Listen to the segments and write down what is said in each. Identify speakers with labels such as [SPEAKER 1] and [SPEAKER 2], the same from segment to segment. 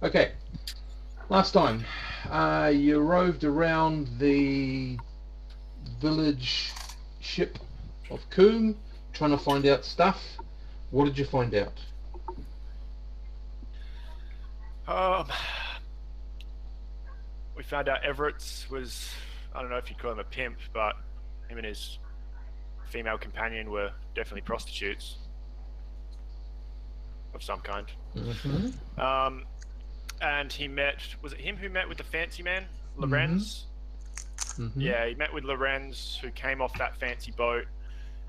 [SPEAKER 1] Okay, last time you roved around the village ship of Coombe trying to find out stuff. What did you find out?
[SPEAKER 2] Um, we found out Everett's was, I don't know if you'd call him a pimp, but him and his female companion were definitely prostitutes of some kind.
[SPEAKER 1] Mm-hmm.
[SPEAKER 2] And he met, was it him who met with the fancy man,
[SPEAKER 1] Mm-hmm.
[SPEAKER 2] Lorenz?
[SPEAKER 1] Mm-hmm.
[SPEAKER 2] Yeah, he met with Lorenz, who came off that fancy boat.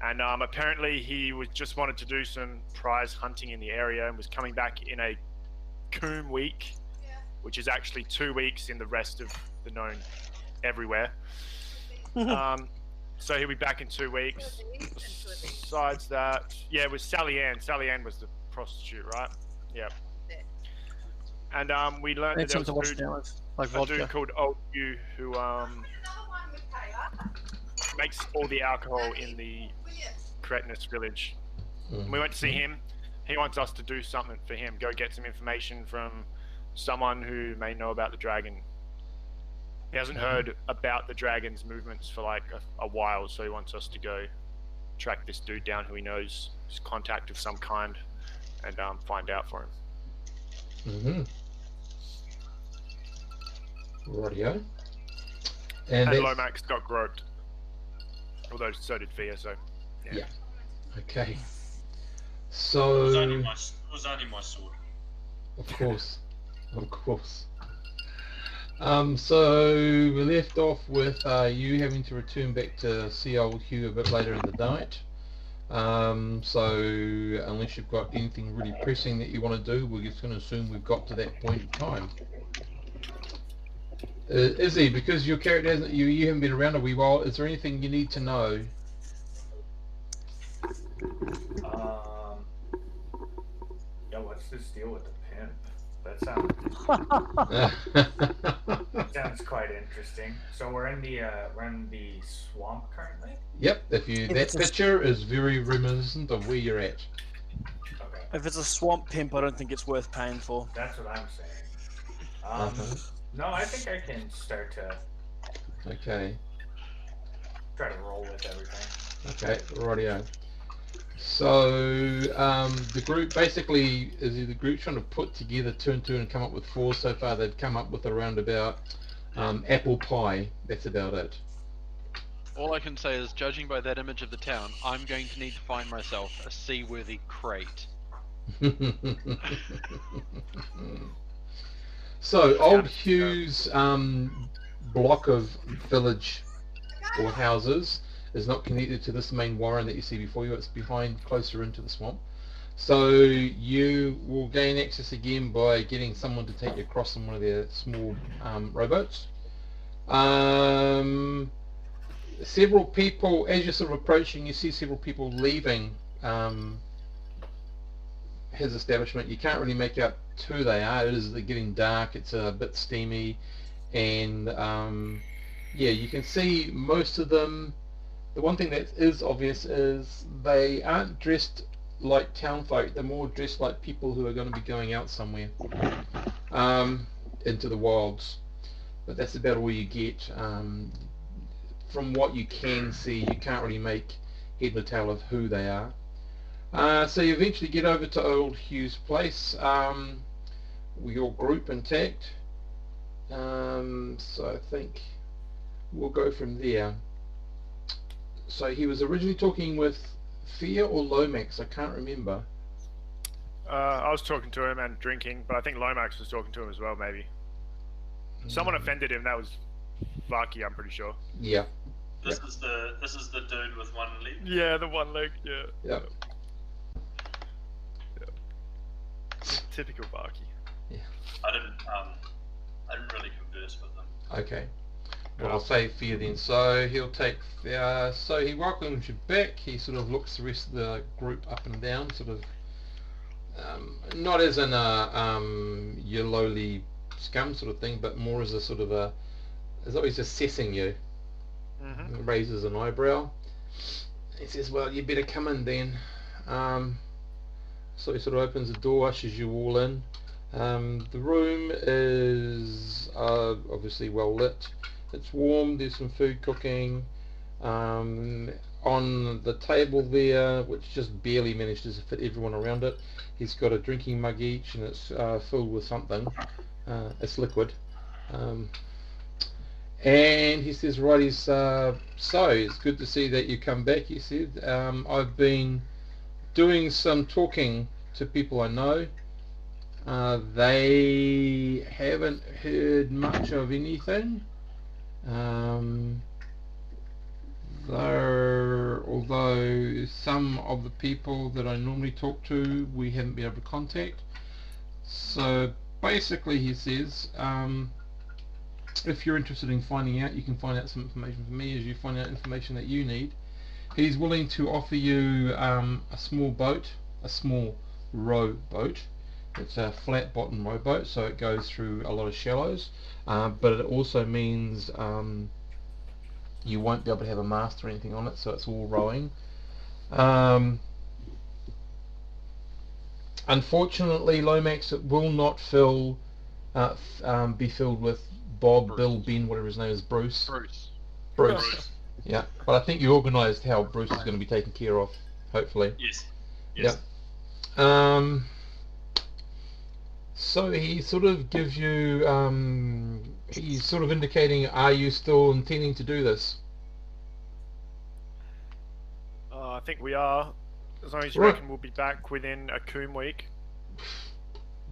[SPEAKER 2] And apparently he just wanted to do some prize hunting in the area and was coming back in a Coombe week, which is actually 2 weeks in the rest of the known everywhere. So he'll be back in 2 weeks. Besides that, yeah, it was Sally Ann. Sally Ann was the prostitute, right? Yeah. And we learned that there was a dude called Old Hugh who makes all the alcohol in the Cretinus village. And we went to see him. He wants us to do something for him. Go get some information from someone who may know about the dragon. He hasn't heard about the dragon's movements for like a while, so he wants us to go track this dude down who he knows is contact of some kind and find out for him.
[SPEAKER 1] Mm-hmm. Rightio.
[SPEAKER 2] And Lomax got groped. Although so did Fia, so
[SPEAKER 1] yeah. Okay. So
[SPEAKER 3] it was only my sword.
[SPEAKER 1] Of course. Of course. So we left off with you having to return back to see Old Hugh a bit later in the night. So unless you've got anything really pressing that you want to do, we're just going to assume we've got to that point in time. Izzy, because your character hasn't, you haven't been around a wee while, is there anything you need to know?
[SPEAKER 4] Yeah, what's this deal with the pimp? That sounds quite interesting. So we're in the swamp currently?
[SPEAKER 1] Yep, that picture is very reminiscent of where you're at.
[SPEAKER 4] Okay.
[SPEAKER 5] If it's a swamp pimp, I don't think it's worth paying for.
[SPEAKER 4] That's what I'm saying. No, I think I can start to try to roll with everything.
[SPEAKER 1] Okay, rightio. So the group basically is the group trying to put together 2 and 2 and come up with 4. So far they've come up with around about apple pie. That's about it.
[SPEAKER 6] All I can say is, judging by that image of the town, I'm going to need to find myself a seaworthy crate.
[SPEAKER 1] So Old Hugh's block of village or houses is not connected to this main warren that you see before you. It's behind, closer into the swamp. So you will gain access again by getting someone to take you across in one of their small rowboats. Several people, as you're sort of approaching, you see several people leaving his establishment. You can't really make out who they are. It is getting dark, it's a bit steamy, and yeah, you can see most of them. The one thing that is obvious is they aren't dressed like town folk. They're more dressed like people who are going to be going out somewhere into the wilds. But that's about all you get. From what you can see, you can't really make head nor tail of who they are. So you eventually get over to Old Hugh's place, with your group intact. So I think we'll go from there. So he was originally talking with Fia or Lomax, I can't remember.
[SPEAKER 2] I was talking to him and drinking, but I think Lomax was talking to him as well, maybe. Someone offended him, that was Varky, I'm pretty sure.
[SPEAKER 1] Yeah.
[SPEAKER 3] This is the dude with one leg?
[SPEAKER 2] Yeah, the one leg, yeah.
[SPEAKER 1] Yep.
[SPEAKER 2] Typical Varky.
[SPEAKER 1] Yeah.
[SPEAKER 3] I didn't really converse with them.
[SPEAKER 1] Okay. Well, I'll say Fia then. So he'll take. So he welcomes you back. He sort of looks the rest of the group up and down, sort of. Not as in a you lowly scum sort of thing, but more as a sort of a, as though he's assessing you.
[SPEAKER 2] Mm-hmm.
[SPEAKER 1] Raises an eyebrow. He says, "Well, you better come in then." So he sort of opens the door, ushers you all in. The room is obviously well lit. It's warm. There's some food cooking. On the table there, which just barely manages to fit everyone around it, he's got a drinking mug each, and it's filled with something. It's liquid. And he says, righties, so it's good to see that you come back, he said. I've been doing some talking to people I know. They haven't heard much of anything. Although some of the people that I normally talk to, we haven't been able to contact. So basically, he says, if you're interested in finding out, you can find out some information from me as you find out information that you need. He's willing to offer you a small boat, a small rowboat. It's a flat bottom rowboat, so it goes through a lot of shallows, but it also means you won't be able to have a mast or anything on it, so it's all rowing. Unfortunately, Lomax, it will not be filled with Bob,
[SPEAKER 6] Bruce.
[SPEAKER 1] Bill, Ben, whatever his name is, Bruce.
[SPEAKER 6] Bruce.
[SPEAKER 1] Yeah, but I think you organised how Bruce is going to be taken care of, hopefully.
[SPEAKER 3] Yes.
[SPEAKER 1] Yep. So he sort of gives you, he's sort of indicating, are you still intending to do this?
[SPEAKER 2] I think we are. As long as you
[SPEAKER 1] Right.
[SPEAKER 2] reckon we'll be back within a KAM week.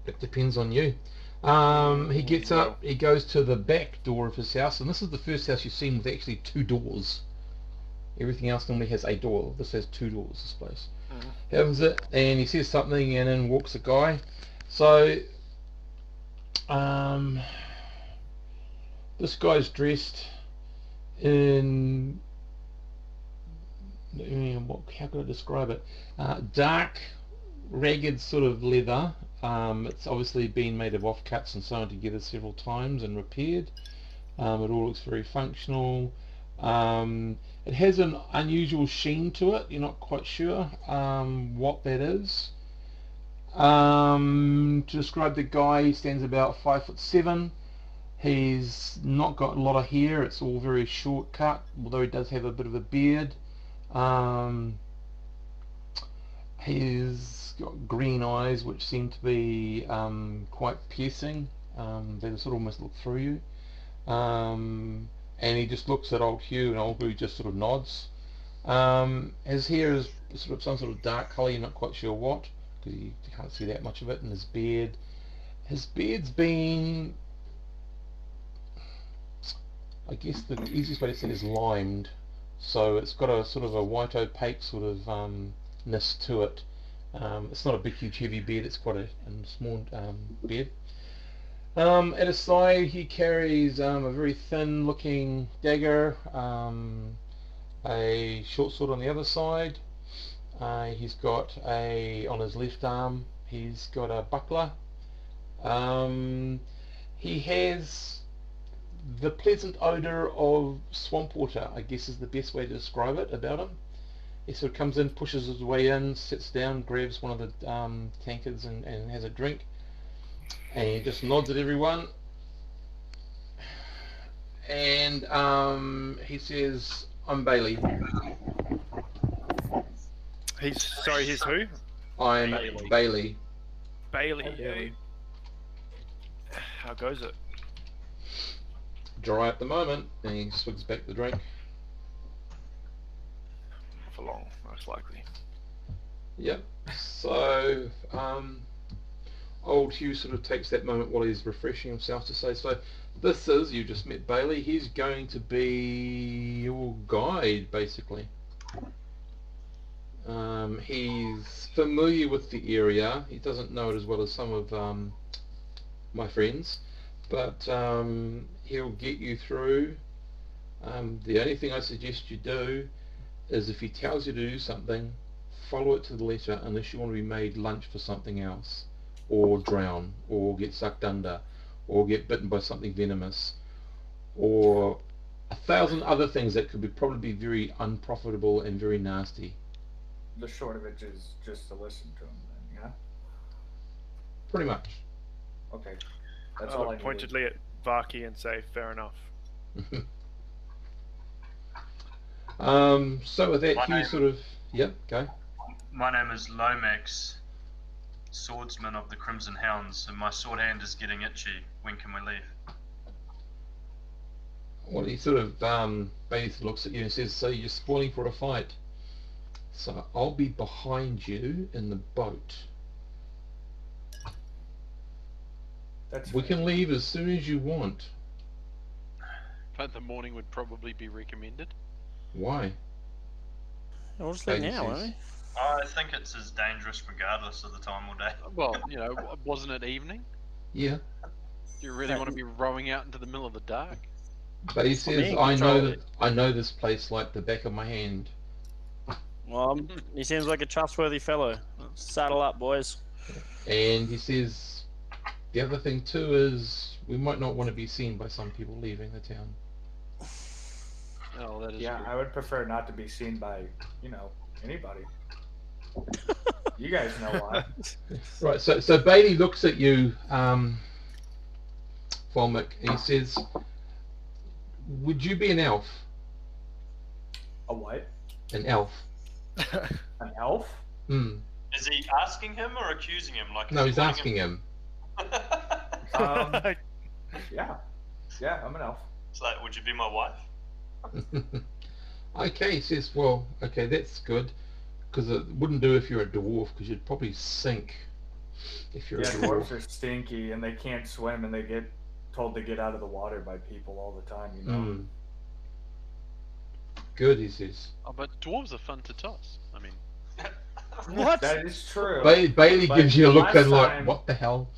[SPEAKER 1] It depends on you. He gets
[SPEAKER 2] No.
[SPEAKER 1] up, he goes to the back door of his house, and this is the first house you've seen with actually 2 doors. Everything else normally has a door. This has 2 doors, this place. He opens it, and he says something, and in walks a guy. So, this guy's dressed in, how could I describe it? Dark, ragged sort of leather. It's obviously been made of offcuts and sewn together several times and repaired. It all looks very functional. It has an unusual sheen to it. You're not quite sure what that is. To describe the guy, he stands about 5'7". He's not got a lot of hair. It's all very short cut, although he does have a bit of a beard. He's got green eyes which seem to be quite piercing. They sort of almost look through you. And he just looks at old Hugh, and old Hugh just sort of nods. His hair is sort of some sort of dark colour, you're not quite sure what, because you can't see that much of it. And his beard's been, I guess the easiest way to say it is limed. So it's got a sort of a white opaque sort of ness to it. It's not a big huge heavy beard, it's quite a small beard. At his side he carries a very thin looking dagger, a short sword on the other side. He's got on his left arm he's got a buckler. He has the pleasant odour of swamp water, I guess is the best way to describe it about him. He sort of comes in, pushes his way in, sits down, grabs one of the tankards and has a drink, and he just nods at everyone, and he says, I'm Bailey.
[SPEAKER 2] He's who?
[SPEAKER 1] I'm Bailey.
[SPEAKER 2] Bailey. How goes it?
[SPEAKER 1] Dry at the moment, and he swigs back the drink.
[SPEAKER 2] For long, most likely.
[SPEAKER 1] Yep. So, old Hugh sort of takes that moment while he's refreshing himself to say, so this is, you just met Bailey, he's going to be your guide, basically. He's familiar with the area. He doesn't know it as well as some of my friends, but he'll get you through. The only thing I suggest you do is, if he tells you to do something, follow it to the letter, unless you want to be made lunch for something else, or drown, or get sucked under, or get bitten by something venomous, or 1,000 other things that could be probably very unprofitable and very nasty.
[SPEAKER 4] The short of it is just to listen to him, then, yeah?
[SPEAKER 1] Pretty much.
[SPEAKER 4] Okay. That's all I
[SPEAKER 2] look
[SPEAKER 4] needed.
[SPEAKER 2] pointedly at Vaki and say, fair enough.
[SPEAKER 1] So with that,
[SPEAKER 3] My
[SPEAKER 1] Hugh
[SPEAKER 3] name-
[SPEAKER 1] sort of... Yep, go.
[SPEAKER 3] My name is Lomax, swordsman of the Crimson Hounds, and my sword hand is getting itchy. When can we leave?
[SPEAKER 1] Well, he sort of basically looks at you and says, so you're spoiling for a fight. So I'll be behind you in the boat. We can leave as soon as you want.
[SPEAKER 6] But the morning would probably be recommended.
[SPEAKER 1] Why?
[SPEAKER 5] We'll just leave
[SPEAKER 1] Bailey
[SPEAKER 5] now, won't
[SPEAKER 1] says.
[SPEAKER 5] we?
[SPEAKER 3] I think it's as dangerous regardless of the time or day.
[SPEAKER 6] Well, you know, wasn't it evening?
[SPEAKER 1] Yeah.
[SPEAKER 6] Do you really want to be rowing out into the middle of the dark?
[SPEAKER 1] But he says,
[SPEAKER 5] in
[SPEAKER 1] I
[SPEAKER 5] control.
[SPEAKER 1] know this place like the back of my hand.
[SPEAKER 5] Well, he seems like a trustworthy fellow. Saddle up, boys.
[SPEAKER 1] And he says, the other thing too is we might not want to be seen by some people leaving the town.
[SPEAKER 6] Oh, that is
[SPEAKER 4] Yeah,
[SPEAKER 6] true.
[SPEAKER 4] I would prefer not to be seen by, anybody. You guys know why.
[SPEAKER 1] Right, so Bailey looks at you, Volmic, and he says, would you be an elf?
[SPEAKER 4] A what?
[SPEAKER 1] An elf.
[SPEAKER 4] An elf?
[SPEAKER 1] Hmm.
[SPEAKER 3] Is he asking him or accusing him? Like,
[SPEAKER 1] No, he's asking him.
[SPEAKER 4] Yeah. Yeah, I'm an elf.
[SPEAKER 3] It's like, would you be my wife?
[SPEAKER 1] Okay, he says, well, okay, that's good. Because it wouldn't do if you're a dwarf, because you'd probably sink if you're
[SPEAKER 4] Yeah,
[SPEAKER 1] a dwarf.
[SPEAKER 4] dwarves are stinky and they can't swim and they get told to get out of the water by people all the time,
[SPEAKER 1] Mm. Good, he says.
[SPEAKER 6] Oh, but dwarves are fun to toss. I mean,
[SPEAKER 5] What?
[SPEAKER 4] That is true.
[SPEAKER 1] Bailey
[SPEAKER 4] But
[SPEAKER 1] gives you a
[SPEAKER 4] the
[SPEAKER 1] look
[SPEAKER 4] last
[SPEAKER 1] and like,
[SPEAKER 4] time-
[SPEAKER 1] what the hell?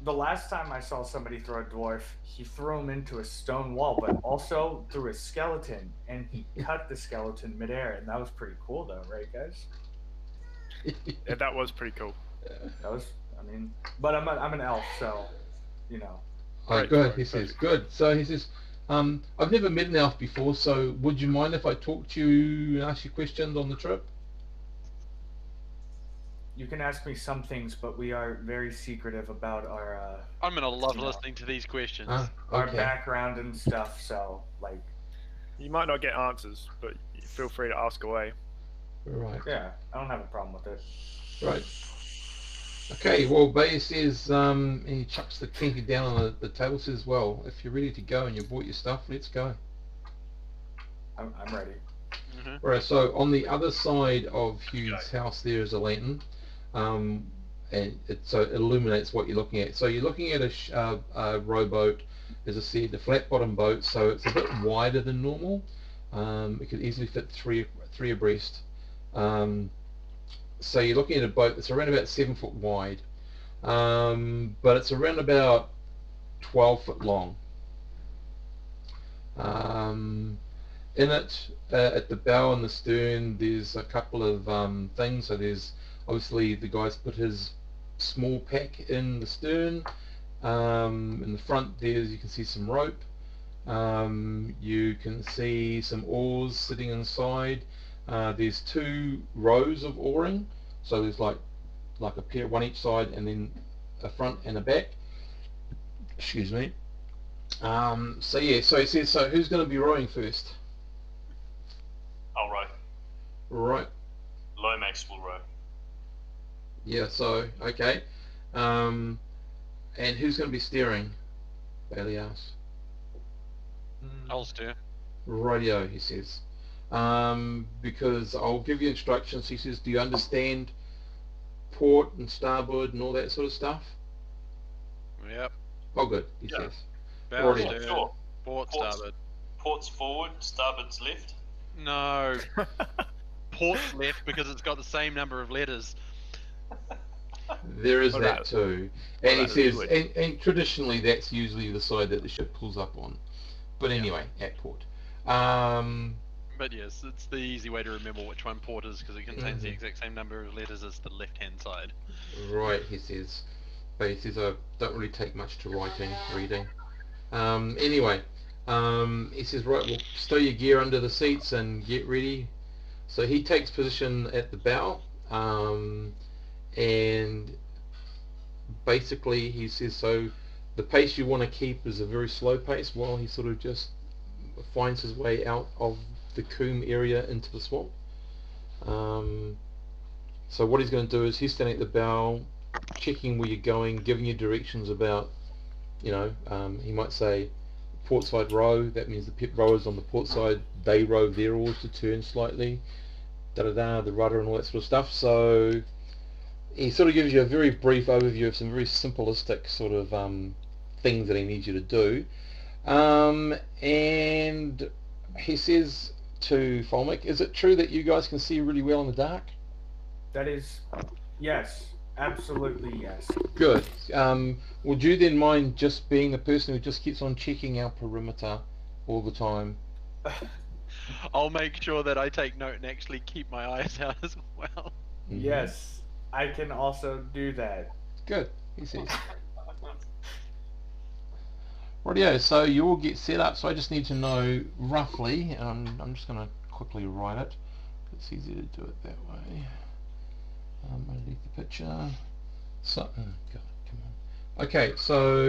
[SPEAKER 4] The last time I saw somebody throw a dwarf, he threw him into a stone wall, but also threw a skeleton, and he cut the skeleton midair, and that was pretty cool, though, right, guys?
[SPEAKER 2] Yeah, that was pretty cool.
[SPEAKER 4] That was, but I'm an elf, so,
[SPEAKER 1] Oh,
[SPEAKER 2] Right,
[SPEAKER 1] good,
[SPEAKER 2] right,
[SPEAKER 1] he says.
[SPEAKER 2] perfect.
[SPEAKER 1] Good. So he says, I've never met an elf before, so would you mind if I talk to you and ask you questions on the trip?
[SPEAKER 4] You can ask me some things, but we are very secretive about our
[SPEAKER 6] I'm gonna love
[SPEAKER 4] You know.
[SPEAKER 6] listening to these questions.
[SPEAKER 4] our
[SPEAKER 1] Okay.
[SPEAKER 4] background and stuff. So, like,
[SPEAKER 2] You might not get answers, but feel free to ask away.
[SPEAKER 1] Right.
[SPEAKER 4] yeah, I don't have a problem with it.
[SPEAKER 1] Right. Okay, well, Bay says, and he chucks the kinky down on the table, says, well, if you're ready to go and you bought your stuff, let's go.
[SPEAKER 4] I'm ready.
[SPEAKER 1] Right, so on the other side of Hugh's house there is a lantern, and so it illuminates what you're looking at. So you're looking at a rowboat, as I said, a flat bottom boat, so it's a bit wider than normal. It could easily fit three abreast. So you're looking at a boat that's around about 7 foot wide, but it's around about 12 foot long. In it, at the bow and the stern, there's a couple of things. So there's obviously the guy's put his small pack in the stern. In the front there, you can see some rope. You can see some oars sitting inside. There's 2 rows of oaring, so there's like a pair, one each side, and then a front and a back. Excuse me. So yeah, so it says, so who's going to be rowing first?
[SPEAKER 3] I'll row.
[SPEAKER 1] Right.
[SPEAKER 3] Lomax will row.
[SPEAKER 1] Yeah. So okay. And who's going to be steering? Bailey asks.
[SPEAKER 6] I'll steer.
[SPEAKER 1] Radio, he says. Because I'll give you instructions. He says, do you understand port and starboard and all that sort of stuff?
[SPEAKER 6] Yep.
[SPEAKER 1] Oh, good, he
[SPEAKER 3] Yeah.
[SPEAKER 1] says.
[SPEAKER 6] Bow,
[SPEAKER 1] Already.
[SPEAKER 6] stern,
[SPEAKER 3] Sure.
[SPEAKER 6] port,
[SPEAKER 3] Ports.
[SPEAKER 6] starboard.
[SPEAKER 3] Port's forward, starboard's left.
[SPEAKER 6] No. Port's left because it's got the same number of letters.
[SPEAKER 1] There is
[SPEAKER 2] Well,
[SPEAKER 1] that
[SPEAKER 2] that-
[SPEAKER 1] too.
[SPEAKER 2] well,
[SPEAKER 1] And he
[SPEAKER 2] that is
[SPEAKER 1] says,
[SPEAKER 2] good.
[SPEAKER 1] and traditionally that's usually the side that the ship pulls up on. But anyway, at port.
[SPEAKER 6] But yes, it's the easy way to remember which one port is because it contains the exact same number of letters as the left-hand side.
[SPEAKER 1] Right, he says. But he says, I don't really take much to reading. Anyway, he says, right, well, stow your gear under the seats and get ready. So he takes position at the bow, and basically he says, so the pace you want to keep is a very slow pace while he sort of just finds his way out of the coombe area into the swamp. So what he's going to do is he's standing at the bow, checking where you're going, giving you directions about, he might say port side row. That means the pit rowers on the port side, they row their oars to turn slightly, the rudder and all that sort of stuff. So he sort of gives you a very brief overview of some very simplistic sort of things that he needs you to do. And he says to Folmic, is it true that you guys can see really well in the dark?
[SPEAKER 4] That is, yes, absolutely yes.
[SPEAKER 1] Good. Would you then mind just being the person who just keeps on checking our perimeter all the time?
[SPEAKER 6] I'll make sure that I take note and actually keep my eyes out as well.
[SPEAKER 1] Mhm.
[SPEAKER 4] Yes, I can also do that.
[SPEAKER 1] Good, he says. Rightio, so you all get set up, so I just need to know roughly, I'm just going to quickly write it. It's easier to do it that way. Underneath the picture. So, oh God, come on. Okay, so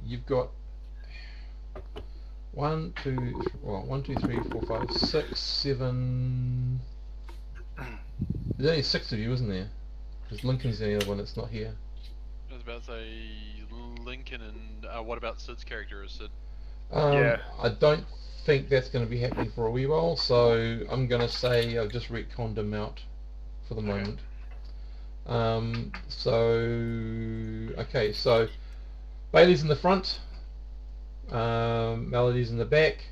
[SPEAKER 1] you've got 1, 2, 3, 4, 5, 6, 7. There's only 6 of you, isn't there? Because Lincoln's the only other one that's not here.
[SPEAKER 6] I was about to say Lincoln and what about Sid's character? Is Sid?
[SPEAKER 2] Yeah.
[SPEAKER 1] I don't think that's going to be happening for a wee while, so I'm going to say I've just retconned him out for the moment. Okay, so Bailey's in the front, Melody's in the back,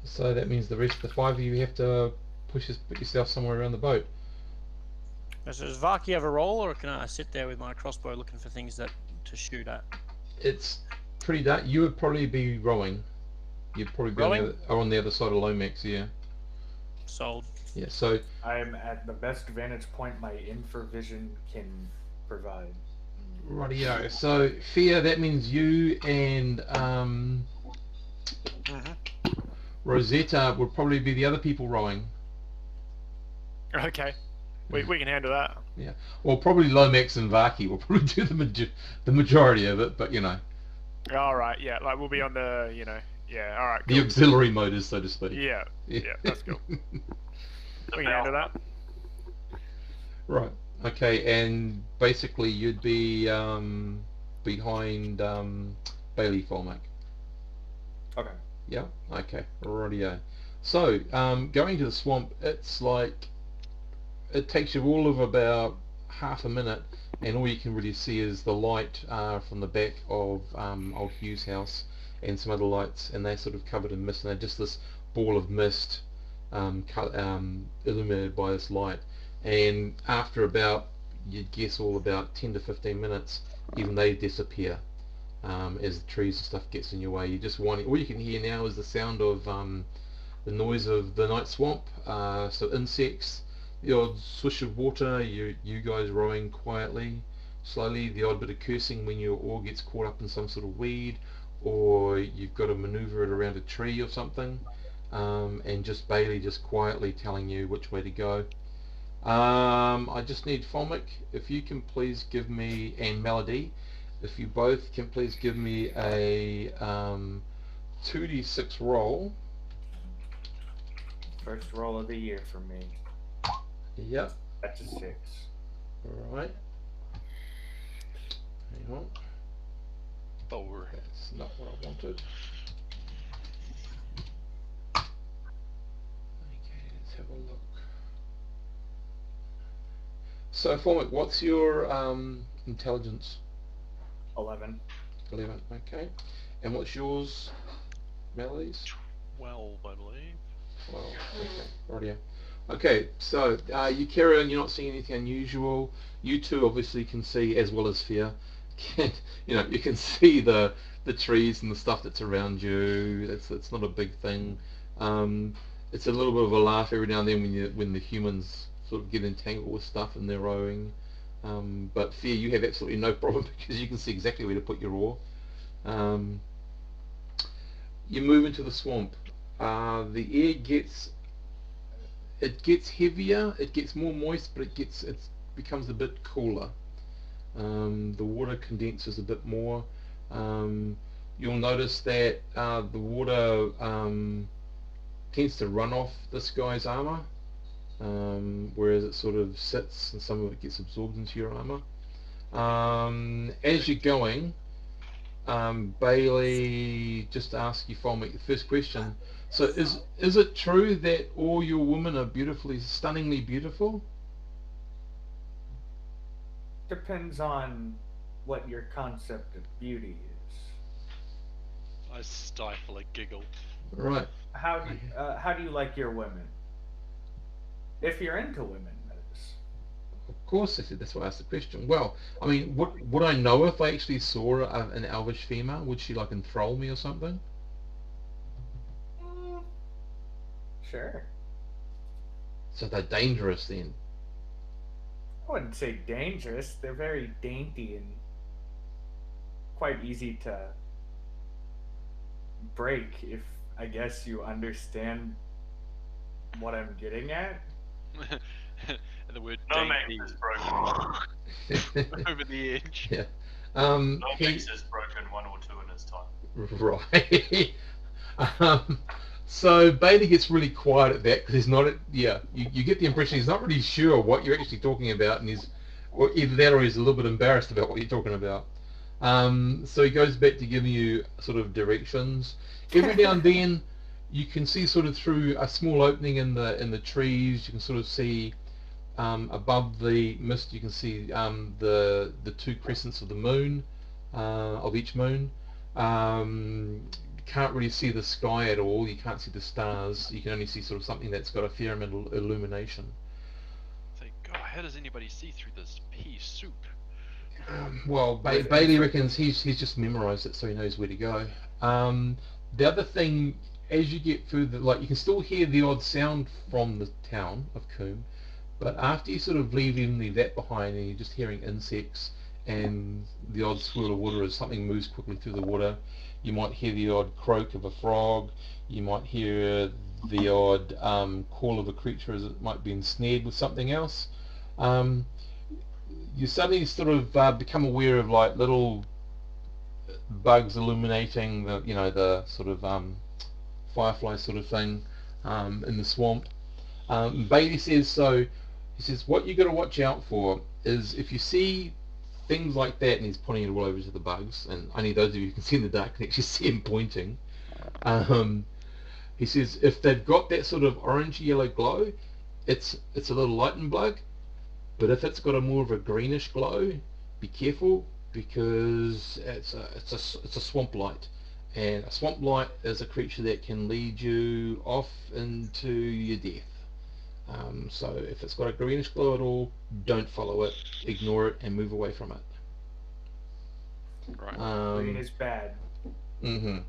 [SPEAKER 1] so that means the rest of the 5 of you have to put yourself somewhere around the boat.
[SPEAKER 5] So does Vaki have a role, or can I sit there with my crossbow looking for things to shoot at?
[SPEAKER 1] It's pretty dark. You would probably be rowing. You'd probably be on the other side of Lomax, yeah.
[SPEAKER 5] Sold.
[SPEAKER 1] Yeah, so
[SPEAKER 4] I'm at the best vantage point my infravision can provide.
[SPEAKER 1] rightio. So Fear, that means you and Rosetta would probably be the other people rowing.
[SPEAKER 2] Okay. We can handle that.
[SPEAKER 1] Yeah. Well, probably Lomax and Vaki will probably do the majority of it, but
[SPEAKER 2] All right. Yeah. Like we'll be on the. Yeah. All right.
[SPEAKER 1] the
[SPEAKER 2] Cool.
[SPEAKER 1] auxiliary motors, so to speak.
[SPEAKER 2] Yeah. Yeah. That's cool. We can handle that.
[SPEAKER 1] Right. Okay, and basically you'd be behind Bailey Folmac.
[SPEAKER 4] Okay.
[SPEAKER 1] Yeah. Okay. Rightio. So going to the swamp, it's like it takes you all of about half a minute, and all you can really see is the light from the back of old Hugh's house and some other lights, and they're sort of covered in mist, and they're just this ball of mist illuminated by this light. And after about, you'd guess, all about 10 to 15 minutes, even they disappear as the trees and stuff gets in your way. You just want all you can hear now is the sound of the noise of the night swamp, so insects, the odd swish of water, you guys rowing quietly, slowly, the odd bit of cursing when your oar gets caught up in some sort of weed, or you've got to maneuver it around a tree or something, and just Bailey just quietly telling you which way to go. I just need Folmic, if you can please give me, and Melody, if you both can please give me a 2d6 roll.
[SPEAKER 4] First roll of the year for me.
[SPEAKER 1] Yep.
[SPEAKER 4] That's a 6.
[SPEAKER 1] Alright. Hang on.
[SPEAKER 6] 4.
[SPEAKER 1] That's not what I wanted. Okay, let's have a look. So, Folmic, what's your intelligence?
[SPEAKER 4] 11.
[SPEAKER 1] 11, okay. And what's yours, Melody's?
[SPEAKER 6] 12, I believe.
[SPEAKER 1] 12, okay, rightio. Okay, so you carry on, you're not seeing anything unusual. You two obviously can see, as well as Fear, you can see the trees and the stuff that's around you. It's not a big thing. It's a little bit of a laugh every now and then when the humans sort of get entangled with stuff and they're rowing. But Fear, you have absolutely no problem because you can see exactly where to put your oar. You move into the swamp. The air gets heavier, it gets more moist, but it becomes a bit cooler. The water condenses a bit more. You'll notice that the water tends to run off this guy's armor, whereas it sort of sits and some of it gets absorbed into your armor. As you're going, Bailey, just to ask you, follow me, the first question. So is it true that all your women are beautifully, stunningly beautiful?
[SPEAKER 4] Depends on what your concept of beauty is.
[SPEAKER 6] I stifle a giggle.
[SPEAKER 1] Right.
[SPEAKER 4] How do you like your women? If you're into women, that is.
[SPEAKER 1] Of course, that's why I asked the question. Well, I mean, would I know if I actually saw an elvish female? Would she like enthrall me or something?
[SPEAKER 4] Sure.
[SPEAKER 1] So they're dangerous then.
[SPEAKER 4] I wouldn't say dangerous. They're very dainty and quite easy to break, if I guess you understand what I'm getting at.
[SPEAKER 6] The word
[SPEAKER 3] Lomax
[SPEAKER 6] dainty
[SPEAKER 3] is broken.
[SPEAKER 6] over the edge.
[SPEAKER 1] Yeah.
[SPEAKER 3] Lomax has broken one or two in his time.
[SPEAKER 1] Right. So Bailey gets really quiet at that because he's not. You get the impression he's not really sure what you're actually talking about, and or either that or he's a little bit embarrassed about what you're talking about. So he goes back to giving you sort of directions. Every now and then, you can see sort of through a small opening in the trees. You can sort of see above the mist. You can see the two crescents of the moon, of each moon. You can't really see the sky at all. You can't see the stars. You can only see sort of something that's got a fair amount of illumination.
[SPEAKER 6] It's like, God, how does anybody see through this pea soup?
[SPEAKER 1] Well, Bailey reckons he's just memorised it, so he knows where to go. The other thing, as you get further, like you can still hear the odd sound from the town of Coombe, but after you sort of leave that behind, and you're just hearing insects and the odd swirl of water as something moves quickly through the water. You might hear the odd croak of a frog. You might hear the odd call of a creature as it might be ensnared with something else. You suddenly sort of become aware of like little bugs illuminating the sort of firefly sort of thing in the swamp. Bailey says so. He says what you got to watch out for is if you see things like that, and he's pointing it all over to the bugs, and only those of you who can see in the dark can actually see him pointing. He says if they've got that sort of orange yellow glow, it's a little lightning bug. But if it's got a more of a greenish glow, be careful because it's a swamp light, and a swamp light is a creature that can lead you off into your death. So if it's got a greenish glow at all, don't follow it, ignore it, and move away from it.
[SPEAKER 6] Right.
[SPEAKER 4] Green is bad.
[SPEAKER 1] Mm-hmm.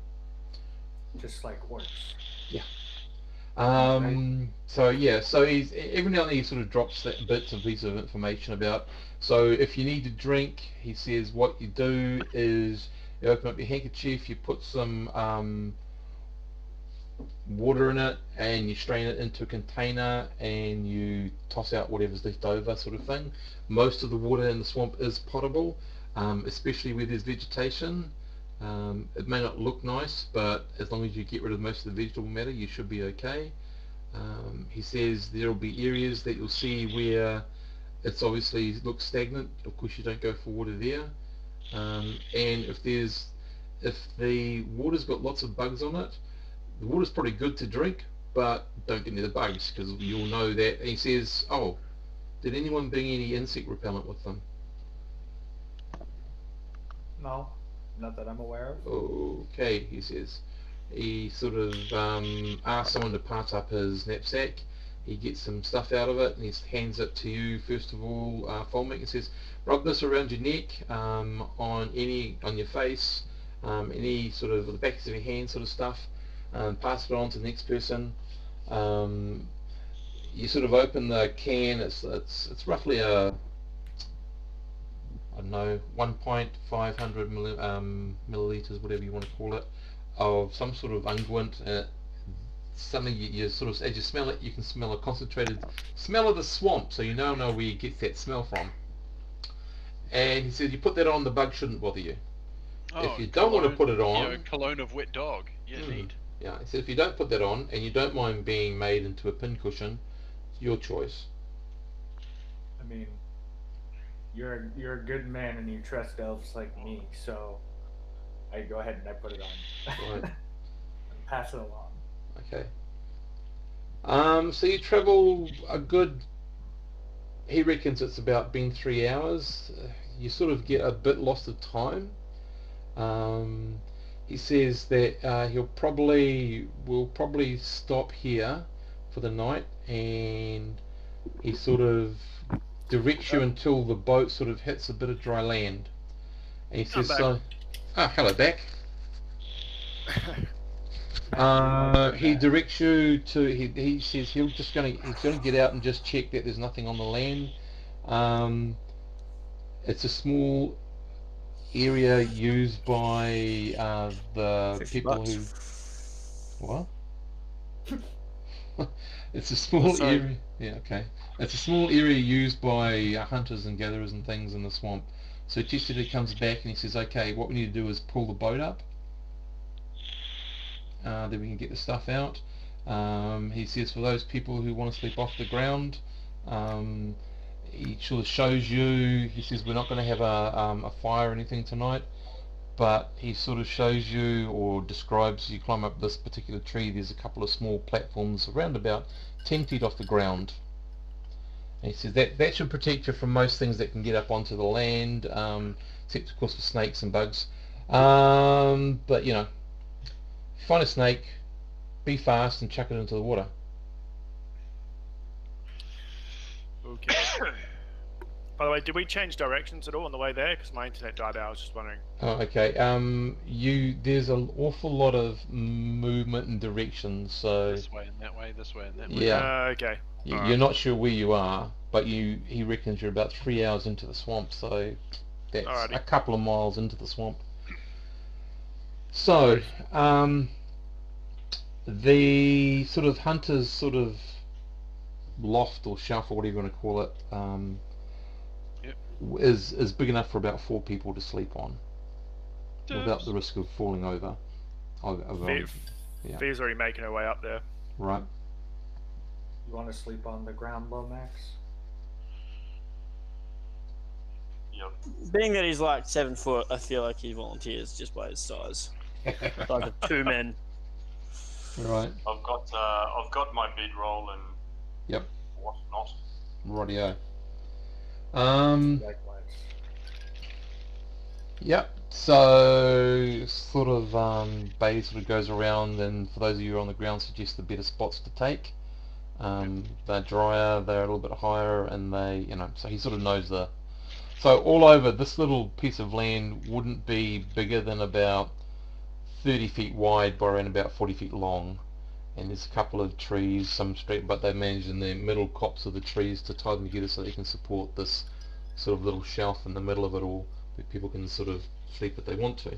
[SPEAKER 4] Just like orcs.
[SPEAKER 1] Yeah. So he's every now and then he sort of drops that bits and pieces of information about. So if you need to drink, he says what you do is you open up your handkerchief, you put some water in it, and you strain it into a container, and you toss out whatever's left over, sort of thing. Most of the water in the swamp is potable, especially where there's vegetation. It may not look nice, but as long as you get rid of most of the vegetable matter, you should be okay. He says there will be areas that you'll see where it's obviously looks stagnant. Of course, you don't go for water there. And if the water's got lots of bugs on it, the water's probably good to drink, but don't get near the bugs because you'll know that. And he says, "Oh, did anyone bring any insect repellent with them?"
[SPEAKER 4] No, not that I'm aware of.
[SPEAKER 1] Okay, he says. He sort of asks someone to pass up his knapsack. He gets some stuff out of it and he hands it to you first of all, Folmick, and says, "Rub this around your neck, on your face, any sort of the backs of your hands, sort of stuff. Pass it on to the next person." You sort of open the can. It's roughly a, I don't know, 1.500 milliliters, whatever you want to call it, of some sort of unguent. Something you sort of, as you smell it, you can smell a concentrated smell of the swamp, so you now know where you get that smell from. And he said, you put that on, the bug shouldn't bother you.
[SPEAKER 6] Oh,
[SPEAKER 1] If you don't want to put it on...
[SPEAKER 6] You know, cologne of wet dog. Yeah, neat.
[SPEAKER 1] Yeah, he said, if you don't put that on, and you don't mind being made into a pincushion, it's your choice.
[SPEAKER 4] I mean, you're a good man and you trust elves like me, so I go ahead and I put it on.
[SPEAKER 1] Right.
[SPEAKER 4] And pass it along.
[SPEAKER 1] Okay. So you travel a good... He reckons it's about been 3 hours. You sort of get a bit lost of time. He says that we'll probably stop here for the night, and he sort of directs you until the boat sort of hits a bit of dry land. And he says, "So, hello, back." He directs you to. He says he's going to get out and just check that there's nothing on the land. It's a small area used by the people
[SPEAKER 5] $50.
[SPEAKER 1] who... What? It's a small area. Yeah, okay. It's a small area used by hunters and gatherers and things in the swamp. So Chester comes back and he says, okay, what we need to do is pull the boat up. Then we can get the stuff out. He says for those people who want to sleep off the ground, he sort of shows you, he says we're not going to have a fire or anything tonight, but he sort of shows you or describes, you climb up this particular tree, there's a couple of small platforms around about 10 feet off the ground. And he says that should protect you from most things that can get up onto the land, except of course for snakes and bugs. But you know, find a snake, be fast and chuck it into the water.
[SPEAKER 2] Okay. By the way, did we change directions at all on the way there? Because my internet died out. I was just wondering.
[SPEAKER 1] Oh, okay. There's an awful lot of movement and directions, so
[SPEAKER 6] This way and that way, this way and that way.
[SPEAKER 1] yeah.
[SPEAKER 2] Okay.
[SPEAKER 1] You're not sure where you are, but he reckons you're about 3 hours into the swamp, so that's
[SPEAKER 2] Alrighty.
[SPEAKER 1] a couple of miles into the swamp. So, the sort of hunter's sort of loft or shelf or whatever you want to call it, is big enough for about 4 people to sleep on, without the risk of falling over.
[SPEAKER 2] Fee's already making her way up there.
[SPEAKER 1] Right.
[SPEAKER 4] You want to sleep on the ground, Lomax?
[SPEAKER 3] Yep.
[SPEAKER 5] Being that he's like 7 foot, I feel like he volunteers just by his size. Like the 2 men.
[SPEAKER 1] Right.
[SPEAKER 3] I've got my bedroll and
[SPEAKER 1] Yep.
[SPEAKER 3] whatnot.
[SPEAKER 1] Rightio.
[SPEAKER 4] Likewise.
[SPEAKER 1] Yep. So sort of Bailey sort of goes around, and for those of you who are on the ground, suggests the better spots to take. They're drier, they're a little bit higher, and they, so he sort of knows the... So all over, this little piece of land wouldn't be bigger than about 30 feet wide by around about 40 feet long. And there's a couple of trees, some straight, but they managed in the middle cops of the trees to tie them together so they can support this sort of little shelf in the middle of it all, where people can sort of sleep if they want to.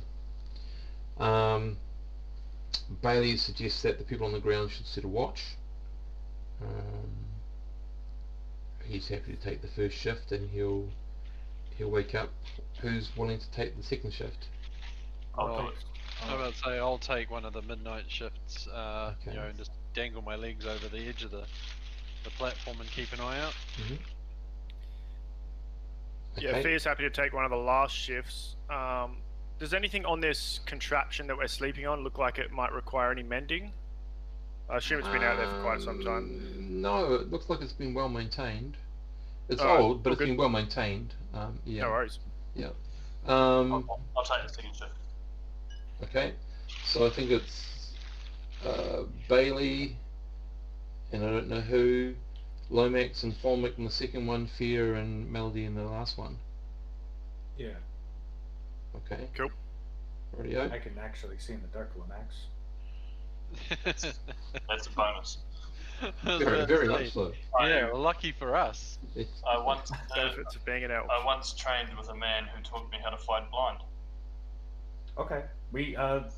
[SPEAKER 1] Bailey suggests that the people on the ground should set a watch. He's happy to take the first shift, and he'll wake up. Who's willing to take the second shift?
[SPEAKER 6] I would say I'll take one of the midnight shifts,
[SPEAKER 1] Okay.
[SPEAKER 6] and just dangle my legs over the edge of the platform and keep an eye out.
[SPEAKER 2] Yeah,
[SPEAKER 1] Okay.
[SPEAKER 2] Fea's happy to take one of the last shifts. Does anything on this contraption that we're sleeping on look like it might require any mending? I assume it's been out there for quite some time.
[SPEAKER 1] No, it looks like it's been well maintained. It's
[SPEAKER 2] Alright,
[SPEAKER 1] old, but
[SPEAKER 2] all
[SPEAKER 1] it's
[SPEAKER 2] good.
[SPEAKER 1] been well maintained. Yeah.
[SPEAKER 2] No worries.
[SPEAKER 1] Yeah.
[SPEAKER 3] I'll take the second shift.
[SPEAKER 1] Okay. So I think it's Bailey, and I don't know who, Lomax and Folmick in the second one, Fear and Melody in the last one.
[SPEAKER 4] Yeah,
[SPEAKER 1] Okay.
[SPEAKER 2] Cool.
[SPEAKER 1] Rightio.
[SPEAKER 4] I can actually see in the dark, Lomax.
[SPEAKER 3] That's a bonus.
[SPEAKER 1] Very much so.
[SPEAKER 6] Yeah, well, lucky for us.
[SPEAKER 3] I once
[SPEAKER 2] Benefits of being an elf.
[SPEAKER 3] I once trained with a man who taught me how to fight blind.
[SPEAKER 4] Okay,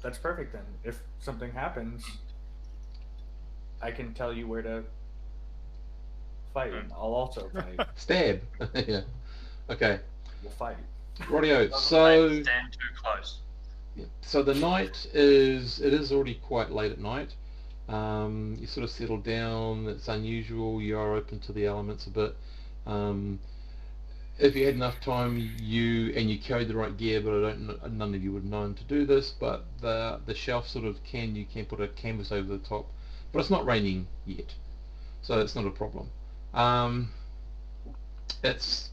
[SPEAKER 4] that's perfect then. If something happens, I can tell you where to fight, and I'll also fight.
[SPEAKER 1] Stab. Yeah. Okay.
[SPEAKER 4] we'll fight.
[SPEAKER 1] Rightio.
[SPEAKER 3] Doesn't
[SPEAKER 1] So
[SPEAKER 3] stand too close.
[SPEAKER 1] so the night is already quite late at night. You sort of settle down. It's unusual. You are open to the elements a bit. If you had enough time, you carried the right gear, but none of you would have known to do this. But the shelf sort of you can put a canvas over the top, but it's not raining yet, so it's not a problem. It's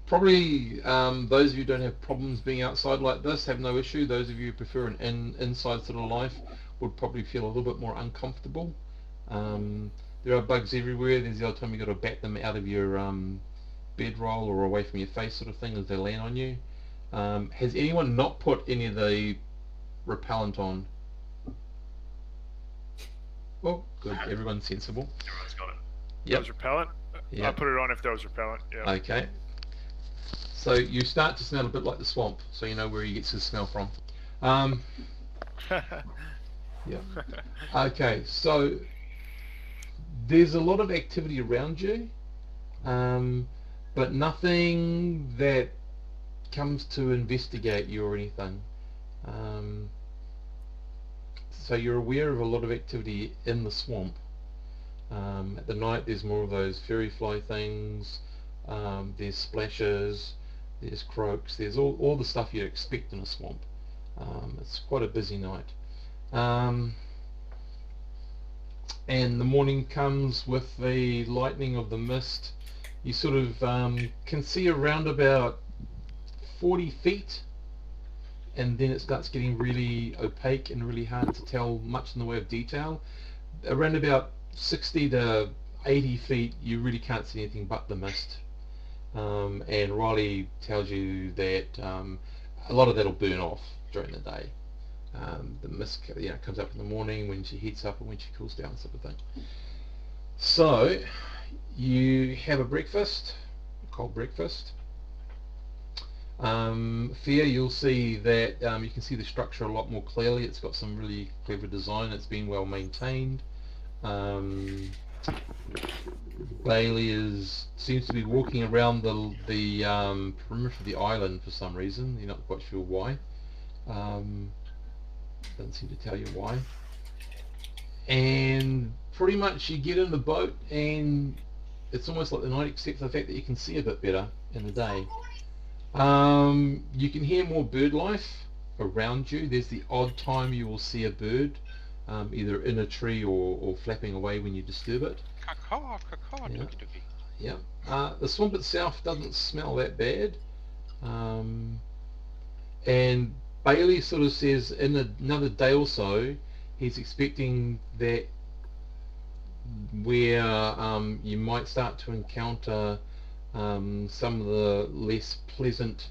[SPEAKER 1] probably those of you who don't have problems being outside like this have no issue. Those of you who prefer an inside sort of life would probably feel a little bit more uncomfortable. There are bugs everywhere. There's the odd time you got to bat them out of your bedroll or away from your face sort of thing as they land on you. Has anyone not put any of the repellent on? Well, good. Everyone's sensible.
[SPEAKER 3] Everyone's got it.
[SPEAKER 2] There was repellent.
[SPEAKER 1] Yep.
[SPEAKER 2] I put it on if there was repellent. Yeah.
[SPEAKER 1] Okay. So you start to smell a bit like the swamp, so you know where he gets his smell from. Yeah. Okay, so there's a lot of activity around you, but nothing that comes to investigate you or anything. So you're aware of a lot of activity in the swamp. At the night there's more of those fairy fly things, there's splashes, there's croaks, there's all the stuff you'd expect in a swamp. It's quite a busy night. And the morning comes with the lightning of the mist. You sort of can see around about 40 feet, and then it starts getting really opaque and really hard to tell much in the way of detail. Around about 60 to 80 feet you really can't see anything but the mist, and Riley tells you that a lot of that will burn off during the day. The mist comes up in the morning when she heats up and when she cools down, sort of thing. So you have a breakfast, a cold breakfast. Fear, you'll see that you can see the structure a lot more clearly. It's got some really clever design. It's been well maintained. Bailey seems to be walking around the perimeter of the island for some reason. You're not quite sure why. Doesn't seem to tell you why. And pretty much you get in the boat and it's almost like the night, except for the fact that you can see a bit better in the day. You can hear more bird life around you. There's the odd time you will see a bird, either in a tree or flapping away when you disturb it. Yeah. The swamp itself doesn't smell that bad. And Bailey sort of says in another day or so he's expecting that where you might start to encounter some of the less pleasant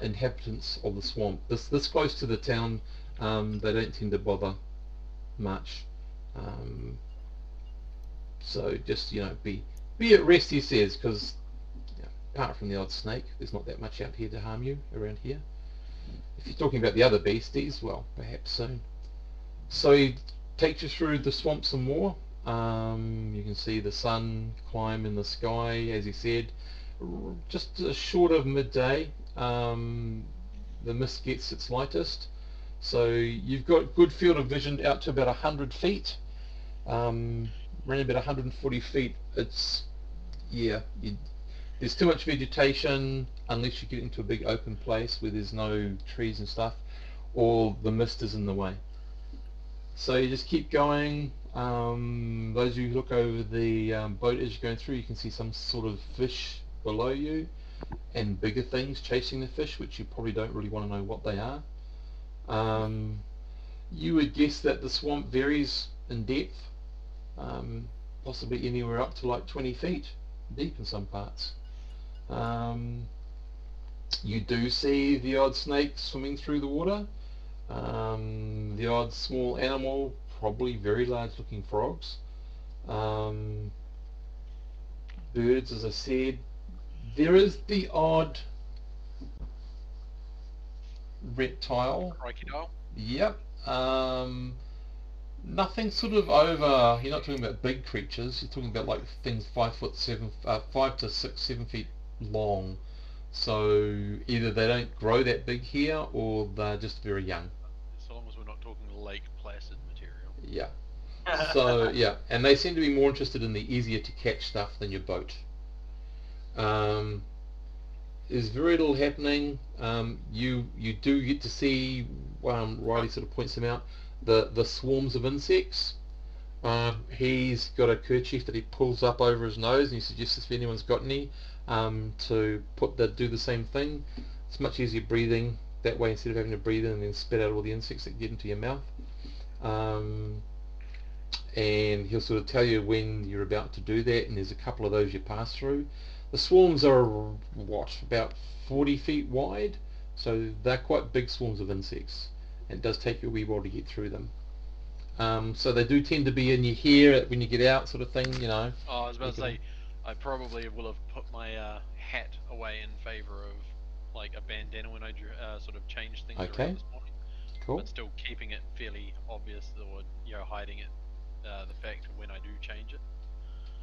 [SPEAKER 1] inhabitants of the swamp. This close to the town, they don't tend to bother much. So just be at rest, he says, because apart from the odd snake, there's not that much out here to harm you around here. If you're talking about the other beasties, well, perhaps soon. So he takes you through the swamp some more. You can see the sun climb in the sky, as he said. Just short of midday, the mist gets its lightest. So you've got good field of vision out to about 100 feet. Around about 140 feet, it's, there's too much vegetation unless you get into a big open place where there's no trees and stuff, or the mist is in the way. So you just keep going. Those of you who look over the boat as you're going through, you can see some sort of fish below you and bigger things chasing the fish, which you probably don't really want to know what they are. You would guess that the swamp varies in depth, possibly anywhere up to like 20 feet deep in some parts. You do see the odd snake swimming through the water, the odd small animal, probably very large looking frogs, birds, as I said. There is the odd reptile.
[SPEAKER 6] Crocodile?
[SPEAKER 1] Yep. Nothing sort of over, you're not talking about big creatures, you're talking about like things 5 to 6, 7 feet long, So either they don't grow that big here, or they're just very young.
[SPEAKER 6] So long as we're not talking Lake Placid material.
[SPEAKER 1] Yeah. So yeah, and they seem to be more interested in the easier to catch stuff than your boat. There's very little happening. You do get to see, Riley sort of points them out, the swarms of insects. He's got a kerchief that he pulls up over his nose, and he suggests if anyone's got any, to do the same thing. It's much easier breathing that way instead of having to breathe in and then spit out all the insects that get into your mouth. And he'll sort of tell you when you're about to do that, and there's a couple of those you pass through. The swarms are about 40 feet wide, so they're quite big swarms of insects. It does take you a wee while to get through them. So they do tend to be in your hair when you get out, sort of thing, you know.
[SPEAKER 6] Oh, I was about to say, I probably will have put my hat away in favour of like a bandana when I sort of changed things
[SPEAKER 1] Okay.
[SPEAKER 6] around this morning.
[SPEAKER 1] Cool.
[SPEAKER 6] But still keeping it fairly obvious, or hiding it, the fact of when I do change it.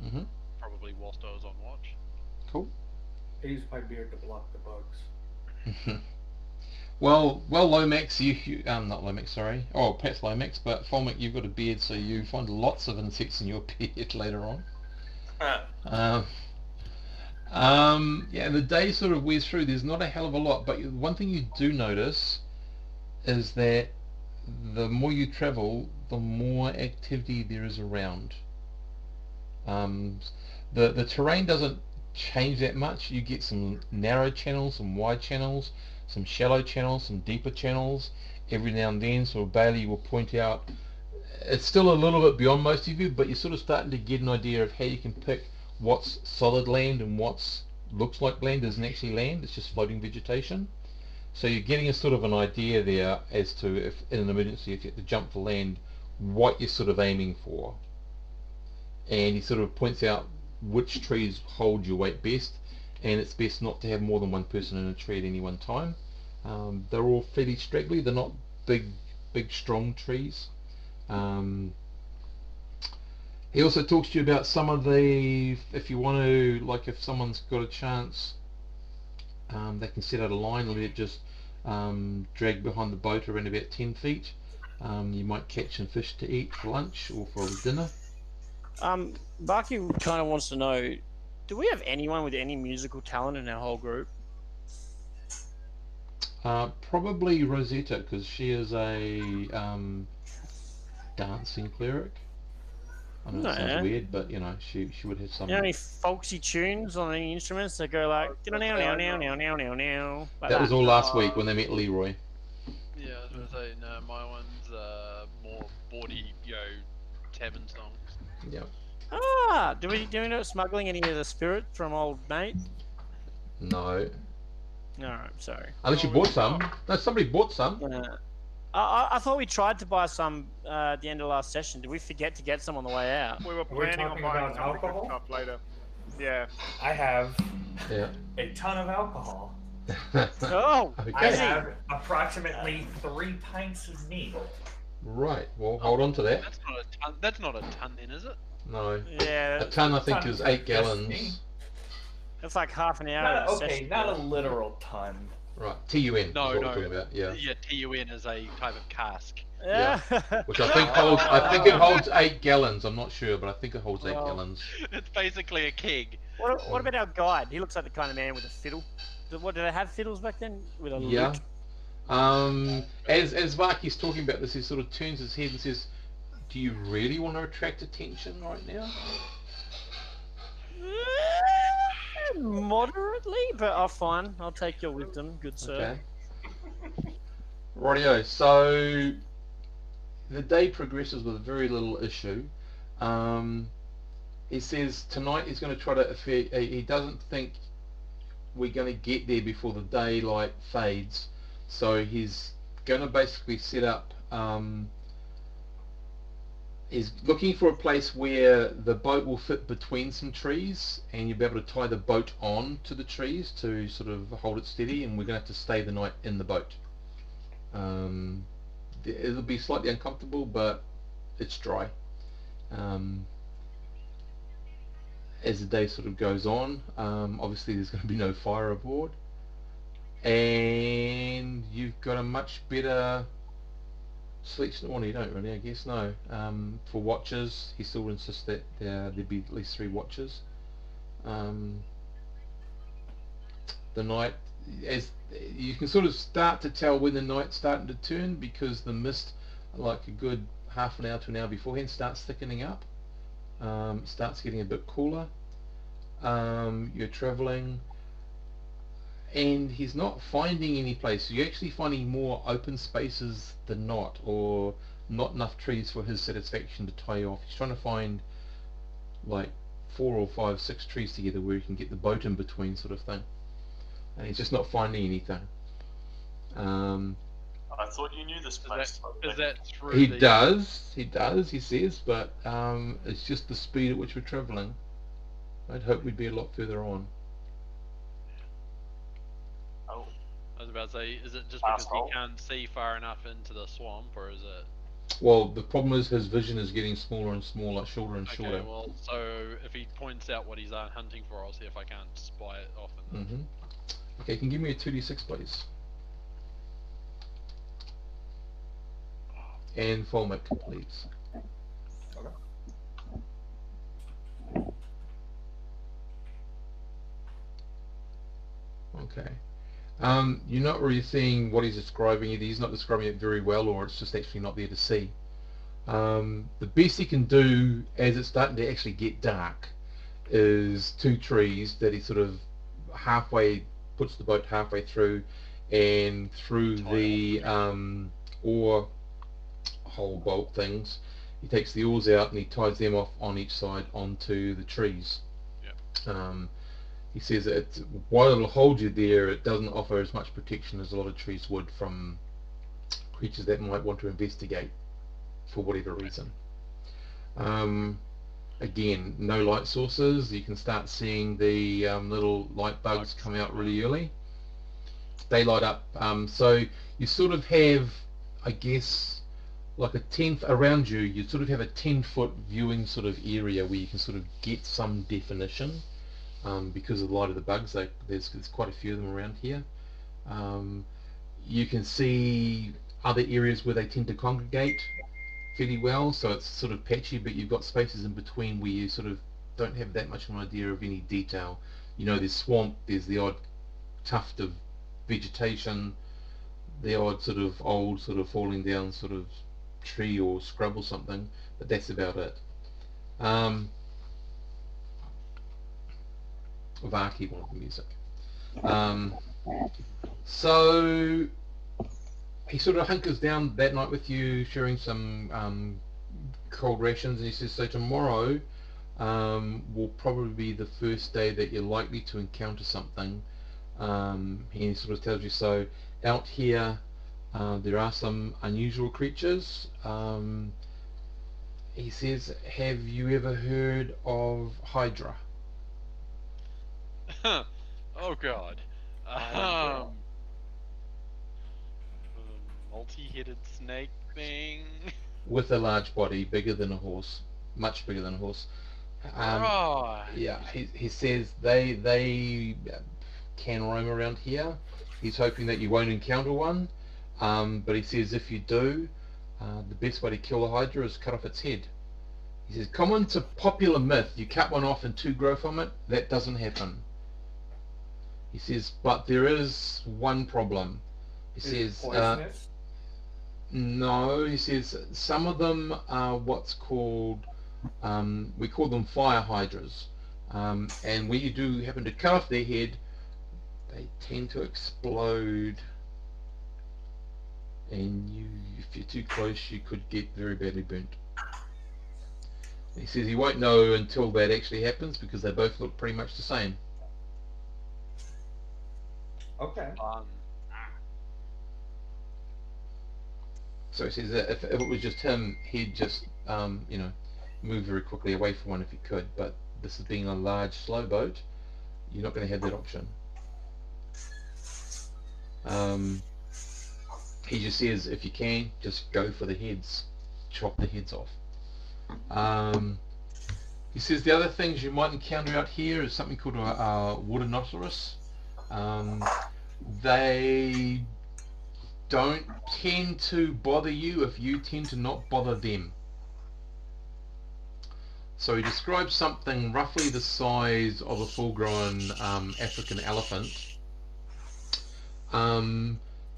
[SPEAKER 1] Mhm.
[SPEAKER 6] Probably whilst I was on watch.
[SPEAKER 1] Cool.
[SPEAKER 4] I use my beard to block the bugs.
[SPEAKER 1] Well, Lomax, you not Lomax, sorry. Oh, perhaps Lomax, but Folmic, you've got a beard, so you find lots of insects in your beard later on. Yeah, the day sort of wears through. There's not a hell of a lot, but one thing you do notice is that the more you travel, the more activity there is around. The terrain doesn't change that much. You get some narrow channels, some wide channels, some shallow channels, some deeper channels. Every now and then, so Bailey will point out, it's still a little bit beyond most of you, but you're sort of starting to get an idea of how you can pick what's solid land and what's looks like land isn't actually land, it's just floating vegetation. So you're getting a sort of an idea there as to, if in an emergency, if you have to jump for land, what you're sort of aiming for. And he sort of points out which trees hold your weight best, and it's best not to have more than one person in a tree at any one time. They're all fairly straggly, they're not big strong trees. He also talks to you about some of the, if you want to, like if someone's got a chance, they can set out a line and let it just drag behind the boat around about 10 feet. You might catch some fish to eat for lunch or for dinner.
[SPEAKER 5] Barky kind of wants to know, do we have anyone with any musical talent in our whole group?
[SPEAKER 1] Probably Rosetta, because she is a dancing cleric. I know it sounds weird, but you know, she would have some.
[SPEAKER 5] You know any folksy tunes on any instruments that go like now now now now now now now?
[SPEAKER 1] That was all last week when they met Leroy.
[SPEAKER 6] Yeah, I was gonna say no. My one's more bawdy, tavern songs.
[SPEAKER 1] Yeah.
[SPEAKER 5] Ah, do we know smuggling any of the spirit from old mate?
[SPEAKER 1] No.
[SPEAKER 5] No, sorry.
[SPEAKER 1] Unless you bought some. No, somebody bought some.
[SPEAKER 5] I thought we tried to buy some at the end of last session. Did we forget to get some on the way out?
[SPEAKER 2] We were planning on
[SPEAKER 4] talking
[SPEAKER 2] buying
[SPEAKER 4] about
[SPEAKER 2] some
[SPEAKER 4] alcohol?
[SPEAKER 2] stuff later. Yeah.
[SPEAKER 4] I have
[SPEAKER 1] Yeah.
[SPEAKER 4] a ton of alcohol.
[SPEAKER 5] Oh,
[SPEAKER 4] I
[SPEAKER 1] Okay.
[SPEAKER 4] have approximately 3 pints of neat.
[SPEAKER 1] Right. Well, hold on to that.
[SPEAKER 6] That's not a ton. That's not a ton, then, is it?
[SPEAKER 1] No.
[SPEAKER 5] yeah,
[SPEAKER 1] A ton, I think,
[SPEAKER 4] Ton
[SPEAKER 1] is
[SPEAKER 4] is
[SPEAKER 1] 8
[SPEAKER 4] just
[SPEAKER 1] gallons.
[SPEAKER 4] me.
[SPEAKER 5] that's like half an hour.
[SPEAKER 4] Not,
[SPEAKER 5] of a
[SPEAKER 4] okay,
[SPEAKER 5] session.
[SPEAKER 4] not a literal ton.
[SPEAKER 1] Right. TUN.
[SPEAKER 6] No,
[SPEAKER 1] is what
[SPEAKER 6] no.
[SPEAKER 1] we're talking about. Yeah.
[SPEAKER 6] Yeah, TUN is a type of cask.
[SPEAKER 5] Yeah.
[SPEAKER 1] Which I think holds. I think it holds 8 gallons. I'm not sure, but I think it holds 8
[SPEAKER 5] Well.
[SPEAKER 1] gallons.
[SPEAKER 6] It's basically a keg.
[SPEAKER 5] What about our guide? He looks like the kind of man with a fiddle. Did they have fiddles back then? With a
[SPEAKER 1] Yeah.
[SPEAKER 5] lute?
[SPEAKER 1] As Varky's talking about this, he sort of turns his head and says, "Do you really want to attract attention right now?"
[SPEAKER 5] Moderately, but I'll fine. I'll take your wisdom, good sir.
[SPEAKER 1] Okay. Rightio. So the day progresses with very little issue. He says tonight he's going to try to. He doesn't think we're going to get there before the daylight fades, so he's going to basically set up. He's looking for a place where the boat will fit between some trees, and you'll be able to tie the boat on to the trees to sort of hold it steady, and we're going to have to stay the night in the boat. It'll be slightly uncomfortable, but it's dry. As the day sort of goes on, obviously there's going to be no fire aboard. and you've got a much better selection. Well, you don't really, I guess. No. For watches, he still insists that there be at least 3 watches. The night, as you can sort of start to tell when the night's starting to turn, because the mist, like a good half an hour to an hour beforehand, starts thickening up. Starts getting a bit cooler. You're traveling, and he's not finding any place. You're actually finding more open spaces than not, or not enough trees for his satisfaction to tie you off. He's trying to find like 4 or 5, 6 trees together where he can get the boat in between, sort of thing. And he's just not finding anything.
[SPEAKER 3] I thought you knew this place.
[SPEAKER 6] Is that through
[SPEAKER 1] He
[SPEAKER 6] the...
[SPEAKER 1] does, he says, but it's just the speed at which we're travelling. I'd hope we'd be a lot further on.
[SPEAKER 3] Oh,
[SPEAKER 6] I was about to say, is it just because he can't see far enough into the swamp, or is it...
[SPEAKER 1] Well, the problem is his vision is getting smaller and smaller, shorter and shorter.
[SPEAKER 6] Okay, well, so if he points out what he's hunting for, I'll see if I can't spy it off in the...
[SPEAKER 1] Okay, can you give me a 2d6, please? And Folmic, please. Okay. You're not really seeing what he's describing. Either he's not describing it very well, or it's just actually not there to see. The best he can do, as it's starting to actually get dark, is 2 trees that he sort of halfway puts the boat halfway through, and through the oar hole bolt things, he takes the oars out and he ties them off on each side onto the trees.
[SPEAKER 6] Yep.
[SPEAKER 1] He says that while it'll hold you there, it doesn't offer as much protection as a lot of trees would from creatures that might want to investigate for whatever reason. Again, no light sources. You can start seeing the little light bugs come out really early. They light up. So you sort of have, I guess, like a 10 around you. You sort of have a 10-foot viewing sort of area where you can sort of get some definition because of the light of the bugs. There's quite a few of them around here. You can see other areas where they tend to congregate fairly well, so it's sort of patchy, but you've got spaces in between where you sort of don't have that much of an idea of any detail. You know, there's swamp, there's the odd tuft of vegetation, the odd sort of old sort of falling down sort of tree or scrub or something, but that's about it. Vaki wanted the music. So he sort of hunkers down that night with you, sharing some cold rations, and he says, so tomorrow will probably be the first day that you're likely to encounter something. He sort of tells you, so out here there are some unusual creatures. He says, have you ever heard of Hydra?
[SPEAKER 6] Oh god. Multi-headed snake thing.
[SPEAKER 1] With a large body, bigger than a horse, much bigger than a horse. Yeah, he says they can roam around here. He's hoping that you won't encounter one, but he says if you do, the best way to kill a Hydra is cut off its head. He says, common to popular myth, you cut one off and 2 grow from it. That doesn't happen. He says, but there is one problem. He says, no, he says some of them are what's called, we call them fire hydras, and when you do happen to cut off their head, they tend to explode, and if you're too close, you could get very badly burnt. He says he won't know until that actually happens because they both look pretty much the same.
[SPEAKER 4] Okay.
[SPEAKER 1] So he says that if it was just him, he'd just, move very quickly away from one if he could. But this is being a large, slow boat, you're not going to have that option. He just says, if you can, just go for the heads, chop the heads off. He says the other things you might encounter out here is something called a water nautilus. They don't tend to bother you if you tend to not bother them. So he describes something roughly the size of a full-grown African elephant.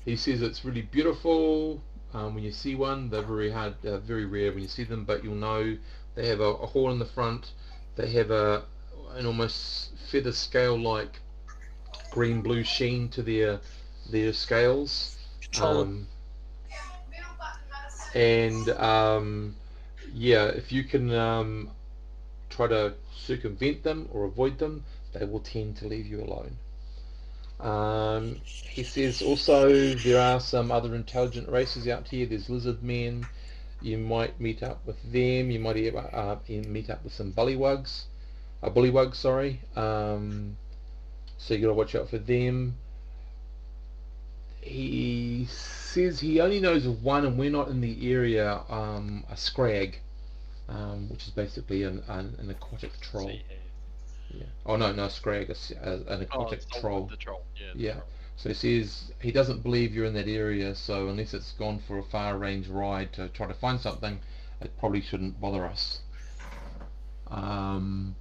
[SPEAKER 1] He says it's really beautiful when you see one. They're very rare when you see them, but you'll know they have a horn in the front. They have an almost feather scale-like green-blue sheen to their scales. Yeah, if you can try to circumvent them or avoid them, they will tend to leave you alone. He says also there are some other intelligent races out here. There's lizard men. You might meet up with them. You might meet up with some bullywugs. Sorry. So you gotta watch out for them. He says he only knows of one, and we're not in the area. A scrag, which is basically an aquatic troll. Yeah. Oh no, scrag, an aquatic troll.
[SPEAKER 6] The troll.
[SPEAKER 1] Yeah. So he says he doesn't believe you're in that area, so unless it's gone for a far range ride to try to find something, it probably shouldn't bother us. And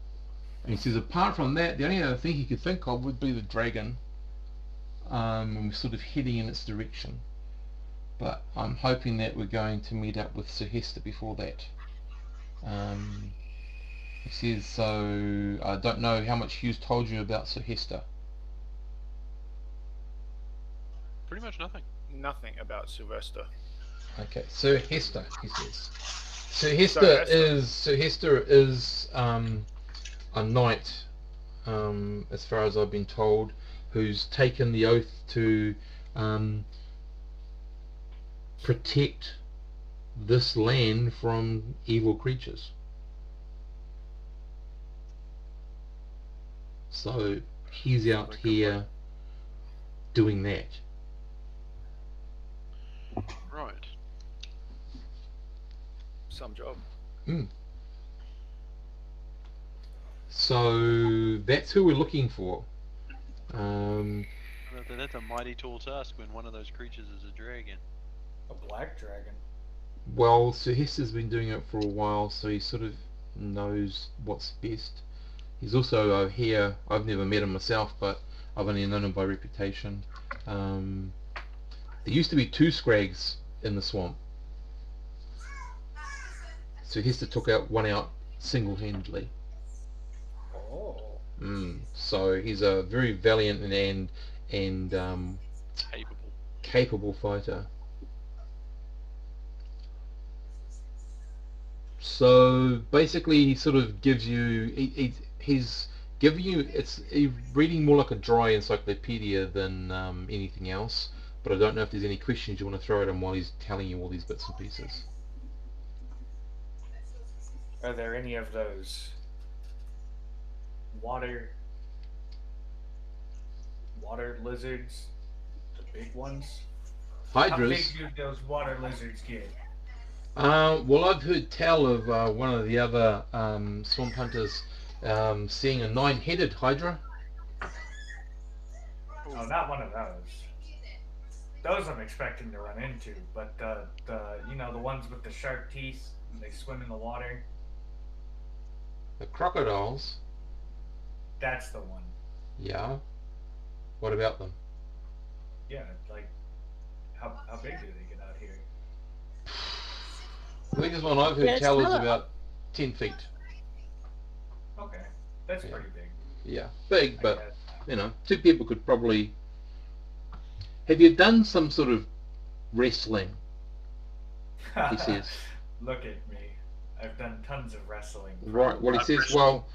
[SPEAKER 1] he says apart from that, the only other thing he could think of would be the dragon. And we're sort of heading in its direction. But I'm hoping that we're going to meet up with Sir Hester before that. He says, so I don't know how much Hughes told you about Sir Hester.
[SPEAKER 6] Pretty much nothing.
[SPEAKER 2] Nothing about Sylvester.
[SPEAKER 1] Okay, Sir Hester, he says. Sir Hester is a knight, as far as I've been told, who's taken the oath to protect this land from evil creatures. So he's out here doing that.
[SPEAKER 6] Right.
[SPEAKER 2] Some job.
[SPEAKER 1] So that's who we're looking for.
[SPEAKER 6] That's a mighty tall task when one of those creatures is a dragon.
[SPEAKER 4] A black dragon.
[SPEAKER 1] Well, Sir Hester's been doing it for a while, so he sort of knows what's best. He's also here. I've never met him myself, but I've only known him by reputation. There used to be 2 scrags in the swamp. Sir Hester took one out single-handedly.
[SPEAKER 4] Oh.
[SPEAKER 1] So he's a very valiant and capable fighter. So basically, he sort of gives you he's giving you he's reading more like a dry encyclopedia than anything else. But I don't know if there's any questions you want to throw at him while he's telling you all these bits and pieces.
[SPEAKER 4] Are there any of those water lizards, the big ones?
[SPEAKER 1] Hydras.
[SPEAKER 4] How big do those water lizards get?
[SPEAKER 1] Well, I've heard tell of one of the other swamp hunters seeing a 9-headed hydra.
[SPEAKER 4] Oh, not one of those. Those I'm expecting to run into, but the ones with the sharp teeth, and they swim in the water.
[SPEAKER 1] The crocodiles.
[SPEAKER 4] That's the one.
[SPEAKER 1] Yeah. What about them?
[SPEAKER 4] Yeah, like how big do they get out here?
[SPEAKER 1] The biggest one I've heard tell is about 10 feet.
[SPEAKER 4] Okay, that's pretty big.
[SPEAKER 1] Yeah, big, but 2 people could probably. Have you done some sort of wrestling? He says.
[SPEAKER 4] Look at me. I've done tons of wrestling.
[SPEAKER 1] Right. Well, he says, well,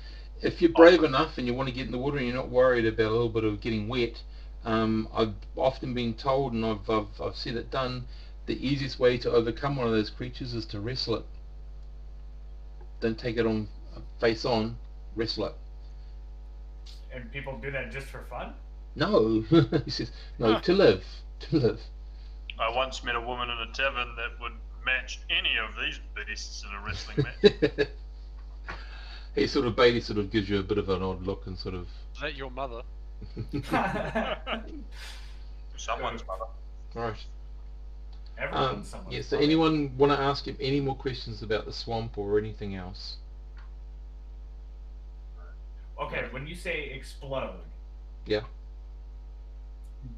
[SPEAKER 1] if you're brave enough and you want to get in the water and you're not worried about a little bit of getting wet, I've often been told, and I've seen it done, the easiest way to overcome one of those creatures is to wrestle it. Don't take it on face on, wrestle it.
[SPEAKER 4] And people do that just for fun?
[SPEAKER 1] No, he says, no, to live.
[SPEAKER 3] I once met a woman in a tavern that would match any of these beasts in a wrestling match.
[SPEAKER 1] Bailey sort of gives you a bit of an odd look and sort of.
[SPEAKER 6] Is that your mother?
[SPEAKER 3] Someone's mother.
[SPEAKER 1] Right.
[SPEAKER 4] Everyone's someone's
[SPEAKER 1] Yeah, so
[SPEAKER 4] mother.
[SPEAKER 1] anyone want to ask him any more questions about the swamp or anything else?
[SPEAKER 4] Okay, when you say explode,
[SPEAKER 1] Yeah.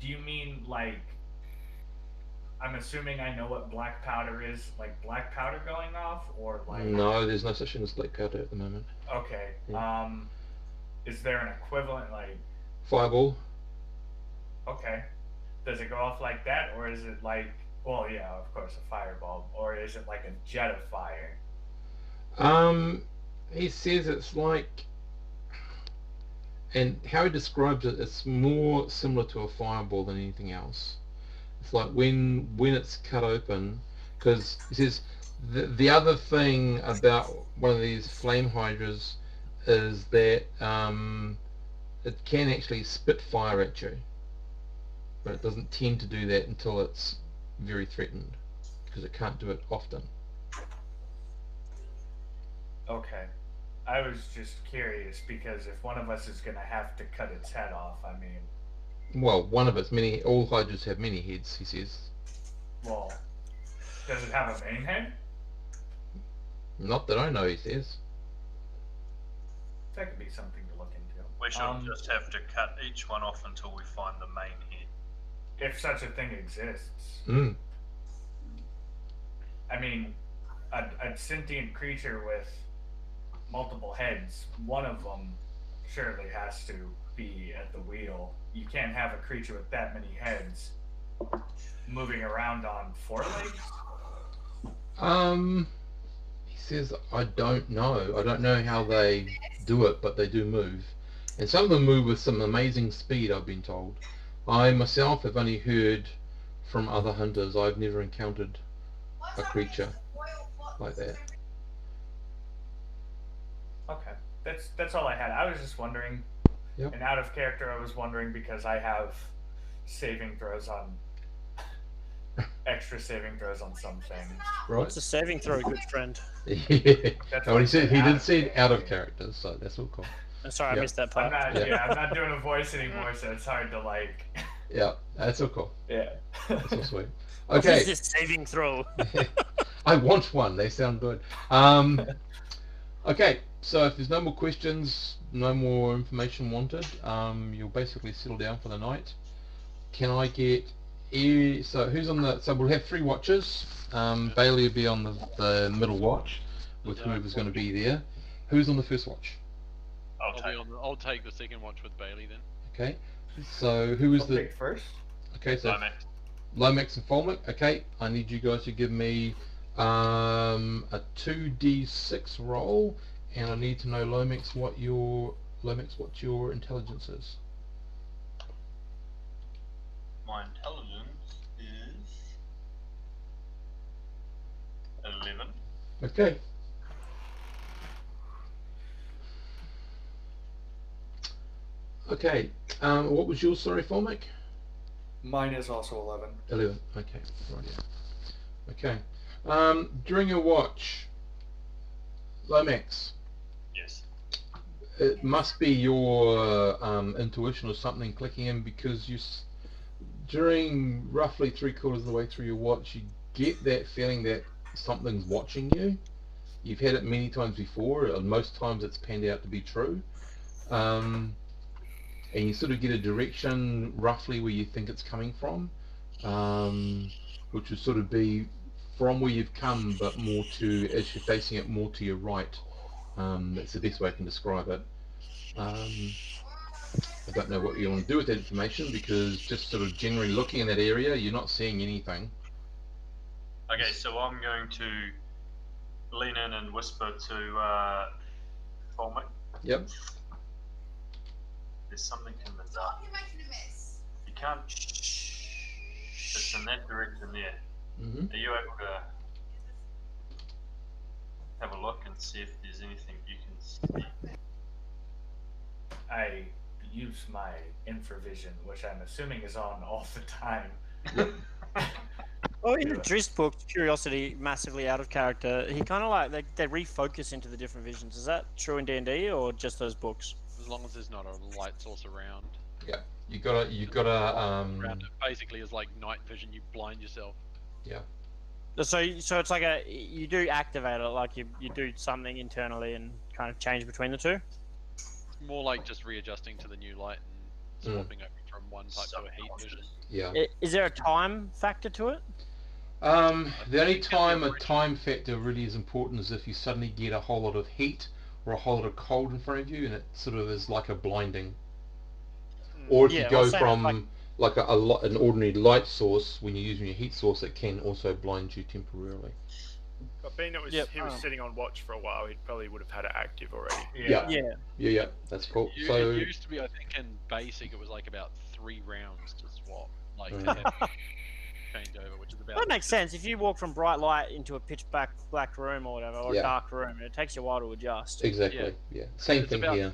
[SPEAKER 4] do you mean like? I'm assuming I know what black powder is, like black powder going off, or like.
[SPEAKER 1] No, there's no such thing as black powder at the moment.
[SPEAKER 4] Okay.
[SPEAKER 1] Yeah.
[SPEAKER 4] Is there an equivalent like?
[SPEAKER 1] Fireball.
[SPEAKER 4] Okay. Does it go off like that, or is it like? Well, yeah, of course, a fireball, or is it like a jet of fire?
[SPEAKER 1] He says it's like, and how he describes it, it's more similar to a fireball than anything else. It's like when it's cut open, because he says the other thing about one of these flame hydras is that it can actually spit fire at you, but it doesn't tend to do that until it's very threatened, because it can't do it often.
[SPEAKER 4] Okay. I was just curious because if one of us is gonna have to cut its head off, I mean.
[SPEAKER 1] Well, one of its many, all hydras have many heads, he says.
[SPEAKER 4] Well, does it have a main head?
[SPEAKER 1] Not that I know, he says.
[SPEAKER 4] That could be something to look into.
[SPEAKER 3] We should just have to cut each one off until we find the main head.
[SPEAKER 4] If such a thing exists.
[SPEAKER 1] Mm.
[SPEAKER 4] I mean, a sentient creature with multiple heads, one of them surely has to be at the wheel. You can't have a creature with that many heads moving around on 4 legs?
[SPEAKER 1] He says, I don't know. I don't know how they do it, but they do move. And some of them move with some amazing speed, I've been told. I myself have only heard from other hunters. I've never encountered a creature like that.
[SPEAKER 4] Okay. That's all I had. I was just wondering.
[SPEAKER 1] Yep.
[SPEAKER 4] And out of character, I was wondering because I have saving throws on extra saving throws on some things.
[SPEAKER 1] Right.
[SPEAKER 5] What's a saving throw, good friend?
[SPEAKER 1] Yeah.
[SPEAKER 4] That's
[SPEAKER 1] Oh,
[SPEAKER 4] what
[SPEAKER 1] he
[SPEAKER 4] I
[SPEAKER 1] said
[SPEAKER 4] said,
[SPEAKER 1] he
[SPEAKER 4] out
[SPEAKER 1] did
[SPEAKER 4] of
[SPEAKER 1] say out of
[SPEAKER 4] character.
[SPEAKER 1] character, so that's all cool.
[SPEAKER 5] I'm sorry,
[SPEAKER 1] Yep.
[SPEAKER 5] I missed that
[SPEAKER 4] I'm
[SPEAKER 5] part.
[SPEAKER 4] not.
[SPEAKER 1] Yeah.
[SPEAKER 4] Yeah, I'm not doing a voice anymore, so it's hard to like.
[SPEAKER 1] Yeah, that's all cool.
[SPEAKER 4] Yeah.
[SPEAKER 1] That's all sweet.
[SPEAKER 5] What
[SPEAKER 1] Okay.
[SPEAKER 5] is this saving throw?
[SPEAKER 1] I want one. They sound good. Okay, so if there's no more questions, no more information wanted, you'll basically settle down for the night. Can I get... So who's on the... So we'll have 3 watches. Bailey will be on the middle watch with whoever's going to be there. Who's on the first watch?
[SPEAKER 6] I'll take the second watch with Bailey then.
[SPEAKER 1] Okay. So who is
[SPEAKER 4] I'll
[SPEAKER 1] the...
[SPEAKER 4] pick first.
[SPEAKER 1] Okay, so...
[SPEAKER 3] Lomax.
[SPEAKER 1] Lomax and Folmic. Okay, I need you guys to give me a 2d6 roll, and I need to know Lomax what your intelligence is.
[SPEAKER 3] My intelligence is 11.
[SPEAKER 1] Okay. Okay. What was yours? Sorry, Folmic.
[SPEAKER 4] Mine is also 11.
[SPEAKER 1] 11. Okay. Right. Yeah. Okay. During your watch, Lomax,
[SPEAKER 3] Yes.
[SPEAKER 1] it must be your intuition or something clicking in, because during roughly 3/4 of the way through your watch, you get that feeling that something's watching you. You've had it many times before, and most times it's panned out to be true. And you sort of get a direction roughly where you think it's coming from, which would sort of be from where you've come, but more to, as you're facing it, more to your right. That's the best way I can describe it. I don't know what you want to do with that information, because just sort of generally looking in that area, you're not seeing anything.
[SPEAKER 3] Okay, so I'm going to lean in and whisper to Folmic.
[SPEAKER 1] Yep.
[SPEAKER 3] There's something in the dark. You can't. It's in that direction there.
[SPEAKER 1] Mm-hmm.
[SPEAKER 3] Are you able to have a look and see if there's anything you can see?
[SPEAKER 4] I use my infravision, which I'm assuming is on all the time.
[SPEAKER 5] Oh, in the Drist book, Curiosity, massively out of character, he kind of like, they refocus into the different visions. Is that true in D&D or just those books?
[SPEAKER 6] As long as there's not a light source around.
[SPEAKER 1] Yeah. You gotta
[SPEAKER 6] Around it basically is like night vision. You blind yourself.
[SPEAKER 1] yeah.
[SPEAKER 5] So it's like you do activate it, like you do something internally and kind of change between the two.
[SPEAKER 6] It's more like just readjusting to the new light and swapping over from one type to a heat vision.
[SPEAKER 1] Yeah.
[SPEAKER 5] Is there a time factor to it?
[SPEAKER 1] The only time a time factor really is important is if you suddenly get a whole lot of heat or a whole lot of cold in front of you, and it sort of is like a blinding. Or if you go from like an ordinary light source, when you're using your heat source, it can also blind you temporarily.
[SPEAKER 2] But being that he was sitting on watch for a while, he probably would have had it active already.
[SPEAKER 1] Yeah, that's cool.
[SPEAKER 6] It
[SPEAKER 1] So
[SPEAKER 6] used to be, I think, in basic, it was like about 3 rounds to swap, like to have change over, which is about.
[SPEAKER 5] That makes sense. If you walk from bright light into a pitch black room or whatever, or a dark room, it takes you a while to adjust.
[SPEAKER 1] Exactly. Yeah. Same thing
[SPEAKER 6] about
[SPEAKER 1] here.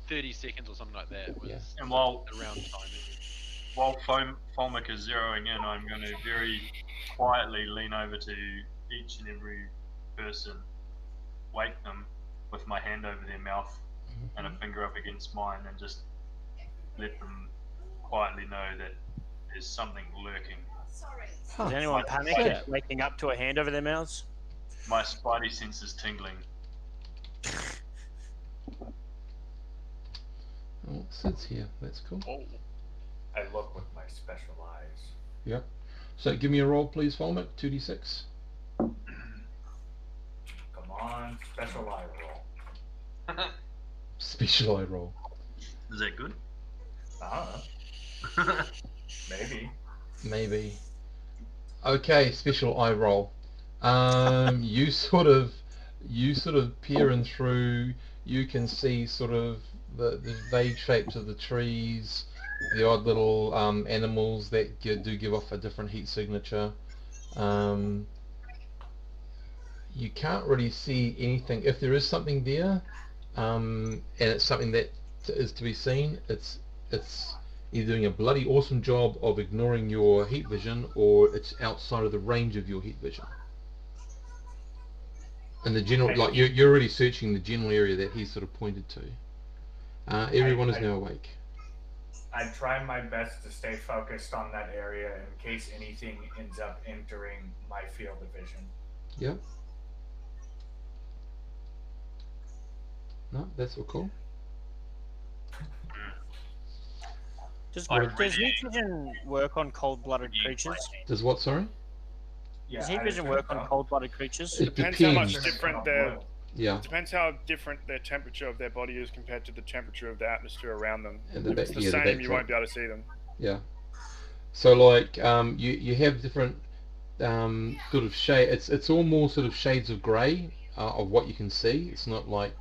[SPEAKER 6] 30 seconds or something like that. Was
[SPEAKER 3] And while
[SPEAKER 6] around timing.
[SPEAKER 3] While Folmic is zeroing in, I'm going to very quietly lean over to each and every person, wake them with my hand over their mouth and a finger up against mine, and just let them quietly know that there's something lurking.
[SPEAKER 5] Does anyone panic at waking up to a hand over their mouths?
[SPEAKER 3] My spidey sense is tingling.
[SPEAKER 1] Oh, it sits here. That's cool.
[SPEAKER 6] Oh.
[SPEAKER 4] I look with my special eyes.
[SPEAKER 1] Yep. So give me a roll, please, Folmic. 2d6.
[SPEAKER 4] Come on, special eye roll.
[SPEAKER 1] Special eye roll.
[SPEAKER 3] Is that good?
[SPEAKER 4] I don't know. Maybe.
[SPEAKER 1] Okay, special eye roll. You sort of peering through. You can see sort of the vague shapes of the trees, the odd little animals that do give off a different heat signature. You can't really see anything. If there is something there, and it's something that is to be seen, it's either doing a bloody awesome job of ignoring your heat vision, or it's outside of the range of your heat vision. And the general, like you're already searching the general area that he sort of pointed to. Everyone is now awake.
[SPEAKER 4] I try my best to stay focused on that area in case anything ends up entering my field of vision.
[SPEAKER 1] Yep. No, that's all cool.
[SPEAKER 5] Does heat vision work on cold-blooded creatures?
[SPEAKER 1] Does what, sorry?
[SPEAKER 4] Yeah,
[SPEAKER 5] Does heat vision work on cold-blooded creatures?
[SPEAKER 1] It
[SPEAKER 2] Depends how much different their
[SPEAKER 1] Yeah.
[SPEAKER 2] It depends how different their temperature of their body is compared to the temperature of the atmosphere around them.
[SPEAKER 1] And
[SPEAKER 2] If it's the same, you won't be able to see them.
[SPEAKER 1] Yeah. So like you have different sort of shade. It's all more sort of shades of grey of what you can see. It's not like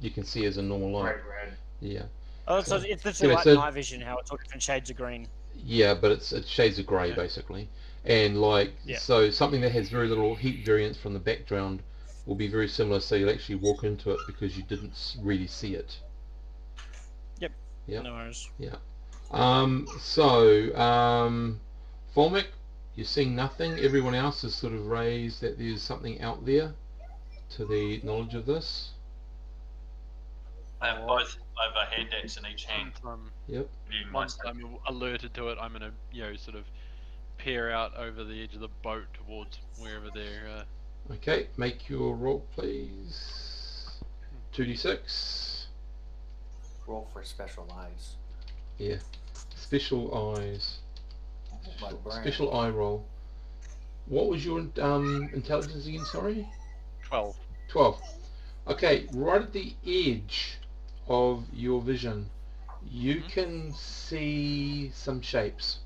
[SPEAKER 1] you can see as a normal light.
[SPEAKER 4] Bright red.
[SPEAKER 1] Yeah.
[SPEAKER 5] Oh, so it's literally like night vision, how it's all different shades of green.
[SPEAKER 1] Yeah, but it's shades of grey basically. And like so something that has very little heat variance from the background will be very similar, so you'll actually walk into it because you didn't really see it.
[SPEAKER 5] Yep.
[SPEAKER 1] Yeah.
[SPEAKER 5] No worries.
[SPEAKER 1] Yeah. Folmic, you're seeing nothing. Everyone else has sort of raised that there's something out there to the knowledge of this.
[SPEAKER 3] I have both over hand axe in each hand.
[SPEAKER 1] Yep.
[SPEAKER 6] Once I'm alerted to it, I'm gonna sort of peer out over the edge of the boat towards wherever they're.
[SPEAKER 1] Okay, make your roll, please. 2d6.
[SPEAKER 4] Roll for special eyes.
[SPEAKER 1] Yeah. Special eyes.
[SPEAKER 4] My brain.
[SPEAKER 1] Special eye roll. What was your intelligence again? Sorry.
[SPEAKER 6] 12.
[SPEAKER 1] 12. Okay, right at the edge of your vision, you can see some shapes.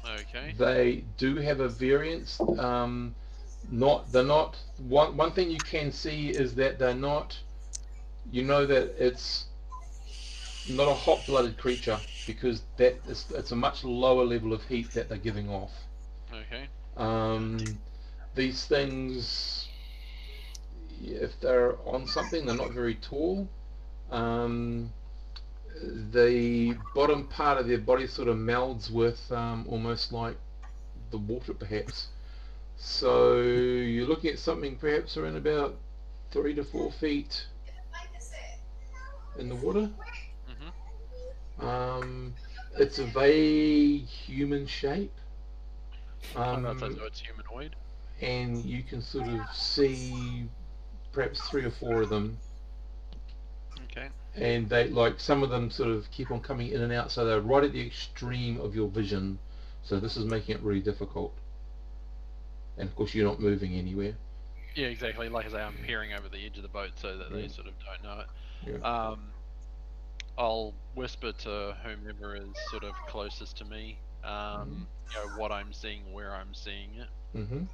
[SPEAKER 6] Okay.
[SPEAKER 1] They do have a variance. They're not. One thing you can see is that they're not. You know that it's not a hot-blooded creature because it's a much lower level of heat that they're giving off.
[SPEAKER 6] Okay.
[SPEAKER 1] These things, if they're on something, they're not very tall. The bottom part of their body sort of melds with almost like the water, perhaps. So you're looking at something perhaps around about 3 to 4 feet in the water. It's a vague human shape.
[SPEAKER 6] Oh, no, so it's humanoid.
[SPEAKER 1] And you can sort of see perhaps 3 or 4 of them.
[SPEAKER 6] Okay.
[SPEAKER 1] And they, like, some of them sort of keep on coming in and out, so they're right at the extreme of your vision. So this is making it really difficult. And of course, you're not moving anywhere.
[SPEAKER 6] Yeah, exactly. Like I say, I'm peering over the edge of the boat so that
[SPEAKER 1] Yeah.
[SPEAKER 6] they sort of don't know it.
[SPEAKER 1] Yeah.
[SPEAKER 6] I'll whisper to whomever is sort of closest to me, you know, what I'm seeing, where I'm seeing it.
[SPEAKER 1] Mm-hmm.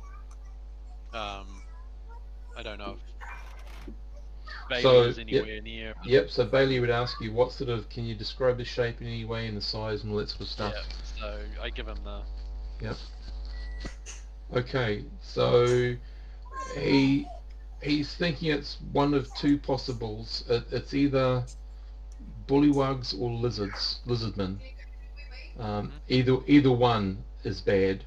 [SPEAKER 6] I don't know if Bailey
[SPEAKER 1] So,
[SPEAKER 6] is anywhere near.
[SPEAKER 1] Yep, so Bailey would ask you, what sort of, can you describe the shape in any way and the size and all that sort of stuff?
[SPEAKER 6] Yeah, so I give him the...
[SPEAKER 1] Yep. Okay, so he's thinking it's one of 2 possibles. It's either bullywugs or lizardmen. Either one is bad.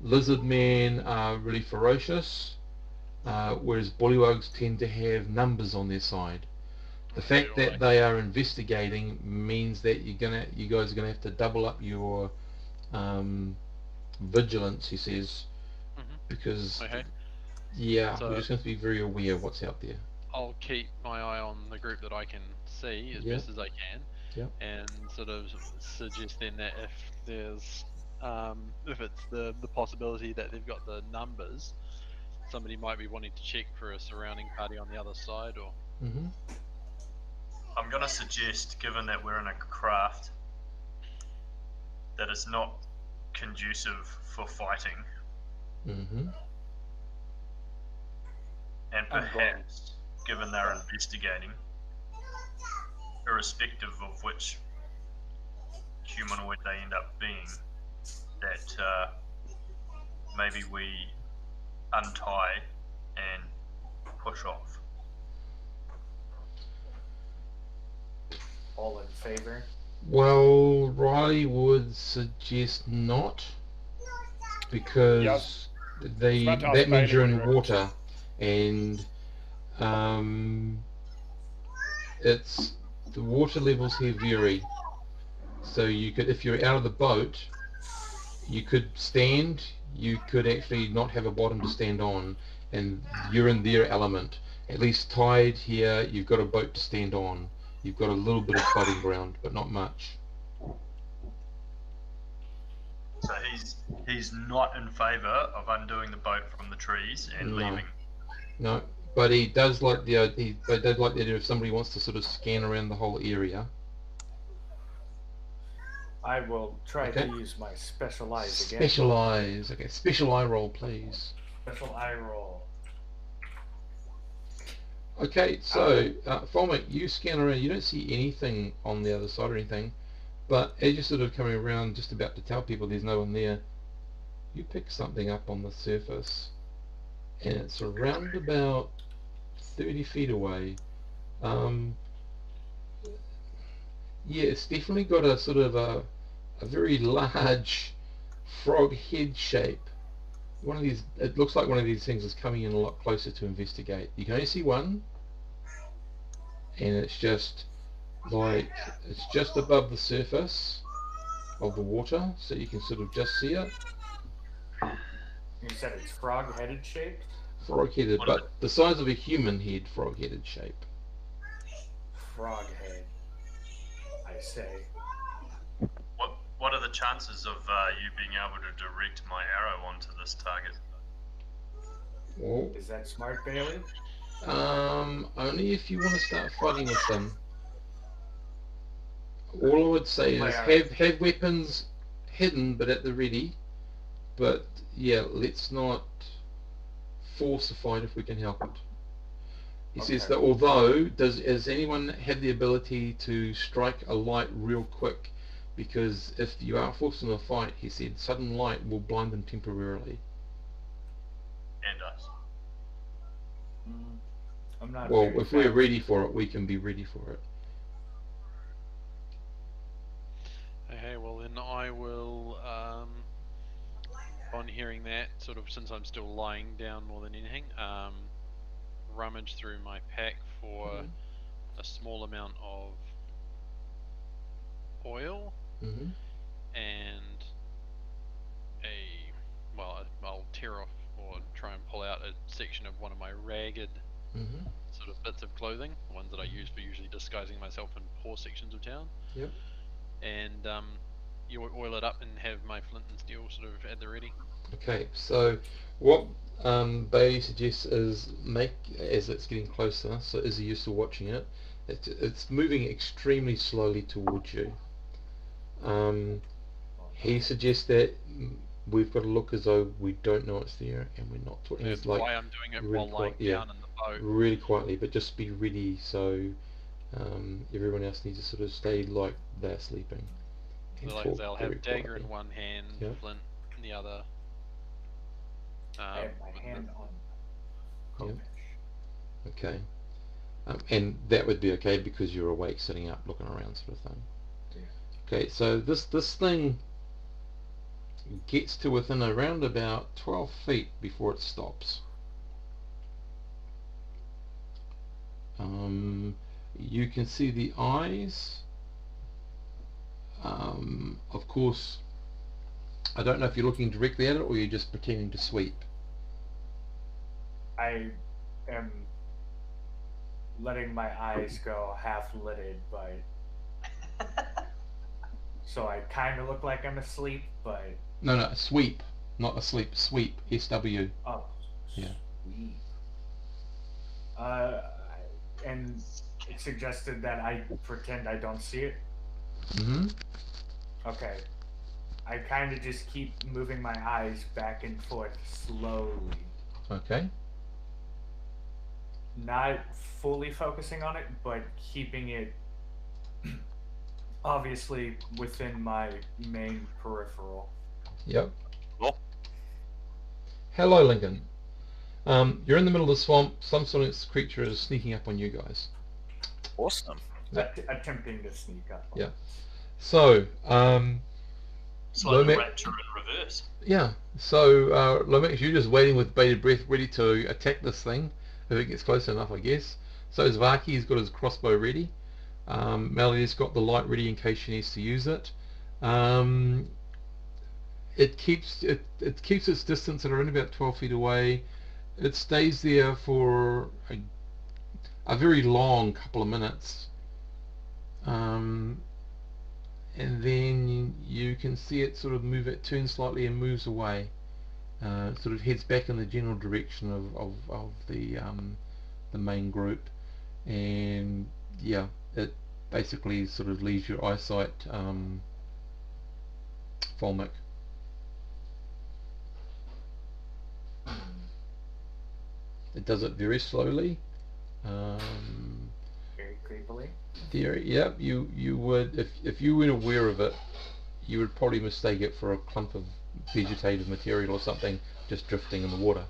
[SPEAKER 1] Lizardmen are really ferocious, whereas bullywugs tend to have numbers on their side. The fact that they are investigating means that you guys are gonna have to double up your vigilance, he says, because
[SPEAKER 6] Okay.
[SPEAKER 1] yeah,
[SPEAKER 6] So
[SPEAKER 1] we're just going to be very aware of what's out there.
[SPEAKER 6] I'll keep my eye on the group that I can see as best as I can, and sort of suggest then that if there's if it's the possibility that they've got the numbers, somebody might be wanting to check for a surrounding party on the other side, or.
[SPEAKER 3] I'm going to suggest, given that we're in a craft, that it's not conducive for fighting. And perhaps, given they're investigating, irrespective of which humanoid they end up being, that maybe we untie and push off.
[SPEAKER 4] All in favor?
[SPEAKER 1] Well, Riley would suggest not, because that means you're in water, and it's the water levels here vary. So you could, if you're out of the boat, you could stand. You could actually not have a bottom to stand on, and you're in their element. At least tied here, you've got a boat to stand on. You've got a little bit of fighting ground, but not much.
[SPEAKER 3] So he's not in favour of undoing the boat from the trees and leaving.
[SPEAKER 1] No, but he does like the idea if somebody wants to sort of scan around the whole area.
[SPEAKER 4] I will try to use my specialize again.
[SPEAKER 1] Specialize, okay. Special eye roll, please.
[SPEAKER 4] Special eye roll.
[SPEAKER 1] Okay, so Folmic, you scan around. You don't see anything on the other side or anything, but as you're sort of coming around, just about to tell people there's no one there, you pick something up on the surface, and it's around about 30 feet away. Yeah, it's definitely got a sort of a very large frog head shape. One of these, it looks like one of these things is coming in a lot closer to investigate. You can only see one, and it's just like, it's just above the surface of the water, so you can sort of just see it.
[SPEAKER 4] You said it's frog-headed shaped?
[SPEAKER 1] Frog-headed, but the size of a human head, frog-headed shape.
[SPEAKER 4] Frog head, I say.
[SPEAKER 3] What are the chances of you being able to direct my arrow onto this target?
[SPEAKER 1] Well,
[SPEAKER 4] is that smart, Bailey?
[SPEAKER 1] Only if you want to start fighting with them. All I would say is have weapons hidden but at the ready. But yeah, let's not force a fight if we can help it. He says that although, does anyone have the ability to strike a light real quick? Because if you are forced in a fight, he said, sudden light will blind them temporarily.
[SPEAKER 3] And us.
[SPEAKER 4] I'm not.
[SPEAKER 1] Well, if we're ready for it, we can be ready for it.
[SPEAKER 6] Okay, well then I will, on hearing that, sort of since I'm still lying down more than anything, rummage through my pack for a small amount of oil
[SPEAKER 1] Mm-hmm.
[SPEAKER 6] and I'll tear off or try and pull out a section of one of my ragged
[SPEAKER 1] Mm-hmm.
[SPEAKER 6] sort of bits of clothing, the ones that I use for usually disguising myself in poor sections of town.
[SPEAKER 1] Yep.
[SPEAKER 6] And you oil it up and have my flint and steel sort of at the ready.
[SPEAKER 1] Okay, so what Bailey suggests is make, as it's getting closer, so Izzy, you're still watching it, it's moving extremely slowly towards you. He suggests that we've got to look as though we don't know it's there and we're not talking.
[SPEAKER 6] That's
[SPEAKER 1] like
[SPEAKER 6] why I'm doing it
[SPEAKER 1] really
[SPEAKER 6] while lying down in the boat.
[SPEAKER 1] really quietly, but just be ready so everyone else needs to sort of stay like they're sleeping.
[SPEAKER 6] So like I say, I'll have dagger in one hand, flint in the other.
[SPEAKER 4] I have my hand on
[SPEAKER 1] Yep. Okay. And that would be okay because you're awake, sitting up, looking around, sort of thing.
[SPEAKER 4] Yeah.
[SPEAKER 1] Okay, so this thing gets to within around about 12 feet before it stops. You can see the eyes. Of course, I don't know if you're looking directly at it or you're just pretending to sweep.
[SPEAKER 4] I am letting my eyes go half lidded, but so I kind of look like I'm asleep, but
[SPEAKER 1] No, sweep, not asleep. Sweep, SW.
[SPEAKER 4] oh,
[SPEAKER 1] Yeah.
[SPEAKER 4] Sweep. And it suggested that I pretend I don't see it.
[SPEAKER 1] Mm-hmm.
[SPEAKER 4] Okay. I kind of just keep moving my eyes back and forth slowly.
[SPEAKER 1] Okay.
[SPEAKER 4] Not fully focusing on it, but keeping it obviously within my main peripheral.
[SPEAKER 1] Yep.
[SPEAKER 7] Cool.
[SPEAKER 1] Hello, Lincoln. You're in the middle of the swamp. Some sort of creature is sneaking up on you guys.
[SPEAKER 7] Awesome.
[SPEAKER 4] Attempting to sneak up.
[SPEAKER 1] Yeah. So,
[SPEAKER 7] it's like the
[SPEAKER 1] Lomax,
[SPEAKER 7] rapture in reverse.
[SPEAKER 1] yeah. So, Lomax, you're just waiting with bated breath, ready to attack this thing if it gets close enough, I guess. So is Vaki. He's got his crossbow ready. Melody's got the light ready in case she needs to use it. It keeps its distance at around about 12 feet away. It stays there for a very long couple of minutes. And then you can see it sort of turn slightly and moves away. Sort of heads back in the general direction of the main group, and yeah, it basically sort of leaves your eyesight, Folmic. It does it very slowly.
[SPEAKER 4] Very creepily.
[SPEAKER 1] Yeah, you would, if you weren't aware of it, you would probably mistake it for a clump of vegetative material or something just drifting in the water.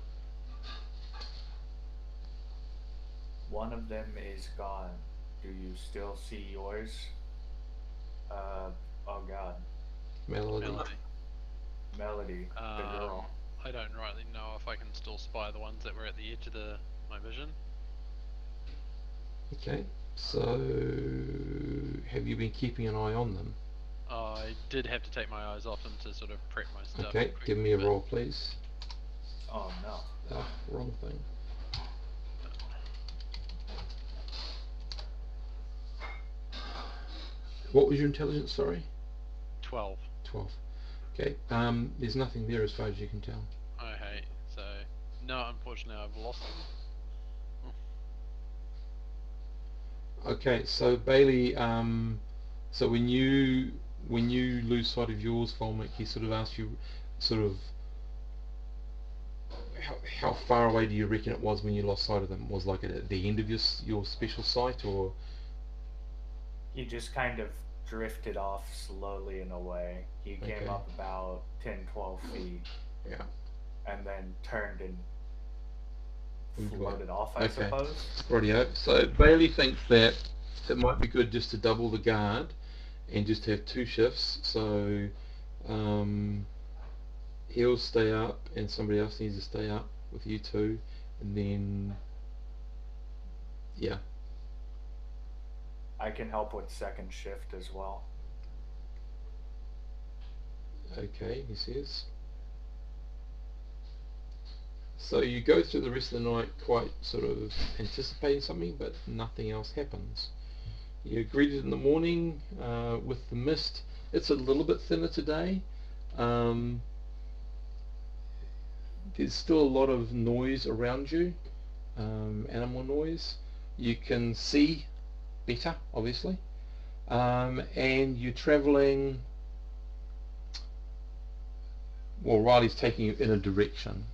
[SPEAKER 4] One of them is gone. Do you still see yours? Oh God.
[SPEAKER 1] Melody.
[SPEAKER 4] Melody, the girl.
[SPEAKER 6] I don't rightly know if I can still spy the ones that were at the edge of my vision.
[SPEAKER 1] Okay, so have you been keeping an eye on them?
[SPEAKER 6] I did have to take my eyes off them to sort of prep my stuff.
[SPEAKER 1] Okay, give me a roll, please.
[SPEAKER 4] Oh no.
[SPEAKER 1] Ah, wrong thing. What was your intelligence, sorry?
[SPEAKER 6] 12.
[SPEAKER 1] 12. Okay, there's nothing there as far as you can tell.
[SPEAKER 6] Okay, so no, unfortunately I've lost them.
[SPEAKER 1] Okay, so Bailey, so when you lose sight of yours, Folmic, he sort of asks you, sort of, how far away do you reckon it was when you lost sight of them? Was like at the end of your special sight, or?
[SPEAKER 4] He just kind of drifted off slowly and away. He came up about 10-12 feet.
[SPEAKER 1] Yeah.
[SPEAKER 4] And then turned and floated off, I
[SPEAKER 1] Okay.
[SPEAKER 4] suppose.
[SPEAKER 1] Rightio. So Bailey thinks that it might be good just to double the guard and just have 2 shifts. So he'll stay up and somebody else needs to stay up with you two, and then yeah.
[SPEAKER 4] I can help with second shift as well.
[SPEAKER 1] Okay, he says. So you go through the rest of the night quite sort of anticipating something, but nothing else happens. You're greeted in the morning with the mist. It's a little bit thinner today. There's still a lot of noise around you, animal noise. You can see better, obviously, and you're travelling. Well, Riley's taking you in a direction.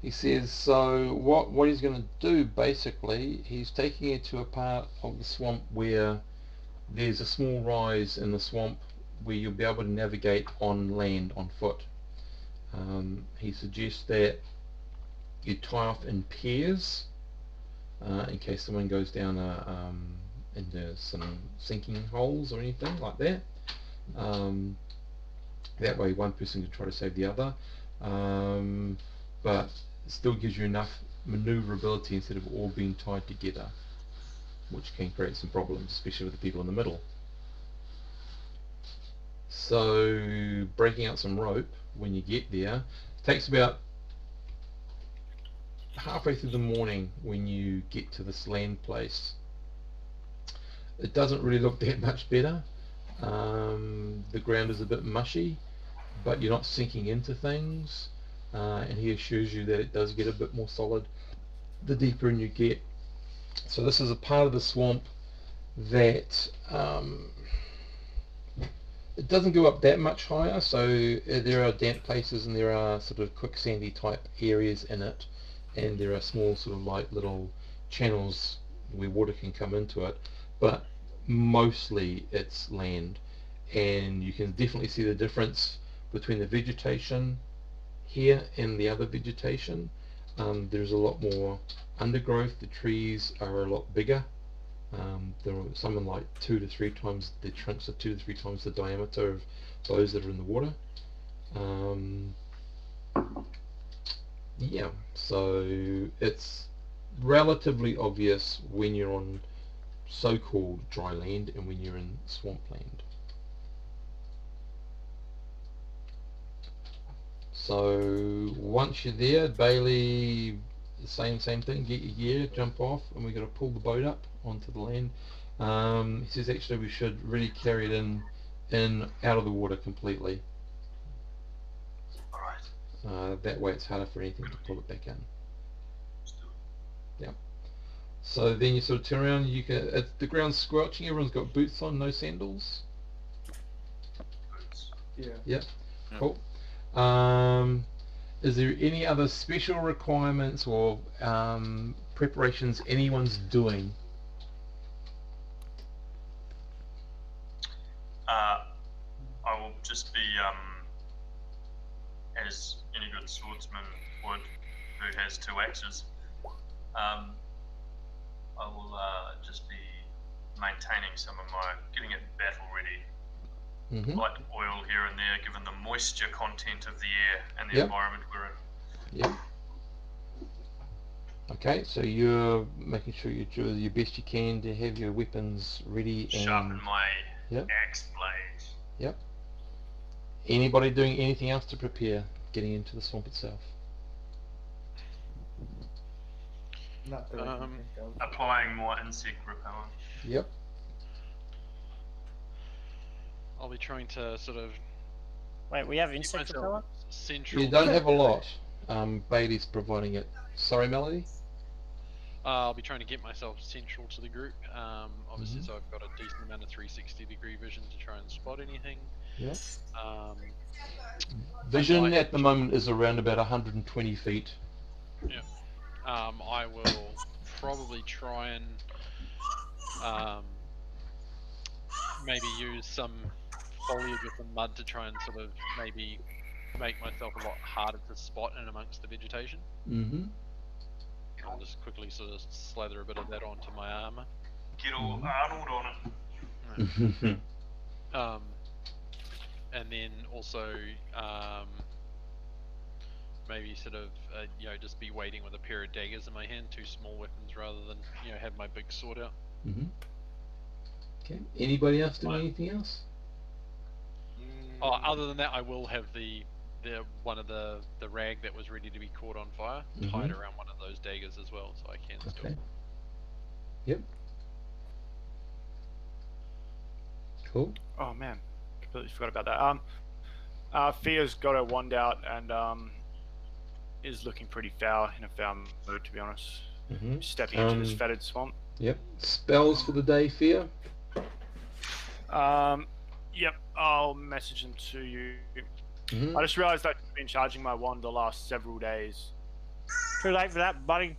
[SPEAKER 1] He says, so what he's going to do, basically, he's taking you to a part of the swamp where there's a small rise in the swamp where you'll be able to navigate on land, on foot. He suggests that you tie off in pairs in case someone goes down into some sinking holes or anything like that. That way one person can try to save the other, but it still gives you enough maneuverability instead of all being tied together, which can create some problems, especially with the people in the middle. So breaking out some rope when you get there takes about halfway through the morning when you get to this land place. It doesn't really look that much better. The ground is a bit mushy, but you're not sinking into things, and he assures you that it does get a bit more solid the deeper in you get. So this is a part of the swamp that it doesn't go up that much higher, so there are damp places and there are sort of quicksandy type areas in it, and there are small sort of like little channels where water can come into it, but mostly it's land. And you can definitely see the difference between the vegetation here and the other vegetation. There's a lot more undergrowth, the trees are a lot bigger. There are something like 2 to 3 times, the trunks are 2 to 3 times the diameter of those that are in the water. Yeah, so it's relatively obvious when you're on so-called dry land and when you're in swampland. So once you're there, Bailey, same thing, get your gear, jump off, and we've got to pull the boat up onto the land. He says actually we should really carry it in out of the water completely.
[SPEAKER 3] Alright.
[SPEAKER 1] That way it's harder for anything to pull it back in. Yeah. So then you sort of turn around, you can, the ground's squelching, everyone's got boots on, no sandals.
[SPEAKER 3] Boots.
[SPEAKER 4] Yeah.
[SPEAKER 1] Yep. Cool. Is there any other special requirements or preparations anyone's doing?
[SPEAKER 3] I will just be, as any good swordsman would, who has 2 axes, I will just be maintaining some of my, getting it battle ready. Light oil here and there, given the moisture content of the air and the environment we're in.
[SPEAKER 1] Yeah. Okay, so you're making sure you do your best you can to have your weapons ready and
[SPEAKER 3] sharpen my axe blade.
[SPEAKER 1] Yep. Anybody doing anything else to prepare getting into the swamp itself?
[SPEAKER 4] Not that I can think of.
[SPEAKER 3] Applying more insect repellent.
[SPEAKER 1] Yep.
[SPEAKER 6] I'll be trying to sort of.
[SPEAKER 5] Wait, we have insect repellent?
[SPEAKER 6] Central.
[SPEAKER 1] You don't have a lot. Bailey's providing it. Sorry, Melody?
[SPEAKER 6] I'll be trying to get myself central to the group. Obviously, so I've got a decent amount of 360-degree vision to try and spot anything.
[SPEAKER 1] Yep. Vision
[SPEAKER 6] at
[SPEAKER 1] the moment is around about 120 feet.
[SPEAKER 6] Yeah. I will probably try and maybe use some foliage with the mud to try and sort of maybe make myself a lot harder to spot in amongst the vegetation. I'll just quickly sort of slather a bit of that onto my armor.
[SPEAKER 3] Get all Arnold on it.
[SPEAKER 6] And then also maybe sort of just be waiting with a pair of daggers in my hand, 2 small weapons rather than have my big sword out.
[SPEAKER 1] Okay. Anybody else doing anything else?
[SPEAKER 6] Oh, other than that, I will have the one of the rag that was ready to be caught on fire tied around one of those daggers as well, so I can still.
[SPEAKER 1] Okay. Yep. Cool.
[SPEAKER 2] Oh man, completely forgot about that. Fia's got her wand out and is looking pretty foul, in a foul mood, to be honest. Stepping into this fetid swamp.
[SPEAKER 1] Yep. Spells for the day, Fia?
[SPEAKER 2] Yep, I'll message them to you. I just realised I've been charging my wand the last several days.
[SPEAKER 5] Too late for that, buddy.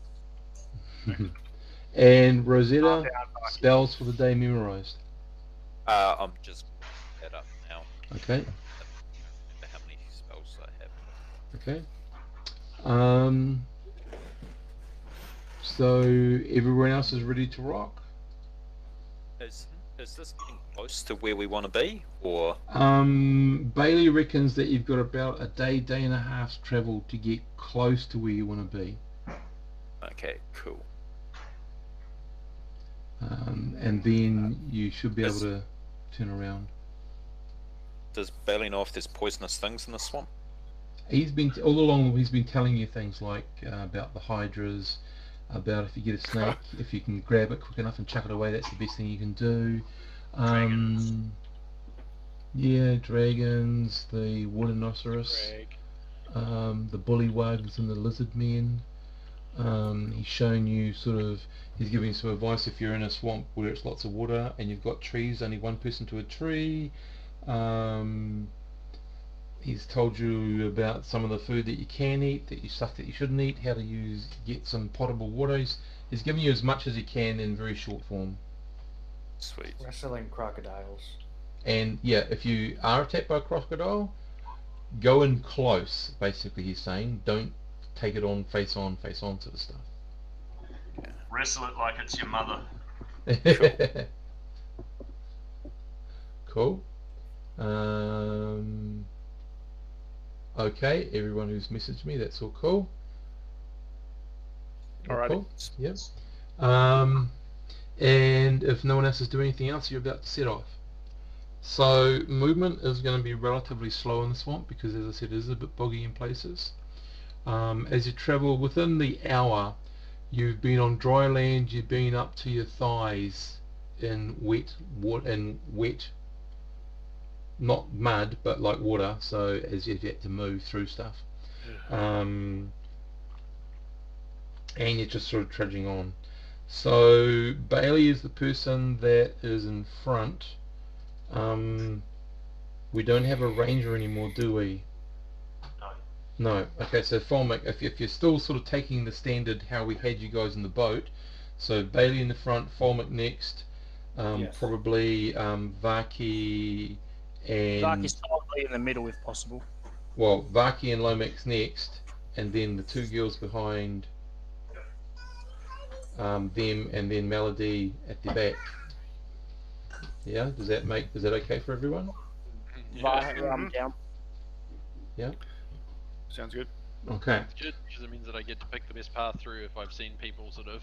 [SPEAKER 1] And Rosetta, spells for the day memorized.
[SPEAKER 7] I'm just head up now.
[SPEAKER 1] Okay.
[SPEAKER 7] How many spells I have?
[SPEAKER 1] Okay. So everyone else is ready to rock?
[SPEAKER 7] Is this getting close to where we want to be, or?
[SPEAKER 1] Bailey reckons that you've got about a day and a half's travel to get close to where you want to be.
[SPEAKER 7] Okay, cool.
[SPEAKER 1] And then you should be able to turn around.
[SPEAKER 7] Does Bailey know if there's poisonous things in the swamp?
[SPEAKER 1] He's been all along. He's been telling you things like about the hydras, about if you get a snake, if you can grab it quick enough and chuck it away, that's the best thing you can do.
[SPEAKER 2] Dragons.
[SPEAKER 1] Yeah, dragons, the water rhinoceros, the bullywugs and the lizard men. He's shown you he's giving you some advice if you're in a swamp where it's lots of water and you've got trees, only one person to a tree. He's told you about some of the food that you can eat, stuff that you shouldn't eat, how to get some potable water. He's giving you as much as he can in very short form.
[SPEAKER 7] Sweet.
[SPEAKER 4] Wrestling crocodiles.
[SPEAKER 1] And yeah, if you are attacked by a crocodile, go in close, basically he's saying. Don't take it on face on sort of stuff.
[SPEAKER 3] Yeah. Wrestle it like it's your mother.
[SPEAKER 1] Cool. Okay, everyone who's messaged me, that's all cool.
[SPEAKER 2] Alrighty.
[SPEAKER 1] Cool. Yep. And if no one else is doing anything else, you're about to set off. So movement is going to be relatively slow in the swamp because, as I said, it is a bit boggy in places. As you travel within the hour, you've been on dry land, you've been up to your thighs in wet water, not mud, but like water, so as you've had to move through stuff. And you're just sort of trudging on. So Bailey is the person that is in front. We don't have a ranger anymore, do we? No. Okay, so Folmic, if you're still sort of taking the standard how we had you guys in the boat, so Bailey in the front, Folmic next,
[SPEAKER 4] Yes.
[SPEAKER 1] probably Vaki and...
[SPEAKER 5] Vaki's probably in the middle if possible.
[SPEAKER 1] Well, Vaki and Lomax next, and then the two girls behind them, and then Melody at the back. Yeah, is that okay for everyone?
[SPEAKER 5] I'm down.
[SPEAKER 1] Yeah.
[SPEAKER 2] Sounds good.
[SPEAKER 1] Okay.
[SPEAKER 6] It's good because it means that I get to pick the best path through if I've seen people sort of.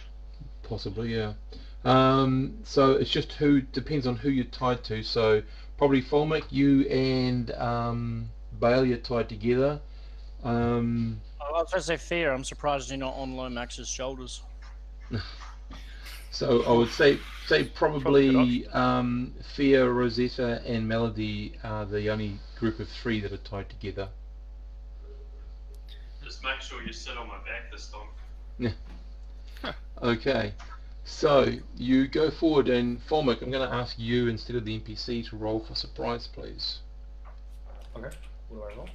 [SPEAKER 1] Possibly, yeah. So it's just depends on who you're tied to. So probably Folmic, you and Bailey are tied together.
[SPEAKER 5] I was going to say Fear. I'm surprised you're not on Lomax's shoulders.
[SPEAKER 1] So I would say probably Fia, Rosetta, and Melody are the only group of three that are tied together.
[SPEAKER 3] Just make sure you sit on my back this time.
[SPEAKER 1] Okay, so you go forward, and Folmic, I'm going to ask you instead of the NPC to roll for surprise, please.
[SPEAKER 4] Okay. What do I roll?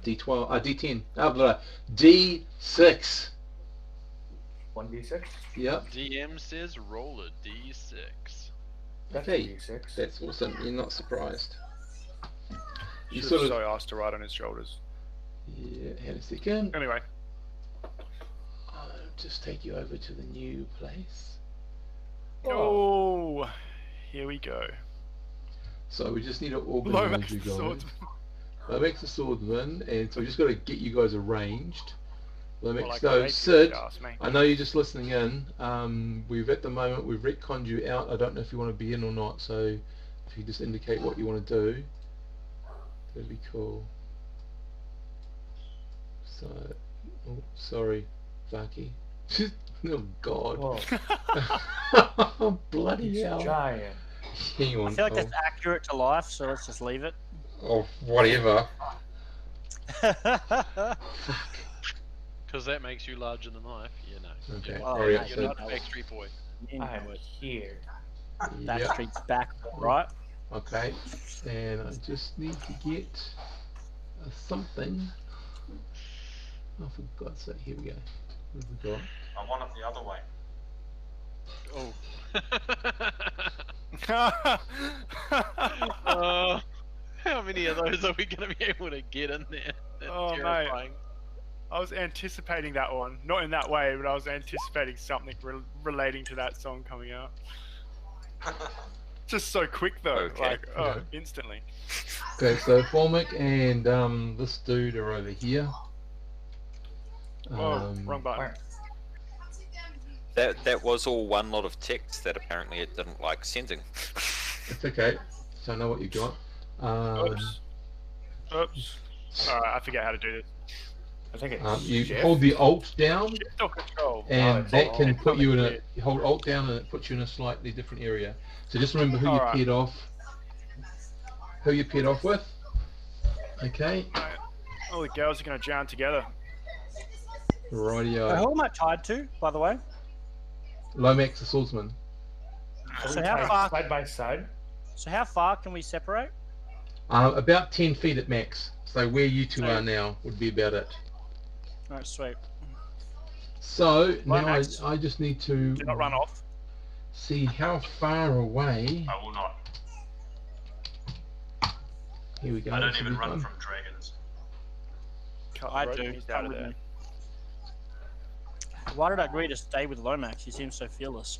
[SPEAKER 1] D12, D10, D6.
[SPEAKER 4] 1d6?
[SPEAKER 1] Yep.
[SPEAKER 6] DM says roll a D6.
[SPEAKER 4] That's
[SPEAKER 1] Okay.
[SPEAKER 4] a d6.
[SPEAKER 1] That's awesome. You're not surprised. You
[SPEAKER 2] Should
[SPEAKER 1] sort
[SPEAKER 2] have
[SPEAKER 1] of.
[SPEAKER 2] so asked to ride on his shoulders.
[SPEAKER 1] Yeah. Hang on a second.
[SPEAKER 2] Anyway,
[SPEAKER 1] I'll just take you over to the new place.
[SPEAKER 2] oh, here we go.
[SPEAKER 1] So we just need to organise
[SPEAKER 2] Lomax
[SPEAKER 1] you
[SPEAKER 2] the
[SPEAKER 1] guys.
[SPEAKER 2] swordsman.
[SPEAKER 1] Lomax the swordsman, and so we just got to get you guys arranged. Lomax,
[SPEAKER 2] More like
[SPEAKER 1] so
[SPEAKER 2] a rapier,
[SPEAKER 1] Sid,
[SPEAKER 2] if you ask me.
[SPEAKER 1] I know you're just listening in. We've retconned you out. I don't know if you want to be in or not. So if you just indicate what you want to do. Really cool. So, oh, sorry, Vaki. Oh God.
[SPEAKER 4] Whoa.
[SPEAKER 1] Bloody
[SPEAKER 4] He's
[SPEAKER 1] hell.
[SPEAKER 4] giant.
[SPEAKER 1] Hang on.
[SPEAKER 5] I feel like that's accurate to life, so let's just leave it.
[SPEAKER 1] Oh, whatever.
[SPEAKER 6] Because that makes you larger than life. You know.
[SPEAKER 1] Okay.
[SPEAKER 5] Oh,
[SPEAKER 1] Hurry
[SPEAKER 5] yeah,
[SPEAKER 1] up.
[SPEAKER 6] You're
[SPEAKER 1] So,
[SPEAKER 6] not a Backstreet Boy.
[SPEAKER 5] You know
[SPEAKER 4] I'm
[SPEAKER 5] it.
[SPEAKER 4] here.
[SPEAKER 5] That
[SPEAKER 1] yep.
[SPEAKER 5] street's back, right?
[SPEAKER 1] Okay. And I just need to get something. Oh, for God's sake. Here we go. What have we got?
[SPEAKER 3] I want it the other way.
[SPEAKER 6] Oh. How many of those are we going to be able to get in there? That's terrifying.
[SPEAKER 2] Mate. I was anticipating that one. Not in that way, but I was anticipating something relating to that song coming out. Just so quick though,
[SPEAKER 7] Okay.
[SPEAKER 2] like, oh, instantly.
[SPEAKER 1] Okay, so Formic and this dude are over here.
[SPEAKER 2] Whoa, wrong button.
[SPEAKER 7] That was all one lot of text that apparently it didn't like sending.
[SPEAKER 1] It's okay. So I know what you got.
[SPEAKER 2] Oops. Oops. Alright, I forget how to do this.
[SPEAKER 4] I think it's
[SPEAKER 1] You
[SPEAKER 4] shift.
[SPEAKER 1] hold the Alt down,
[SPEAKER 2] Shift or control?
[SPEAKER 1] and
[SPEAKER 4] it's
[SPEAKER 1] that
[SPEAKER 4] Alt.
[SPEAKER 1] can
[SPEAKER 2] It's
[SPEAKER 1] put you in a.
[SPEAKER 2] something
[SPEAKER 1] You hold Alt down, and it puts you in a slightly different area. So just remember who you
[SPEAKER 2] Alright.
[SPEAKER 1] paired off. Who you paired off with. Okay.
[SPEAKER 2] All the girls are gonna drown together.
[SPEAKER 1] Rightio.
[SPEAKER 5] Who am I tied to, by the way?
[SPEAKER 1] Lomax the swordsman.
[SPEAKER 5] So how far?
[SPEAKER 4] Side by side?
[SPEAKER 5] So how far can we separate?
[SPEAKER 1] About 10 feet at max. So where you two
[SPEAKER 5] So-
[SPEAKER 1] are now would be about it.
[SPEAKER 5] All right, sweet.
[SPEAKER 1] So now
[SPEAKER 5] Lomax.
[SPEAKER 1] I just need to
[SPEAKER 2] Do not run off.
[SPEAKER 1] see how far away.
[SPEAKER 3] I will not.
[SPEAKER 1] Here we go.
[SPEAKER 3] I don't
[SPEAKER 1] this will
[SPEAKER 3] even
[SPEAKER 1] be
[SPEAKER 3] run
[SPEAKER 1] fun.
[SPEAKER 3] from dragons.
[SPEAKER 2] Cut the
[SPEAKER 5] I
[SPEAKER 2] rope,
[SPEAKER 5] do.
[SPEAKER 2] he's out
[SPEAKER 5] Come
[SPEAKER 2] of
[SPEAKER 5] with
[SPEAKER 2] there.
[SPEAKER 5] me. Why did I agree to stay with Lomax? He seems so fearless.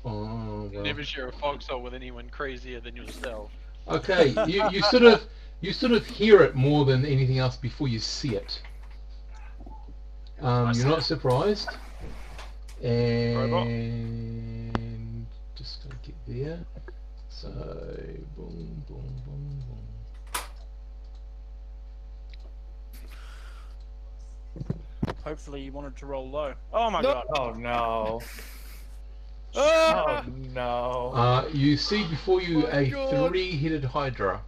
[SPEAKER 1] Oh, well.
[SPEAKER 6] Never share a foxhole with anyone crazier than yourself.
[SPEAKER 1] Okay, you sort of hear it more than anything else before you see it. You're not surprised, and just gotta get there. So boom, boom, boom, boom.
[SPEAKER 5] Hopefully you wanted to roll low. Oh my
[SPEAKER 2] No.
[SPEAKER 5] god.
[SPEAKER 4] Oh no.
[SPEAKER 2] Ah!
[SPEAKER 4] Oh no.
[SPEAKER 1] You see before you
[SPEAKER 2] My
[SPEAKER 1] a
[SPEAKER 2] God.
[SPEAKER 1] three-headed hydra.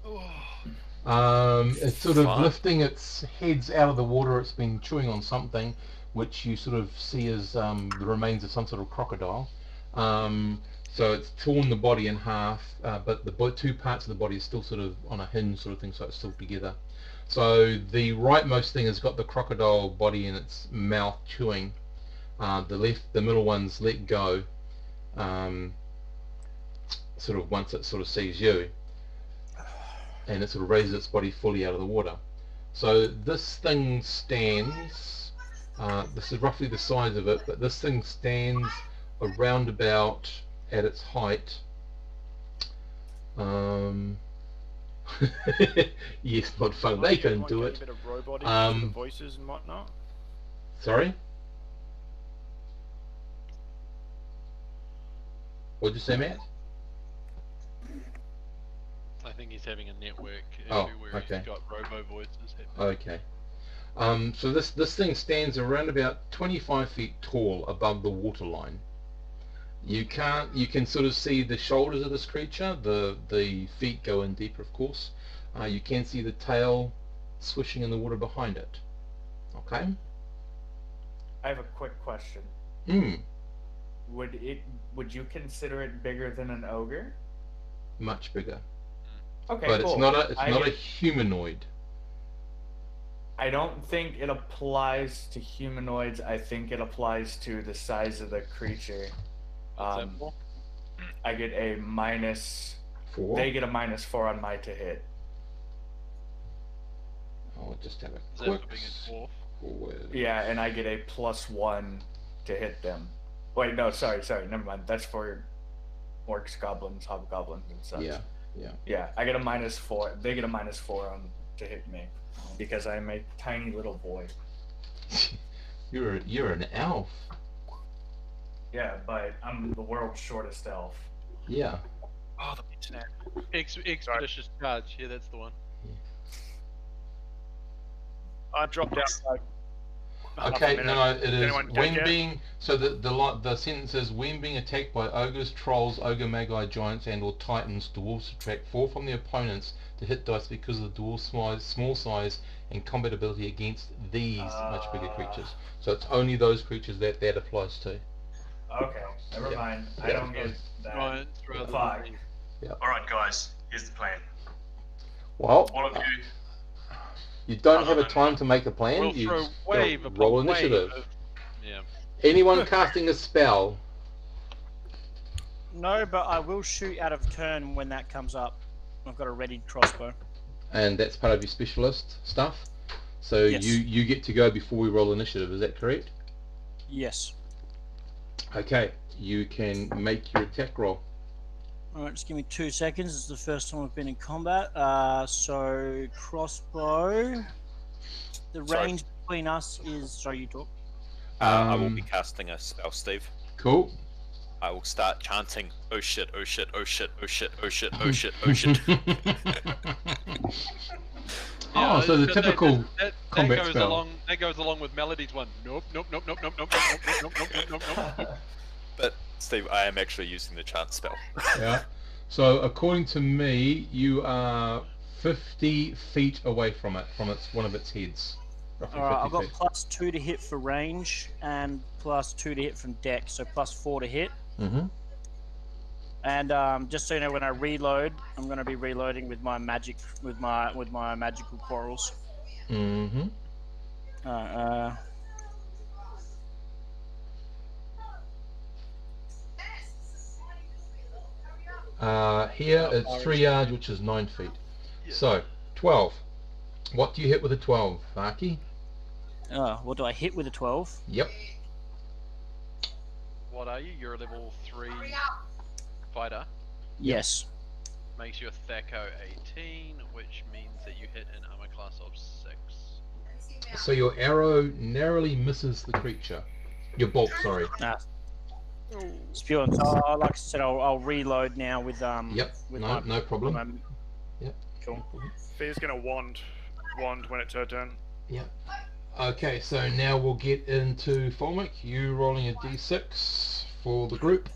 [SPEAKER 2] Oh.
[SPEAKER 1] It's sort of
[SPEAKER 7] Fine.
[SPEAKER 1] lifting its heads out of the water. It's been chewing on something, which you sort of see as the remains of some sort of crocodile. So it's torn the body in half, but the two parts of the body is still sort of on a hinge sort of thing, so it's still together. So the rightmost thing has got the crocodile body in its mouth chewing. The middle one's let go, sort of once it sort of sees you, and it sort of raises its body fully out of the water. So this thing stands, this is roughly the size of it, but this thing stands around about at its height. Yes, not fun. They can do it.
[SPEAKER 2] A bit of robotic
[SPEAKER 1] Um,
[SPEAKER 2] with the voices and whatnot.
[SPEAKER 1] Sorry? What'd you say, Matt?
[SPEAKER 6] I think he's having a network issue
[SPEAKER 1] Oh,
[SPEAKER 6] where
[SPEAKER 1] okay.
[SPEAKER 6] he's got robo voices happening.
[SPEAKER 1] Okay. So this thing stands around about 25 feet tall above the waterline. You can sort of see the shoulders of this creature. The feet go in deeper, of course. You can see the tail swishing in the water behind it. Okay.
[SPEAKER 4] I have a quick question. Would you consider it bigger than an ogre?
[SPEAKER 1] Much bigger.
[SPEAKER 4] Okay,
[SPEAKER 1] But
[SPEAKER 4] cool.
[SPEAKER 1] it's not a humanoid.
[SPEAKER 4] I don't think it applies to humanoids. I think it applies to the size of the creature.
[SPEAKER 6] What's that for?
[SPEAKER 4] I get a
[SPEAKER 1] -4.
[SPEAKER 4] They get a -4 on my to hit.
[SPEAKER 1] I'll just have a
[SPEAKER 6] Is that
[SPEAKER 1] quick
[SPEAKER 6] for being a dwarf?
[SPEAKER 1] forward.
[SPEAKER 4] Yeah, and I get a +1 to hit them. Wait, no, sorry, never mind. That's for orcs, goblins, hobgoblins, and such.
[SPEAKER 1] Yeah.
[SPEAKER 4] Yeah, I get a -4. They get a -4 on to hit me because I'm a tiny little boy.
[SPEAKER 1] You're an elf.
[SPEAKER 4] Yeah, but I'm the world's shortest elf.
[SPEAKER 1] Yeah.
[SPEAKER 2] Oh, the internet.
[SPEAKER 6] Expeditious charge. Yeah, that's the one.
[SPEAKER 2] I dropped out like half a
[SPEAKER 1] Okay,
[SPEAKER 2] minute.
[SPEAKER 1] no, it
[SPEAKER 2] Did
[SPEAKER 1] is
[SPEAKER 2] anyone
[SPEAKER 1] when
[SPEAKER 2] take it?
[SPEAKER 1] being. So the sentence is when being attacked by ogres, trolls, ogre magi, giants, and/or titans, dwarves subtract 4 from their opponents to hit dice because of the dwarf's small size and combat ability against these much bigger creatures. So it's only those creatures that applies to.
[SPEAKER 4] Okay, never mind. I don't get that.
[SPEAKER 6] Giants rather
[SPEAKER 4] Fuck.
[SPEAKER 6] than
[SPEAKER 3] Alright, guys, here's the plan.
[SPEAKER 1] Well,
[SPEAKER 3] All of you,
[SPEAKER 1] you don't
[SPEAKER 3] other
[SPEAKER 1] have a
[SPEAKER 3] than-
[SPEAKER 1] time to make a plan.
[SPEAKER 6] we'll
[SPEAKER 1] You
[SPEAKER 6] throw
[SPEAKER 1] just
[SPEAKER 6] wave
[SPEAKER 1] go
[SPEAKER 6] upon
[SPEAKER 1] roll
[SPEAKER 6] wave
[SPEAKER 1] initiative.
[SPEAKER 6] of- Yeah.
[SPEAKER 1] Anyone casting a spell?
[SPEAKER 5] No, but I will shoot out of turn when that comes up. I've got a ready crossbow.
[SPEAKER 1] And that's part of your specialist stuff. So
[SPEAKER 5] Yes.
[SPEAKER 1] you get to go before we roll initiative. Is that correct?
[SPEAKER 5] Yes.
[SPEAKER 1] Okay, you can make your attack roll.
[SPEAKER 5] Alright, just give me 2 seconds. It's the first time I've been in combat. So, crossbow. The
[SPEAKER 7] Sorry.
[SPEAKER 5] range between us is... Sorry, you talk.
[SPEAKER 7] I will be casting a spell, Steve.
[SPEAKER 1] Cool.
[SPEAKER 7] I will start chanting, oh shit, oh shit, oh shit, oh shit, oh shit, oh shit, oh shit.
[SPEAKER 1] Oh, so the
[SPEAKER 6] that-
[SPEAKER 1] typical
[SPEAKER 6] that
[SPEAKER 1] combat
[SPEAKER 6] goes
[SPEAKER 1] spell.
[SPEAKER 6] along. That goes along with Melody's one. Nope, nope, nope, nope, nope, nope, nope, nope, nope, nope, nope, nope, nope.
[SPEAKER 7] But, Steve, I am actually using the chant spell.
[SPEAKER 1] Yeah. So according to me, you are 50 feet away from it, from one of its heads. Roughly
[SPEAKER 5] Alright,
[SPEAKER 1] 50
[SPEAKER 5] I've got
[SPEAKER 1] feet.
[SPEAKER 5] +2 to hit for range and +2 to hit from deck, so +4 to hit.
[SPEAKER 1] Mm-hmm.
[SPEAKER 5] And just so you know, when I reload, I'm going to be reloading with my magic, with my magical quarrels.
[SPEAKER 1] Mm-hmm. Here it's 3 yards, which is 9 feet.
[SPEAKER 6] Yeah.
[SPEAKER 1] So 12. What do you hit with a 12, Arky?
[SPEAKER 5] What do I hit with a 12?
[SPEAKER 1] Yep.
[SPEAKER 6] What are you? You're a level 3 fighter.
[SPEAKER 5] Yes.
[SPEAKER 6] Makes you a Thaco 18, which means that you hit an armor class of 6.
[SPEAKER 1] So your arrow narrowly misses the creature. Your bolt, sorry.
[SPEAKER 5] Spewing. So, like I said, I'll reload now with
[SPEAKER 1] Yep.
[SPEAKER 5] With
[SPEAKER 1] No problem.
[SPEAKER 5] with my-
[SPEAKER 1] Yep.
[SPEAKER 5] Cool.
[SPEAKER 2] Fear's gonna wand when it's her turn.
[SPEAKER 1] Yep. Okay, so now we'll get into Folmic. You rolling a d6 for the group,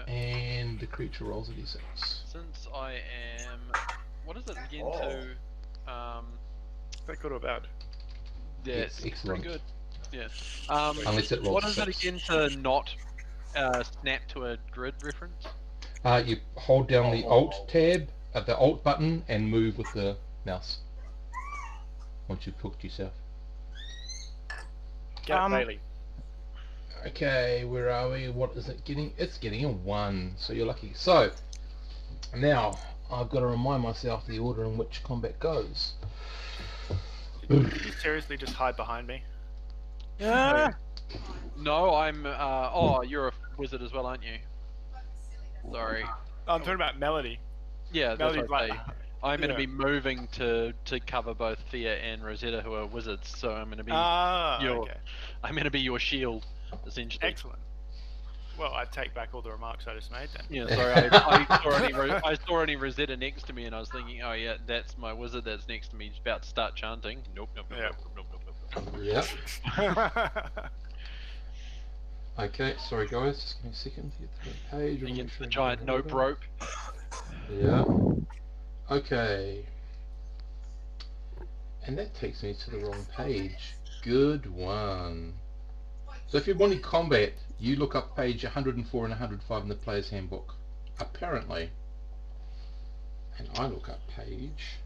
[SPEAKER 1] and the creature rolls a d6.
[SPEAKER 6] Since I am, what is it again
[SPEAKER 4] Oh.
[SPEAKER 6] to?
[SPEAKER 2] Is that good or bad?
[SPEAKER 6] Yeah,
[SPEAKER 1] Yes,
[SPEAKER 6] it's
[SPEAKER 1] excellent.
[SPEAKER 6] pretty good. Yeah.
[SPEAKER 1] Unless it rolls
[SPEAKER 6] What is it
[SPEAKER 1] 6.
[SPEAKER 6] again to not snap to a grid reference?
[SPEAKER 1] You hold down the Alt tab, the Alt button, and move with the mouse. Once you've hooked yourself.
[SPEAKER 2] Get it, Bailey.
[SPEAKER 1] Okay, where are we? What is it getting? It's getting a 1, so you're lucky. So, now, I've got to remind myself the order in which combat goes.
[SPEAKER 2] Did you seriously just hide behind me?
[SPEAKER 5] Yeah.
[SPEAKER 6] No, I'm. Oh, you're a wizard as well, aren't you? Sorry.
[SPEAKER 2] Oh, I'm talking about Melody.
[SPEAKER 6] Yeah, that's
[SPEAKER 2] Melody's
[SPEAKER 6] what I
[SPEAKER 2] like,
[SPEAKER 6] say. I'm going to
[SPEAKER 2] yeah.
[SPEAKER 6] be moving to cover both Thea and Rosetta, who are wizards. So I'm going to be
[SPEAKER 2] okay.
[SPEAKER 6] I'm going to be your shield, essentially.
[SPEAKER 2] Excellent. Well, I take back all the remarks I just made then.
[SPEAKER 6] Yeah, sorry. I saw only Rosetta next to me, and I was thinking, oh yeah, that's my wizard that's next to me. He's about to start chanting. Nope, nope, nope,
[SPEAKER 2] Yeah.
[SPEAKER 6] nope, nope, nope, nope, nope.
[SPEAKER 1] Yep. Okay, sorry guys, just give me a second to get to the page.
[SPEAKER 6] Against the giant nope rope.
[SPEAKER 1] Yeah. Okay. And that takes me to the wrong page. Good one. So if you're wanting combat, you look up page 104 and 105 in the player's handbook. Apparently. And I look up page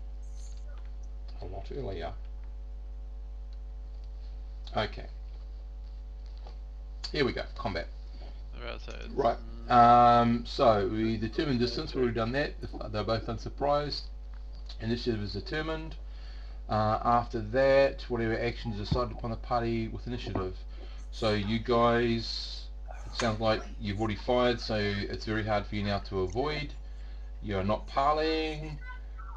[SPEAKER 1] a lot earlier. Okay. Here we go, combat. Right. So we determine distance. We've already done that. They're both unsurprised. Initiative is determined. After that, whatever actions decided upon the party with initiative. So you guys, it sounds like you've already fired, so it's very hard for you now to avoid. You're not parleying.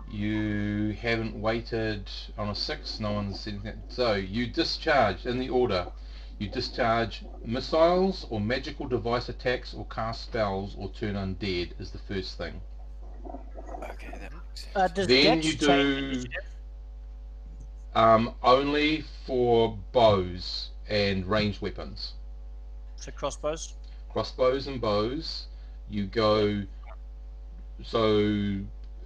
[SPEAKER 1] You haven't waited on a 6. No one's said anything. So you discharge in the order. You discharge missiles or magical device attacks or cast spells or turn undead is the first thing.
[SPEAKER 7] Okay, that makes sense.
[SPEAKER 5] Does
[SPEAKER 1] Then
[SPEAKER 5] Dex
[SPEAKER 1] you
[SPEAKER 5] change
[SPEAKER 1] do
[SPEAKER 5] initiative?
[SPEAKER 1] only for bows and ranged weapons.
[SPEAKER 5] So crossbows?
[SPEAKER 1] Crossbows and bows, you go, so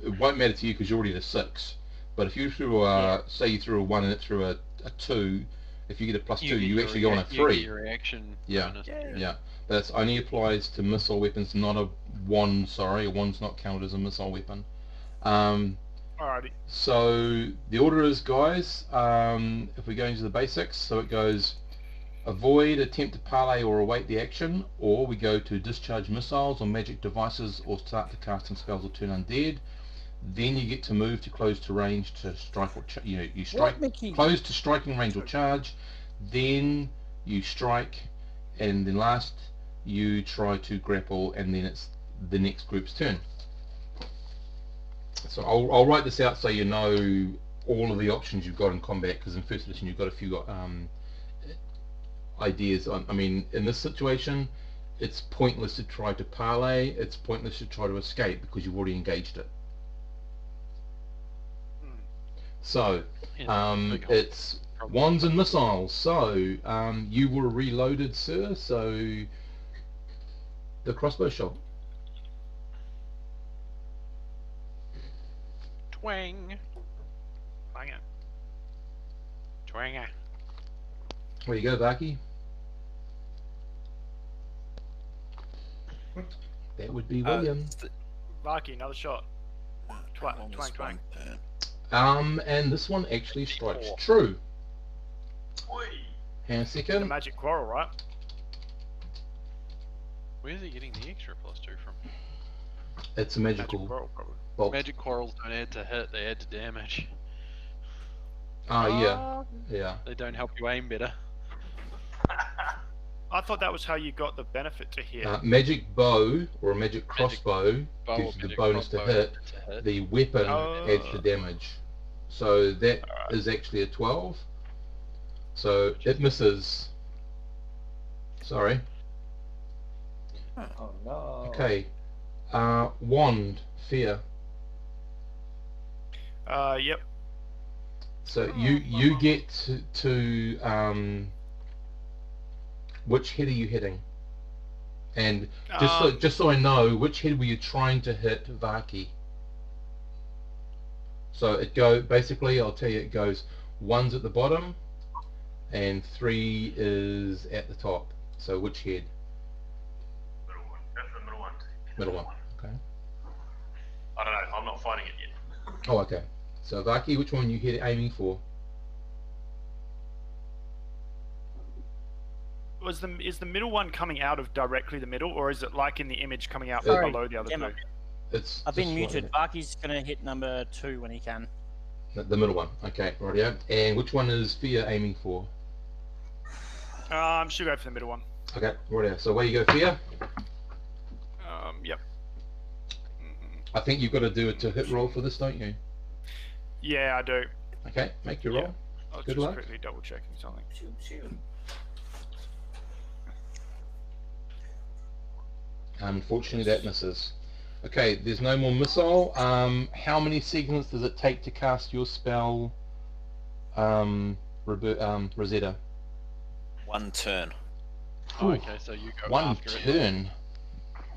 [SPEAKER 1] it won't matter to you because you're already at a 6. But if you threw say you threw a 1 and it threw a 2, if you get a +2, you actually go on a 3.
[SPEAKER 6] You get your reaction bonus.
[SPEAKER 1] Yeah. But it only applies to missile weapons, not a wand. Sorry, a wand's not counted as a missile weapon.
[SPEAKER 2] Alrighty.
[SPEAKER 1] So the order is, guys, if we go into the basics, so it goes avoid, attempt to parlay or await the action, or we go to discharge missiles or magic devices or start to casting spells or turn undead. Then you get to move to close to range to strike or you strike close to striking range or charge. Then you strike, and then last you try to grapple, and then it's the next group's turn. So I'll write this out so you know all of the options you've got in combat, because in first edition you've got a few ideas. I mean, in this situation, it's pointless to try to parlay. It's pointless to try to escape because you've already engaged it. So it's wands and missiles. So you were reloaded, sir. So the crossbow shot.
[SPEAKER 6] Twang.
[SPEAKER 2] Bang it.
[SPEAKER 6] Twanger.
[SPEAKER 1] Where you go, Vaki? That would be William.
[SPEAKER 2] Vaki, another shot. Twang, twang, twang.
[SPEAKER 1] And this one actually strikes true. Hang on a
[SPEAKER 2] The
[SPEAKER 1] second.
[SPEAKER 2] magic quarrel, right?
[SPEAKER 6] Where's he getting the extra +2 from?
[SPEAKER 1] It's a
[SPEAKER 2] Magic
[SPEAKER 1] magical
[SPEAKER 2] quarrel, probably.
[SPEAKER 1] bolt.
[SPEAKER 6] Magic quarrels don't add to hit, they add to damage.
[SPEAKER 1] Oh, yeah.
[SPEAKER 6] They don't help you aim better.
[SPEAKER 2] I thought that was how you got the benefit to hit.
[SPEAKER 1] Magic bow or a magic crossbow gives you the bonus to hit. The weapon adds the damage. So that is actually a 12. So it misses. Sorry.
[SPEAKER 4] Oh no.
[SPEAKER 1] Okay. Wand, fear.
[SPEAKER 2] Yep.
[SPEAKER 1] So you get to which head are you hitting? And just so I know, which head were you trying to hit, Vaki? So basically, I'll tell you, it goes 1's at the bottom, and 3 is at the top. So which head?
[SPEAKER 3] Middle one. That's the middle one.
[SPEAKER 1] Middle one. Okay.
[SPEAKER 3] I don't know. I'm not fighting it yet.
[SPEAKER 1] Oh, okay. So Vaki, which one you aiming for?
[SPEAKER 2] Is the middle one coming out of directly the middle, or is it like in the image coming out from below the other two?
[SPEAKER 1] It's
[SPEAKER 5] I've been muted. Vaki's gonna hit number 2 when he can.
[SPEAKER 1] The middle one. Okay, rightio. And which one is Fear aiming for?
[SPEAKER 2] Should go for the middle one.
[SPEAKER 1] Okay, rightio. So where you go, Fear?
[SPEAKER 2] Yep.
[SPEAKER 1] I think you've got to do it to hit roll for this, don't you?
[SPEAKER 2] Yeah, I do.
[SPEAKER 1] Okay, make your roll.
[SPEAKER 2] I'll
[SPEAKER 1] Good
[SPEAKER 2] just
[SPEAKER 1] luck.
[SPEAKER 2] quickly double checking something.
[SPEAKER 1] Unfortunately, that misses. Okay, there's no more missile. How many seconds does it take to cast your spell, Rosetta?
[SPEAKER 7] 1 turn.
[SPEAKER 6] Oh, okay, so you go
[SPEAKER 1] One
[SPEAKER 6] after
[SPEAKER 1] turn?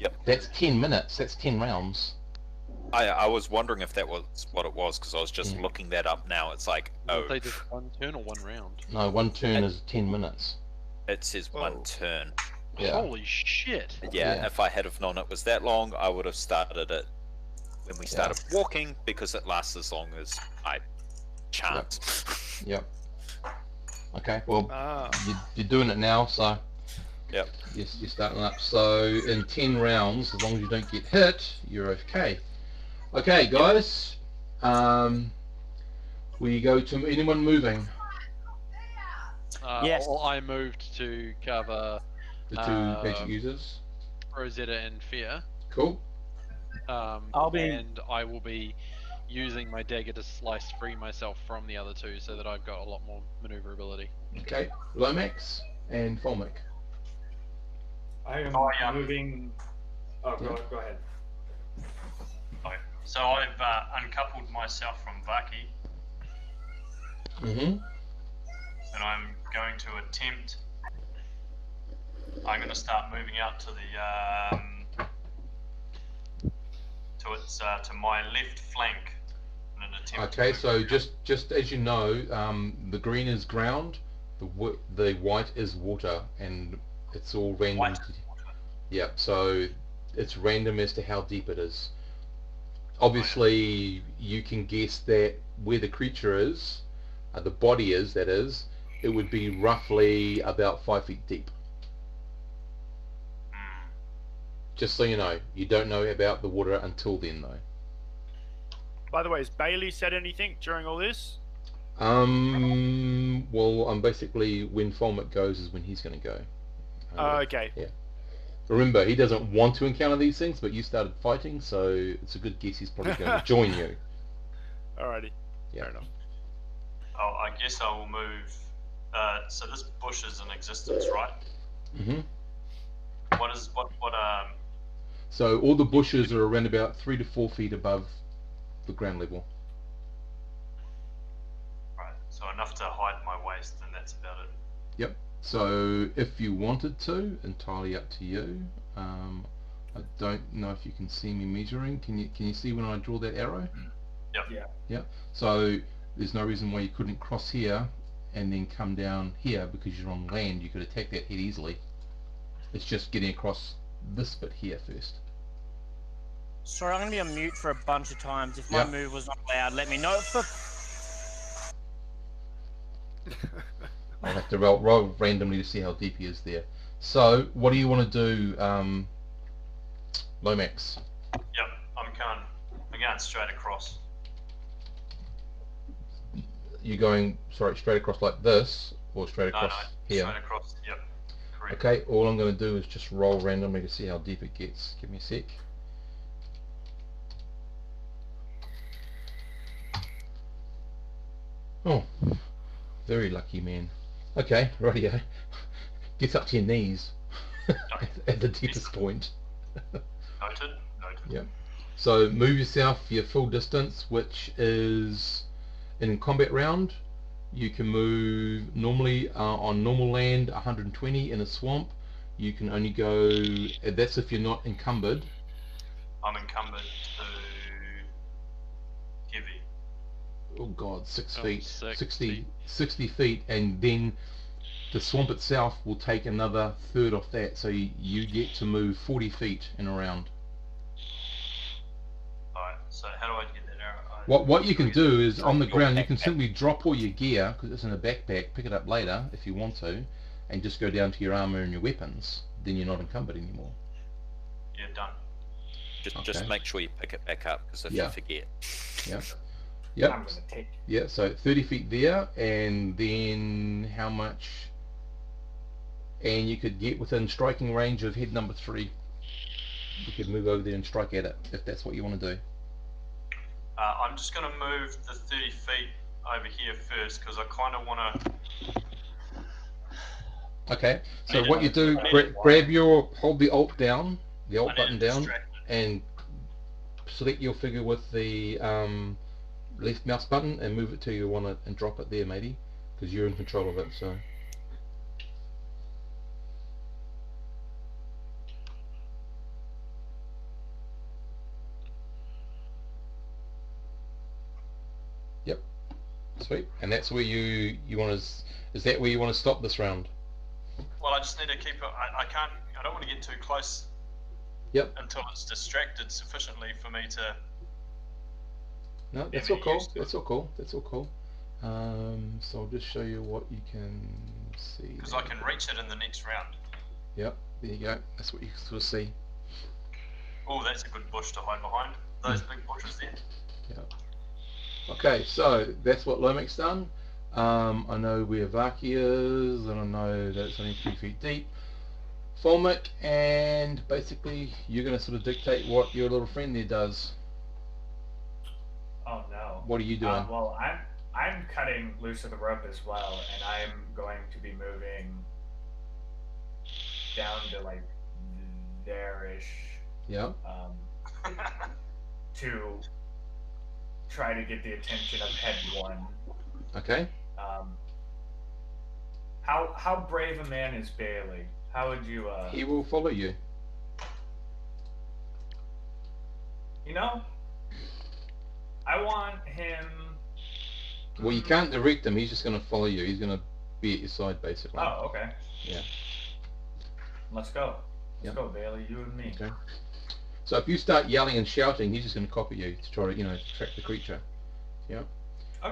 [SPEAKER 7] Yep.
[SPEAKER 1] That's 10 minutes. That's 10 rounds.
[SPEAKER 7] I was wondering if that was what it was, because I was just looking that up now. It's like,
[SPEAKER 6] Did they just 1 turn or 1 round?
[SPEAKER 1] No, 1 turn is 10 minutes.
[SPEAKER 7] it says 1 turn.
[SPEAKER 1] Yeah.
[SPEAKER 6] Holy shit!
[SPEAKER 7] Yeah, if I had have known it was that long, I would have started it when we started walking, because it lasts as long as I chance.
[SPEAKER 1] Yep. Okay, well, you're doing it now, so...
[SPEAKER 7] Yep.
[SPEAKER 1] Yes, you're starting up. So, in 10 rounds, as long as you don't get hit, you're okay. Okay, guys. We go to anyone moving?
[SPEAKER 5] Yes.
[SPEAKER 6] Well, I moved to cover
[SPEAKER 1] The two magic users?
[SPEAKER 6] Rosetta and Fear.
[SPEAKER 1] Cool.
[SPEAKER 6] And I will be using my dagger to slice free myself from the other two, so that I've got a lot more maneuverability.
[SPEAKER 1] Okay, Lomax and Folmic.
[SPEAKER 4] I am moving. Oh, go ahead.
[SPEAKER 3] So I've uncoupled myself from Vaki,
[SPEAKER 1] Mm-hmm.
[SPEAKER 3] and I'm going to attempt. I'm going to start moving out to the to my left flank in an attempt.
[SPEAKER 1] Okay, so just as you know, the green is ground, the white is water, and it's all random.
[SPEAKER 3] White.
[SPEAKER 1] Yeah, so it's random as to how deep it is. Obviously, you can guess that where the creature is, the body is, that is, it would be roughly about 5 feet deep. Just so you know, you don't know about the water until then, though.
[SPEAKER 2] By the way, has Bailey said anything during all this?
[SPEAKER 1] Well, I'm basically, when Folmit goes is when he's going to go.
[SPEAKER 2] Okay.
[SPEAKER 1] Yeah. Remember, he doesn't want to encounter these things, but you started fighting, so it's a good guess he's probably going to join you.
[SPEAKER 2] Alrighty.
[SPEAKER 1] Yeah.
[SPEAKER 2] Fair enough.
[SPEAKER 3] Oh, I guess I will move. So this bush is in existence, right?
[SPEAKER 1] Mm-hmm.
[SPEAKER 3] What
[SPEAKER 1] So all the bushes are around about 3 to 4 feet above the ground level.
[SPEAKER 3] Right. So enough to hide my waist, and that's about it.
[SPEAKER 1] Yep. So if you wanted to, entirely up to you. I don't know if you can see me measuring. Can you see when I draw that arrow?
[SPEAKER 3] Yep.
[SPEAKER 4] Yeah.
[SPEAKER 1] Yeah. So there's no reason why you couldn't cross here and then come down here because you're on land. You could attack that head easily. It's just getting across this bit here first.
[SPEAKER 5] Sorry, I'm going to be on mute for a bunch of times. If my move was not allowed, let me know.
[SPEAKER 1] I'll have to roll randomly to see how deep he is there. So, what do you want to do, Lomax?
[SPEAKER 3] Yep, I'm going straight across.
[SPEAKER 1] You're going, sorry, straight across like this, or straight across here?
[SPEAKER 3] Straight across, yep. Correct.
[SPEAKER 1] Okay, all I'm going to do is just roll randomly to see how deep it gets. Give me a sec. Oh, very lucky man. Okay, rightio. Gets up to your knees at the deepest point.
[SPEAKER 3] Noted.
[SPEAKER 1] Yep. So move yourself your full distance, which is in combat round. You can move normally on normal land 120. In a swamp you can only go, that's if you're not encumbered.
[SPEAKER 3] I'm encumbered to heavy.
[SPEAKER 1] Oh god, 6 feet,
[SPEAKER 6] 60
[SPEAKER 1] feet, and then the swamp itself will take another third off that, so you get to move 40 feet in a round.
[SPEAKER 3] Alright, so how do I get that arrow?
[SPEAKER 1] What you can do is on the ground you can simply drop all your gear, because it's in a backpack, pick it up later if you want to, and just go down to your armor and your weapons. Then you're not encumbered anymore.
[SPEAKER 3] Yeah, done.
[SPEAKER 7] Just make sure you pick it back up, because if you forget.
[SPEAKER 1] Yeah.
[SPEAKER 4] I'm
[SPEAKER 1] Yep.
[SPEAKER 4] gonna take.
[SPEAKER 1] Yeah, so 30 feet there, and then how much? And you could get within striking range of head number 3. You could move over there and strike at it, if that's what you want to do.
[SPEAKER 3] I'm just going to move the 30 feet over here first, because I kind of want to...
[SPEAKER 1] Okay, so what you do, hold the Alt down, the Alt button down, and select your figure with the left mouse button and move it to you want it and drop it there, matey, because you're in control of it. So yep, sweet. And that's where you want to, is that where you want to stop this round?
[SPEAKER 3] Well, I just need to keep it, I don't want to get too close.
[SPEAKER 1] Yep.
[SPEAKER 3] Until it's distracted sufficiently for me to...
[SPEAKER 1] No, that's all cool. That's all cool. That's all cool. So I'll just show you what you can see.
[SPEAKER 3] Because I can reach it in the next round.
[SPEAKER 1] Yep, there you go. That's what you sort of see.
[SPEAKER 3] Oh, that's a good bush to hide behind. Those big bushes there.
[SPEAKER 1] Yep. Okay, so that's what Lomax done. I know where Vaki is, and I know that it's only 3 feet deep. Folmic, and basically you're going to sort of dictate what your little friend there does.
[SPEAKER 4] Oh no.
[SPEAKER 1] What are you doing?
[SPEAKER 4] Well, I'm cutting loose of the rope as well, and I'm going to be moving down to like there-ish.
[SPEAKER 1] Yeah.
[SPEAKER 4] To try to get the attention of head 1.
[SPEAKER 1] Okay.
[SPEAKER 4] How brave a man is Bailey? How would you?
[SPEAKER 1] He will follow you.
[SPEAKER 4] You know, I want him.
[SPEAKER 1] Well, you can't direct him. He's just going to follow you. He's going to be at your side, basically.
[SPEAKER 4] Oh, okay.
[SPEAKER 1] Yeah.
[SPEAKER 4] Let's go. Let's go, Bailey. You and me.
[SPEAKER 1] Okay. So if you start yelling and shouting, he's just going to copy you to try to, track the creature. Yeah.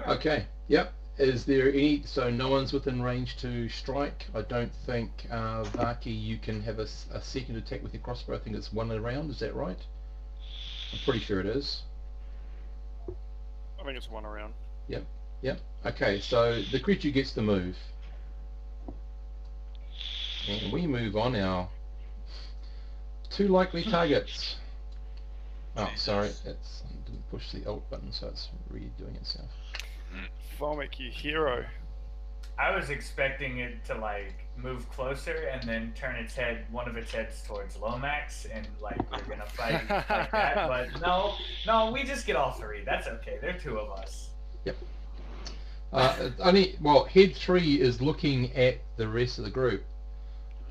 [SPEAKER 1] Okay. Yep. Is there any? So no one's within range to strike. I don't think, Vaki, you can have a second attack with your crossbow. I think it's 1 round. Is that right? I'm pretty sure it is.
[SPEAKER 2] I think it's 1 round.
[SPEAKER 1] Yep. Yep. Okay. So the creature gets to move, and we move on our 2 likely targets. Oh, sorry. I didn't push the Alt button, so it's redoing itself.
[SPEAKER 2] Volmic, you hero.
[SPEAKER 4] I was expecting it to move closer and then turn one of its heads towards Lomax, and we're gonna fight like that. But no, we just get all 3. That's okay. There are 2 of us.
[SPEAKER 1] Yep. Head 3 is looking at the rest of the group.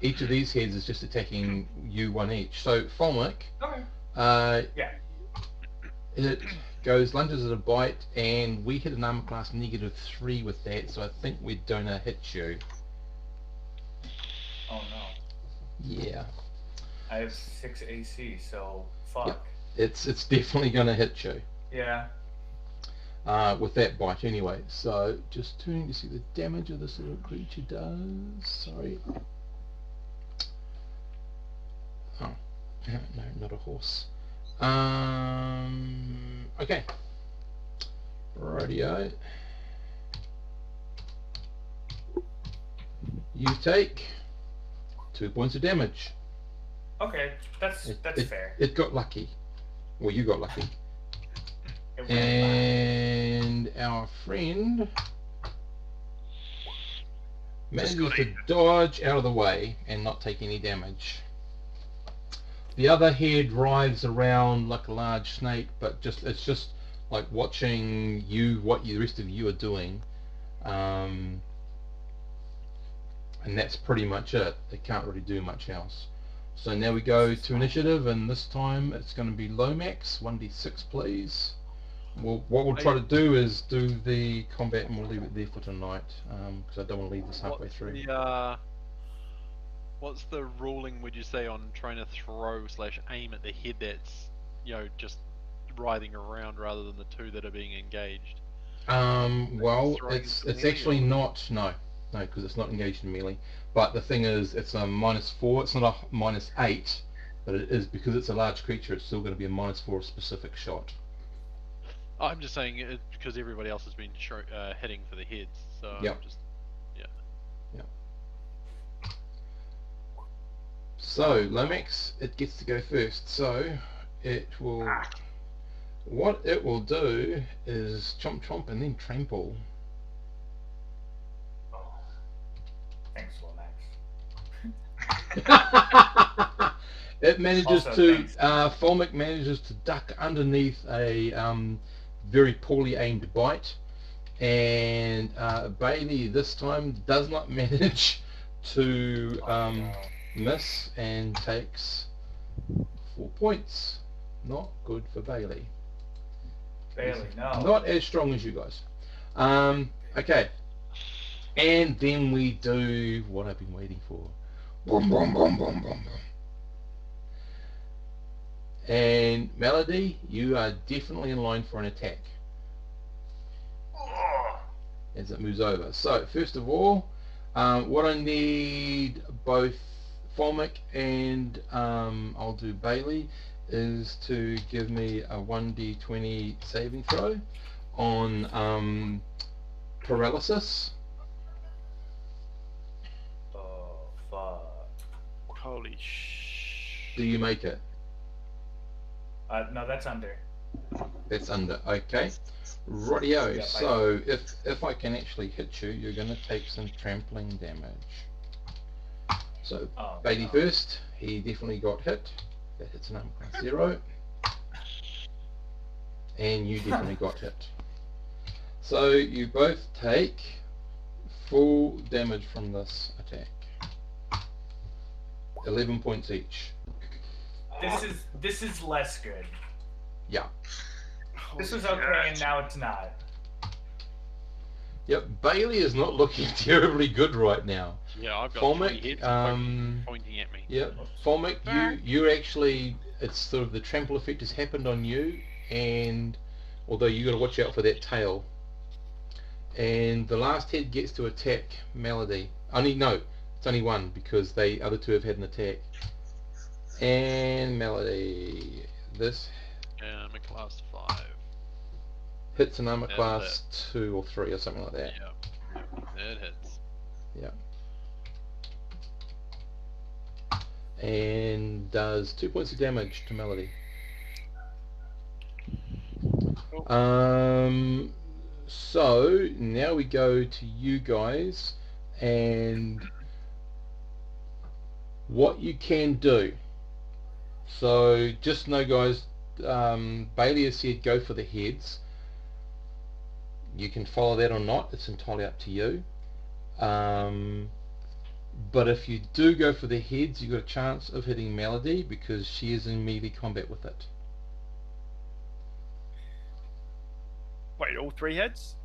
[SPEAKER 1] Each of these heads is just attacking you 1 each. So Volmic.
[SPEAKER 4] Okay. Yeah.
[SPEAKER 1] It lunges at a bite, and we hit an armor class -3 with that, so I think we're gonna hit you.
[SPEAKER 4] Oh no.
[SPEAKER 1] Yeah.
[SPEAKER 4] I have 6 AC, so fuck.
[SPEAKER 1] Yep. It's definitely gonna hit you.
[SPEAKER 4] Yeah.
[SPEAKER 1] With that bite anyway. So just turning to see the damage of this little creature does. Sorry. Oh. No, not a horse. Okay. Rightio. You take 2 points of damage.
[SPEAKER 4] Okay, that's fair.
[SPEAKER 1] It got lucky. Well, you got lucky. And our friend manages to dodge out of the way and not take any damage. The other head writhes around like a large snake, but it's just like watching what the rest of you are doing, and that's pretty much it. It can't really do much else. So now we go to initiative, and this time it's going to be Lomax. 1d6, please. What we'll try to do is do the combat, and we'll leave it there for tonight, because I don't want to leave this halfway through.
[SPEAKER 6] What's the ruling, would you say, on trying to throw/aim at the head that's, just writhing around rather than the 2 that are being engaged?
[SPEAKER 1] Well, it's actually not, no, because it's not engaged in melee. But the thing is, it's a -4. It's not a -8, but it is, because it's a large creature. It's still going to be a -4 specific shot.
[SPEAKER 6] I'm just saying it because everybody else has been hitting for the heads. So
[SPEAKER 1] yep. So Lomax, it gets to go first. So it will. What it will do is chomp chomp and then trample.
[SPEAKER 4] Oh. Thanks, Lomax.
[SPEAKER 1] It manages Volmic manages to duck underneath a very poorly aimed bite, and Bailey this time does not manage to miss and takes 4 points. Not good for Bailey.
[SPEAKER 4] Bailey, no.
[SPEAKER 1] Not as strong as you guys. Okay. And then we do what I've been waiting for. Boom, boom, boom, boom, boom, boom. And Melody, you are definitely in line for an attack as it moves over. So first of all, what I need both Volmic and I'll do Bailey is to give me a 1d20 saving throw on paralysis.
[SPEAKER 4] Oh fuck!
[SPEAKER 2] Holy sh!
[SPEAKER 1] Do you make it?
[SPEAKER 4] No, that's under.
[SPEAKER 1] That's under. Okay. Rightio. Yeah, so if I can actually hit you, you're going to take some trampling damage. So Bailey first. He definitely got hit. That hits an armor class 0. and you definitely got hit. So you both take full damage from this attack. 11 points each.
[SPEAKER 4] This is less good.
[SPEAKER 1] Yeah.
[SPEAKER 4] This was okay, and now it's not.
[SPEAKER 1] Yep, Bailey is not looking terribly good right now.
[SPEAKER 6] Yeah, I've got
[SPEAKER 1] Formic,
[SPEAKER 6] 3 hits pointing at me.
[SPEAKER 1] Yep, Formic, you actually, it's sort of the trample effect has happened on you, and although you got to watch out for that tail. And the last head gets to attack Melody. It's only one because the other two have had an attack. And Melody, this
[SPEAKER 6] I'm a class 5.
[SPEAKER 1] hits an armor class 2 or 3 or something like that.
[SPEAKER 6] Yeah, it hits.
[SPEAKER 1] Yeah. And does 2 points of damage to Melody. So now we go to you guys and what you can do. So just know, guys, Bailey has said go for the heads. You can follow that or not, it's entirely up to you. But if you do go for the heads, you've got a chance of hitting Melody because she is in melee combat with it.
[SPEAKER 2] Wait, all 3 heads?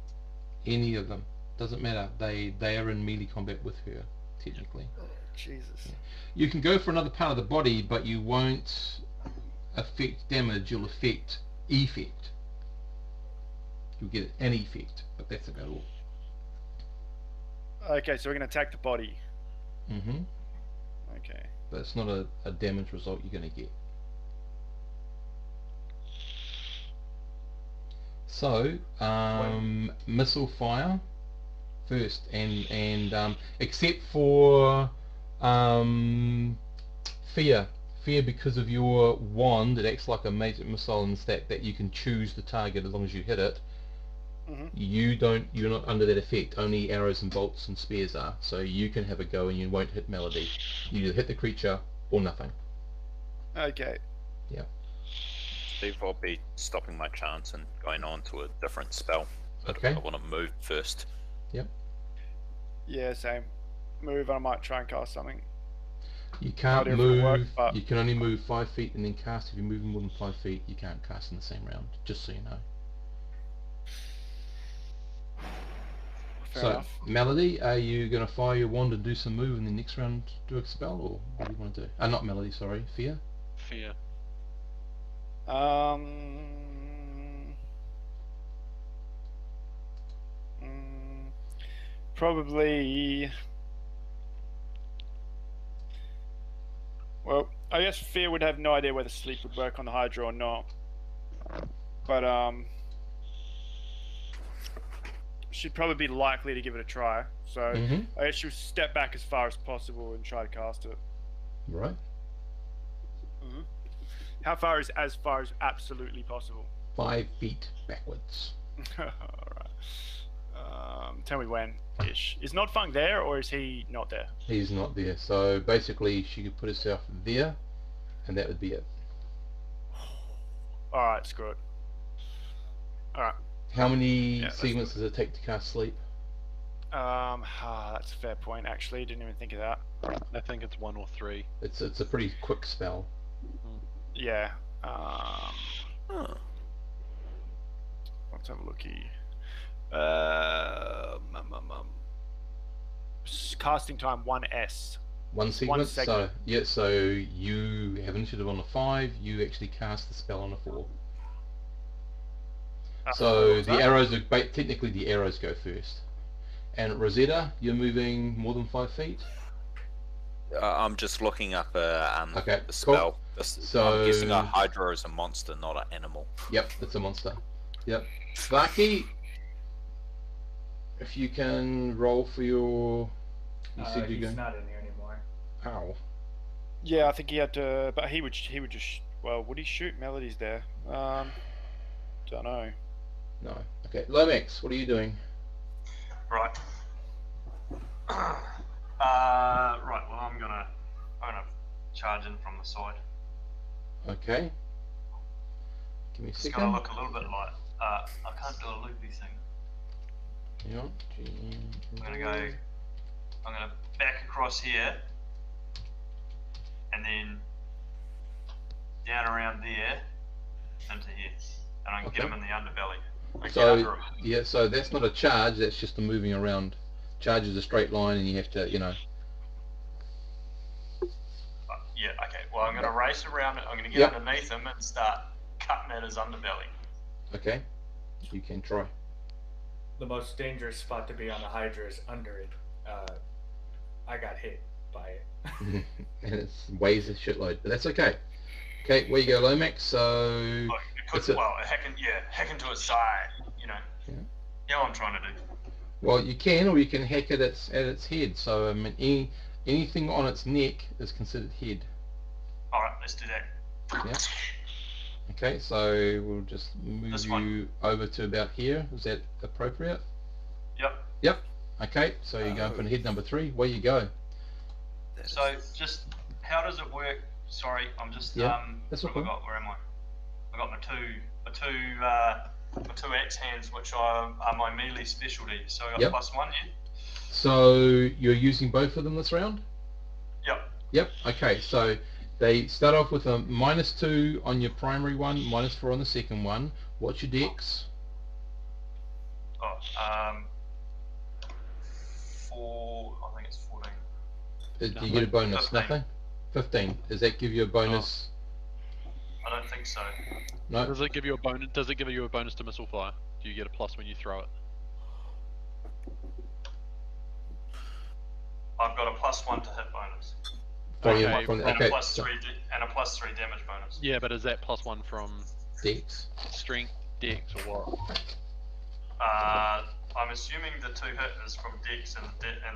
[SPEAKER 1] Any of them. Doesn't matter. They are in melee combat with her, technically.
[SPEAKER 2] Oh, Jesus.
[SPEAKER 1] Yeah. You can go for another part of the body, but you won't affect damage, you'll affect effect. You'll get an effect, but that's about all.
[SPEAKER 2] Okay, so we're going to attack the body.
[SPEAKER 1] Mm-hmm.
[SPEAKER 2] Okay.
[SPEAKER 1] But it's not a damage result you're going to get. So, missile fire first, and except for fear because of your wand, it acts like a magic missile in that you can choose the target as long as you hit it.
[SPEAKER 2] Mm-hmm.
[SPEAKER 1] You're not under that effect. Only arrows and bolts and spears are. So you can have a go and you won't hit Melody. You either hit the creature or nothing.
[SPEAKER 2] Okay.
[SPEAKER 1] Yeah.
[SPEAKER 7] Steve, I'll be stopping my chance and going on to a different spell. But
[SPEAKER 1] Okay.
[SPEAKER 7] I want to move first.
[SPEAKER 1] Yep.
[SPEAKER 2] Yeah, same. Move, I might try and cast something.
[SPEAKER 1] You can't
[SPEAKER 2] idea if it'll work,
[SPEAKER 1] move.
[SPEAKER 2] but-
[SPEAKER 1] You can only move 5 feet and then cast. If you're moving more than 5 feet, you can't cast in the same round. Just so you know.
[SPEAKER 2] Fair
[SPEAKER 1] So,
[SPEAKER 2] enough.
[SPEAKER 1] Melody, are you going to fire your wand and do some move and then next round do a spell, or what do you want to do? Not Melody, sorry, Fear.
[SPEAKER 6] Fear.
[SPEAKER 2] Probably. Well, I guess Fear would have no idea whether sleep would work on the Hydra or not. But she'd probably be likely to give it a try. So I guess she'll step back as far as possible and try to cast it.
[SPEAKER 1] Right.
[SPEAKER 2] How far is as far as absolutely possible?
[SPEAKER 1] 5 feet backwards.
[SPEAKER 2] Alright. Tell me when ish. Is Nodfunk there or is he not there?
[SPEAKER 1] He's not there. So basically she could put herself there and that would be it.
[SPEAKER 2] Alright, screw it. Alright.
[SPEAKER 1] How many
[SPEAKER 2] Yeah, let's
[SPEAKER 1] segments does it take to cast sleep?
[SPEAKER 2] That's a fair point actually. Didn't even think of that.
[SPEAKER 6] I think it's 1 or 3.
[SPEAKER 1] It's a pretty quick spell.
[SPEAKER 2] Yeah. Let's have a looky. Casting time 1s.
[SPEAKER 1] One segment.
[SPEAKER 2] segment.
[SPEAKER 1] So yeah, so you have initiative on a 5. You actually cast the spell on a 4. So the arrows are technically the arrows go first. And Rosetta, you're moving more than 5 feet.
[SPEAKER 7] I'm just looking up
[SPEAKER 1] Okay,
[SPEAKER 7] the spell.
[SPEAKER 1] cool.
[SPEAKER 7] I'm guessing a Hydra is a monster, not an animal.
[SPEAKER 1] Yep, it's a monster. Yep. Vaki, if you can roll for your... You said you're
[SPEAKER 4] He's
[SPEAKER 1] going...
[SPEAKER 4] not in here anymore.
[SPEAKER 1] Ow.
[SPEAKER 2] Yeah, I think he had to, but he would just. Well, would he shoot? Melody's there. Don't know.
[SPEAKER 1] No. Okay. Lomax, what are you doing?
[SPEAKER 3] Right. Right. Well, I'm gonna charge in from the side.
[SPEAKER 1] Okay. Give me a
[SPEAKER 3] It's
[SPEAKER 1] second.
[SPEAKER 3] gonna look a little bit like I can't do a loopy thing.
[SPEAKER 1] Hang on.
[SPEAKER 3] I'm gonna back across here, and then down around there into here, and I can get
[SPEAKER 1] Okay.
[SPEAKER 3] him in the underbelly. I get
[SPEAKER 1] So
[SPEAKER 3] under him.
[SPEAKER 1] yeah, so that's not a charge. That's just a moving around. Charge is a straight line, and you have to,
[SPEAKER 3] Yeah, okay. Well, I'm gonna race around it. I'm gonna get underneath him and start cutting at his underbelly.
[SPEAKER 1] Okay, you can try.
[SPEAKER 4] The most dangerous spot to be on a Hydra is under it. I got hit by it.
[SPEAKER 1] And it weighs a shitload, but that's okay. Okay, where you go, Lomax. So
[SPEAKER 3] hack into its side. Yeah, what I'm trying to do.
[SPEAKER 1] Well, you can, or you can hack it at its head. So anything on its neck is considered head.
[SPEAKER 3] All right, let's do that.
[SPEAKER 1] Yeah. Okay, so we'll just move you over to about here. Is that appropriate? Yep. Okay, so you're going for head number 3. Where you go?
[SPEAKER 3] So just how does it work? Sorry, I'm just
[SPEAKER 1] that's okay.
[SPEAKER 3] Where am I? I got my two axe hands, which are my melee specialty. So I got +1 here.
[SPEAKER 1] So you're using both of them this round?
[SPEAKER 3] Yep.
[SPEAKER 1] Okay, so they start off with a -2 on your primary one, -4 on the second one. What's your dex?
[SPEAKER 3] 4. I think it's 14.
[SPEAKER 1] Do you get a bonus?
[SPEAKER 3] 15.
[SPEAKER 1] Nothing? 15. Does that give you a bonus?
[SPEAKER 3] I don't think so.
[SPEAKER 1] No.
[SPEAKER 6] Does it give you a bonus? Does it give you a bonus to missile fire? Do you get a plus when you throw it?
[SPEAKER 3] I've got a +1 to hit bonus.
[SPEAKER 1] Okay.
[SPEAKER 3] And a +3 damage bonus.
[SPEAKER 6] Yeah, but is that +1 from
[SPEAKER 1] Dex?
[SPEAKER 6] Strength, Dex, or what?
[SPEAKER 3] I'm assuming the 2 hit is from Dex and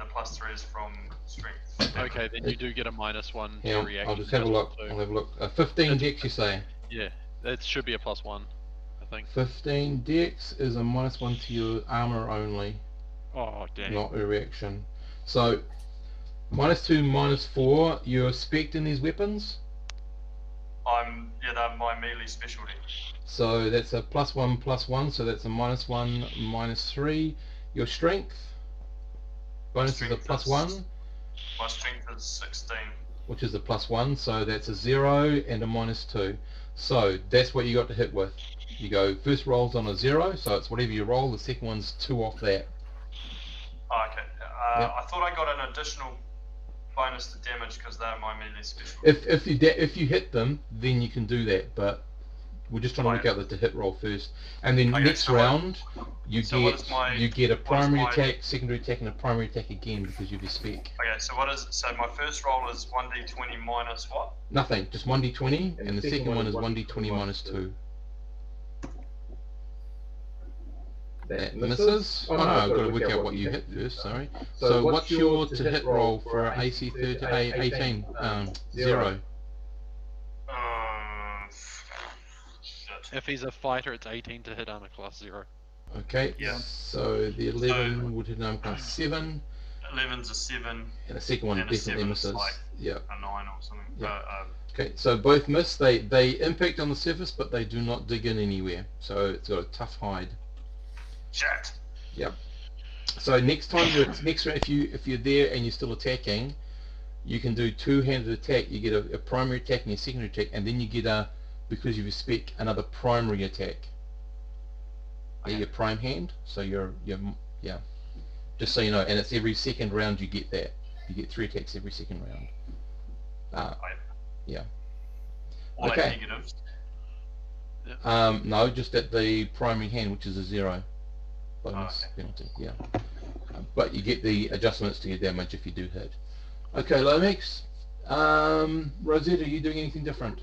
[SPEAKER 3] the +3 is from Strength.
[SPEAKER 6] Okay, then you do get a -1 to
[SPEAKER 1] Yeah,
[SPEAKER 6] reaction.
[SPEAKER 1] I'll just have a look.
[SPEAKER 6] too.
[SPEAKER 1] I'll have a look. 15 Dex, you say?
[SPEAKER 6] Yeah, it should be a +1, I think.
[SPEAKER 1] 15 Dex is a -1 to your armor only,
[SPEAKER 6] Oh, damn.
[SPEAKER 1] not a reaction. So, -2, -4, you're expecting these weapons?
[SPEAKER 3] They're my melee specialty.
[SPEAKER 1] So that's a +1, +1, so that's a -1, -3. Your strength? Bonus is a +1.
[SPEAKER 3] My strength is 16.
[SPEAKER 1] Which is a +1, so that's a 0 and a -2. So that's what you got to hit with. You go, first roll's on a 0, so it's whatever you roll, the second one's 2 off that.
[SPEAKER 3] Oh, okay. I thought I got an additional bonus to damage because they're my melee specialty.
[SPEAKER 1] If you hit them, then you can do that, but we're just trying to work out the hit roll first. And then next round, you get a primary attack, secondary attack, and a primary attack again because you've a spec.
[SPEAKER 3] Okay, so my first roll is 1d20 minus what?
[SPEAKER 1] Nothing, just 1d20, and the second one is 1d20 -2. That misses. Oh no, I've got to work out what you hit first, sorry. So what's your to hit roll for AC 18? 0.
[SPEAKER 3] Shit.
[SPEAKER 6] If he's a fighter, it's 18 to hit armor class 0.
[SPEAKER 1] Okay,
[SPEAKER 3] Yeah.
[SPEAKER 1] so the 11 would hit armor class 7.
[SPEAKER 3] 11's a 7.
[SPEAKER 1] And the second one
[SPEAKER 3] And a
[SPEAKER 1] definitely
[SPEAKER 3] 7's
[SPEAKER 1] misses.
[SPEAKER 3] like
[SPEAKER 1] Yeah.
[SPEAKER 3] a 9 or something.
[SPEAKER 1] Yeah. Okay, so both miss. They impact on the surface, but they do not dig in anywhere. So it's got a tough hide.
[SPEAKER 3] Shit.
[SPEAKER 1] Yep. So next time, next round, if you're there and you're still attacking, you can do two-handed attack. You get a primary attack and a secondary attack, and then you get because you've spec another primary attack.
[SPEAKER 3] Okay.
[SPEAKER 1] Your prime hand. So you're just so you know, and it's every second round you get that. You get 3 attacks every second round. Yeah.
[SPEAKER 3] All
[SPEAKER 1] Okay.
[SPEAKER 3] negatives.
[SPEAKER 1] No, just at the primary hand, which is a 0 bonus penalty. Yeah. But you get the adjustments to your damage if you do hit. Okay, Lomax. Rosette, are you doing anything different?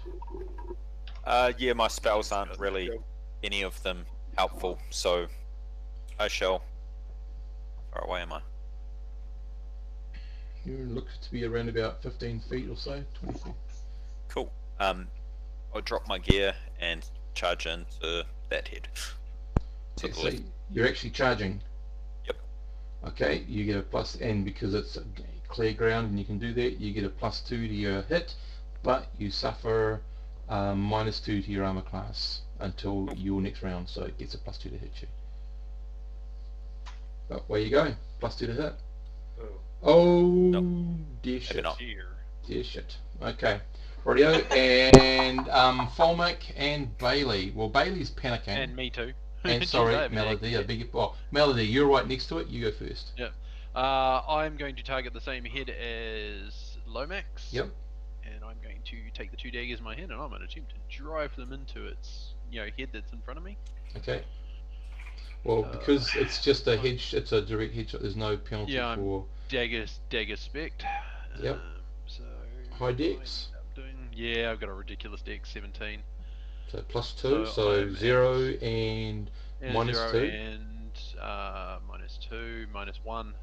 [SPEAKER 7] Yeah, my spells aren't really any of them helpful, so I shall. Far away am I?
[SPEAKER 1] You look to be around about 15 feet or so, 20 feet.
[SPEAKER 7] Cool. I'll drop my gear and charge into that head. To the
[SPEAKER 1] So
[SPEAKER 7] left.
[SPEAKER 1] you're actually charging.
[SPEAKER 7] Yep.
[SPEAKER 1] Okay, you get a plus, and because it's clear ground and you can do that, you get a +2 to your hit, but you suffer -2 to your armor class until your next round, so it gets a +2 to hit you. But where you going? +2 to hit. Oh, dear shit. Dear shit. Okay. Radio and Folmic and Bailey. Well, Bailey's panicking.
[SPEAKER 6] And me too.
[SPEAKER 1] And sorry, Melody. Melody, you're right next to it. You go first.
[SPEAKER 6] Yep. I'm going to target the same head as Lomax.
[SPEAKER 1] Yep.
[SPEAKER 6] And I'm going to take the 2 daggers in my hand, and I'm going to attempt to drive them into its, head that's in front of me.
[SPEAKER 1] Okay. Well, because it's just a hedge, it's a direct headshot. There's no penalty for
[SPEAKER 6] dagger spect.
[SPEAKER 1] Yep.
[SPEAKER 6] So
[SPEAKER 1] high dex.
[SPEAKER 6] I've got a ridiculous dex, 17.
[SPEAKER 1] So +2, so 0 and -2.
[SPEAKER 6] 0 and -2, -1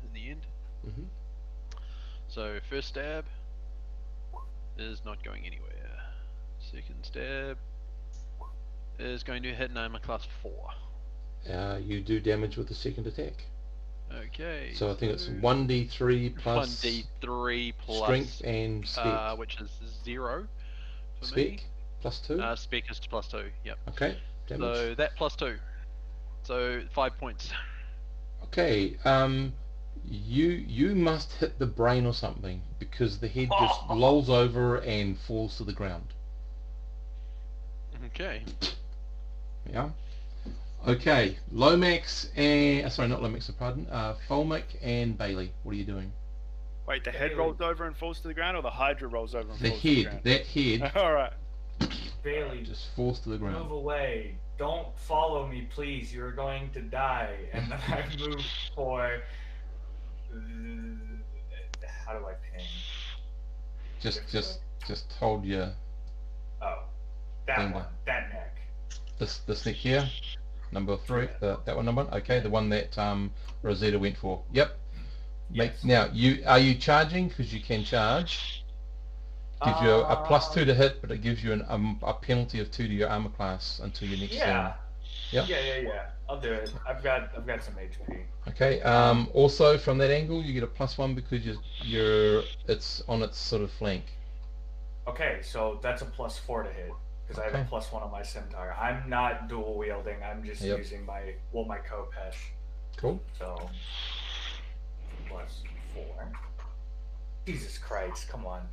[SPEAKER 6] in the end.
[SPEAKER 1] Mm-hmm.
[SPEAKER 6] So first stab is not going anywhere. Second stab is going to hit an armor class 4.
[SPEAKER 1] You do damage with the second attack.
[SPEAKER 6] Okay.
[SPEAKER 1] So I think it's 1d3 plus
[SPEAKER 6] 1d3 plus
[SPEAKER 1] strength and spec,
[SPEAKER 6] which is 0 for
[SPEAKER 1] spec
[SPEAKER 6] me.
[SPEAKER 1] +2.
[SPEAKER 6] Spec is +2. Yep.
[SPEAKER 1] Okay. Damage.
[SPEAKER 6] So that +2. So 5 points.
[SPEAKER 1] Okay. You must hit the brain or something, because the head just lolls over and falls to the ground.
[SPEAKER 6] Okay.
[SPEAKER 1] Yeah. Okay, Lomax and sorry, not Lomax, pardon. Folmic and Bailey. What are you doing?
[SPEAKER 2] Wait, the head rolls over and falls to the ground, or the Hydra rolls over and
[SPEAKER 1] The
[SPEAKER 2] falls to the ground?
[SPEAKER 1] that head.
[SPEAKER 2] All right.
[SPEAKER 4] Bailey,
[SPEAKER 1] just falls to the ground.
[SPEAKER 4] Move away. Don't follow me, please. You're going to die. And then I move for. How do I ping?
[SPEAKER 1] Just hold your.
[SPEAKER 4] Oh, that one. That neck.
[SPEAKER 1] This neck here. Number 3, that one number. Okay, the one that Rosetta went for. Yep.
[SPEAKER 4] Yes.
[SPEAKER 1] Now, are you charging? Because you can charge. Gives you a +2 to hit, but it gives you a penalty of 2 to your armor class until your next turn. Yep.
[SPEAKER 4] Yeah. I'll do it. I've got some HP.
[SPEAKER 1] Okay. Also from that angle, you get a +1 because it's on its sort of flank.
[SPEAKER 4] Okay, so that's a +4 to hit. Because I have a +1 on my centaur. I'm not dual wielding. I'm just using my Kopesh.
[SPEAKER 1] Cool.
[SPEAKER 4] So +4. Jesus Christ! Come on.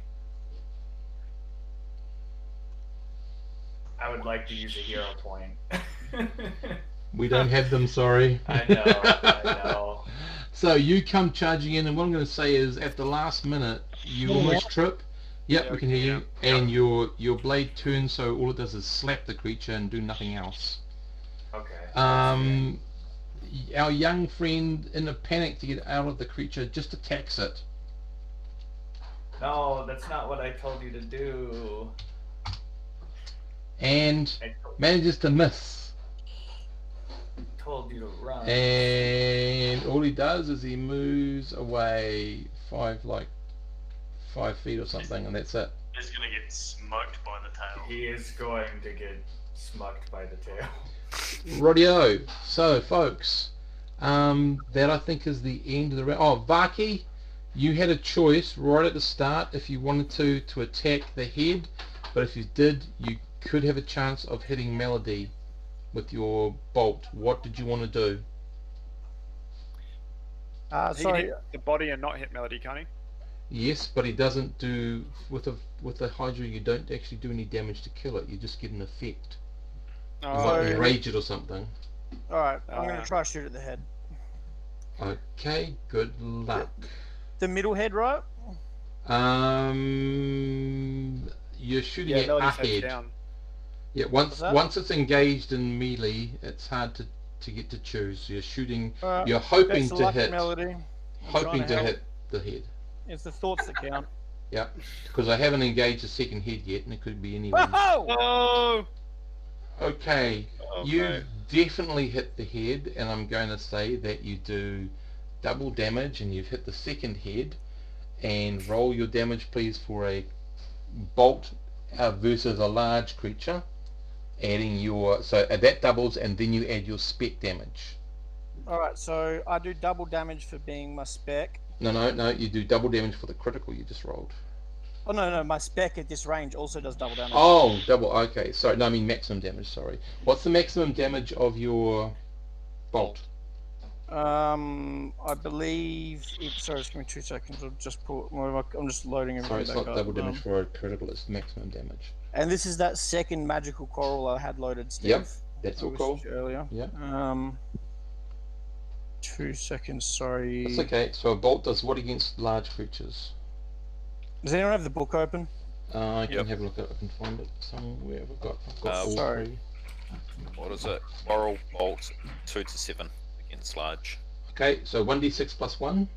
[SPEAKER 4] I would like to use a hero point.
[SPEAKER 1] We don't have them. Sorry.
[SPEAKER 4] I know.
[SPEAKER 1] So you come charging in, and what I'm going to say is, at the last minute, you almost trip. Yep, we can hear you. And your blade turns, so all it does is slap the creature and do nothing else.
[SPEAKER 4] Okay.
[SPEAKER 1] Our young friend, in a panic to get out of the creature, just attacks it.
[SPEAKER 4] No, that's not what I told you to do.
[SPEAKER 1] And manages to miss.
[SPEAKER 4] I told you to run.
[SPEAKER 1] And all he does is he moves away 5 feet or something, and that's it.
[SPEAKER 8] He's gonna get smoked by the tail.
[SPEAKER 4] He is going to get smoked by the tail.
[SPEAKER 1] Rightio. So, folks, that I think is the end of the round. Oh, Vaki, you had a choice right at the start if you wanted to attack the head, but if you did, you could have a chance of hitting Melody with your bolt. What did you want to do?
[SPEAKER 2] He can hit the body and not hit Melody, can't he?
[SPEAKER 1] Yes, but he doesn't do with the Hydra. You don't actually do any damage to kill it. You just get an effect. You might enrage it or something.
[SPEAKER 5] All right, I'm gonna try to shoot at the head.
[SPEAKER 1] Okay, good luck.
[SPEAKER 5] The middle head, right?
[SPEAKER 1] You're shooting at a head.
[SPEAKER 2] Down.
[SPEAKER 1] Yeah, once it's engaged in melee, it's hard to get to choose. So you're shooting. You're hoping to hit.
[SPEAKER 5] Melody.
[SPEAKER 1] Hoping to hit the head.
[SPEAKER 5] It's the thoughts that count.
[SPEAKER 1] Yeah, because I haven't engaged the second head yet, and it could be anyone.
[SPEAKER 2] Oh!
[SPEAKER 1] Okay, you definitely hit the head, and I'm going to say that you do double damage, and you've hit the second head. And roll your damage, please, for a bolt versus a large creature. Adding your that doubles, and then you add your spec damage.
[SPEAKER 5] All right, so I do double damage for being my spec.
[SPEAKER 1] No, you do double damage for the critical you just rolled.
[SPEAKER 5] Oh no, my spec at this range also does double damage.
[SPEAKER 1] Oh, double. Okay, sorry. No, I mean maximum damage. Sorry. What's the maximum damage of your bolt?
[SPEAKER 5] I believe it's. Sorry, just give me 2 seconds. I'll just pull. I'm just loading everything.
[SPEAKER 1] Sorry, it's not double damage for a critical. It's maximum damage.
[SPEAKER 5] And this is that second magical coral I had loaded, Steve.
[SPEAKER 1] Yep, that's all cool.
[SPEAKER 5] Earlier.
[SPEAKER 1] Yeah.
[SPEAKER 5] 2 seconds. Sorry.
[SPEAKER 1] That's okay. So a bolt does what against large creatures?
[SPEAKER 5] Does anyone have the book open?
[SPEAKER 1] I can have a look at it. I can find it somewhere. I've got
[SPEAKER 5] sorry.
[SPEAKER 7] What is it? Coral bolt 2 to 7 against large.
[SPEAKER 1] Okay, so 1d6 plus 1.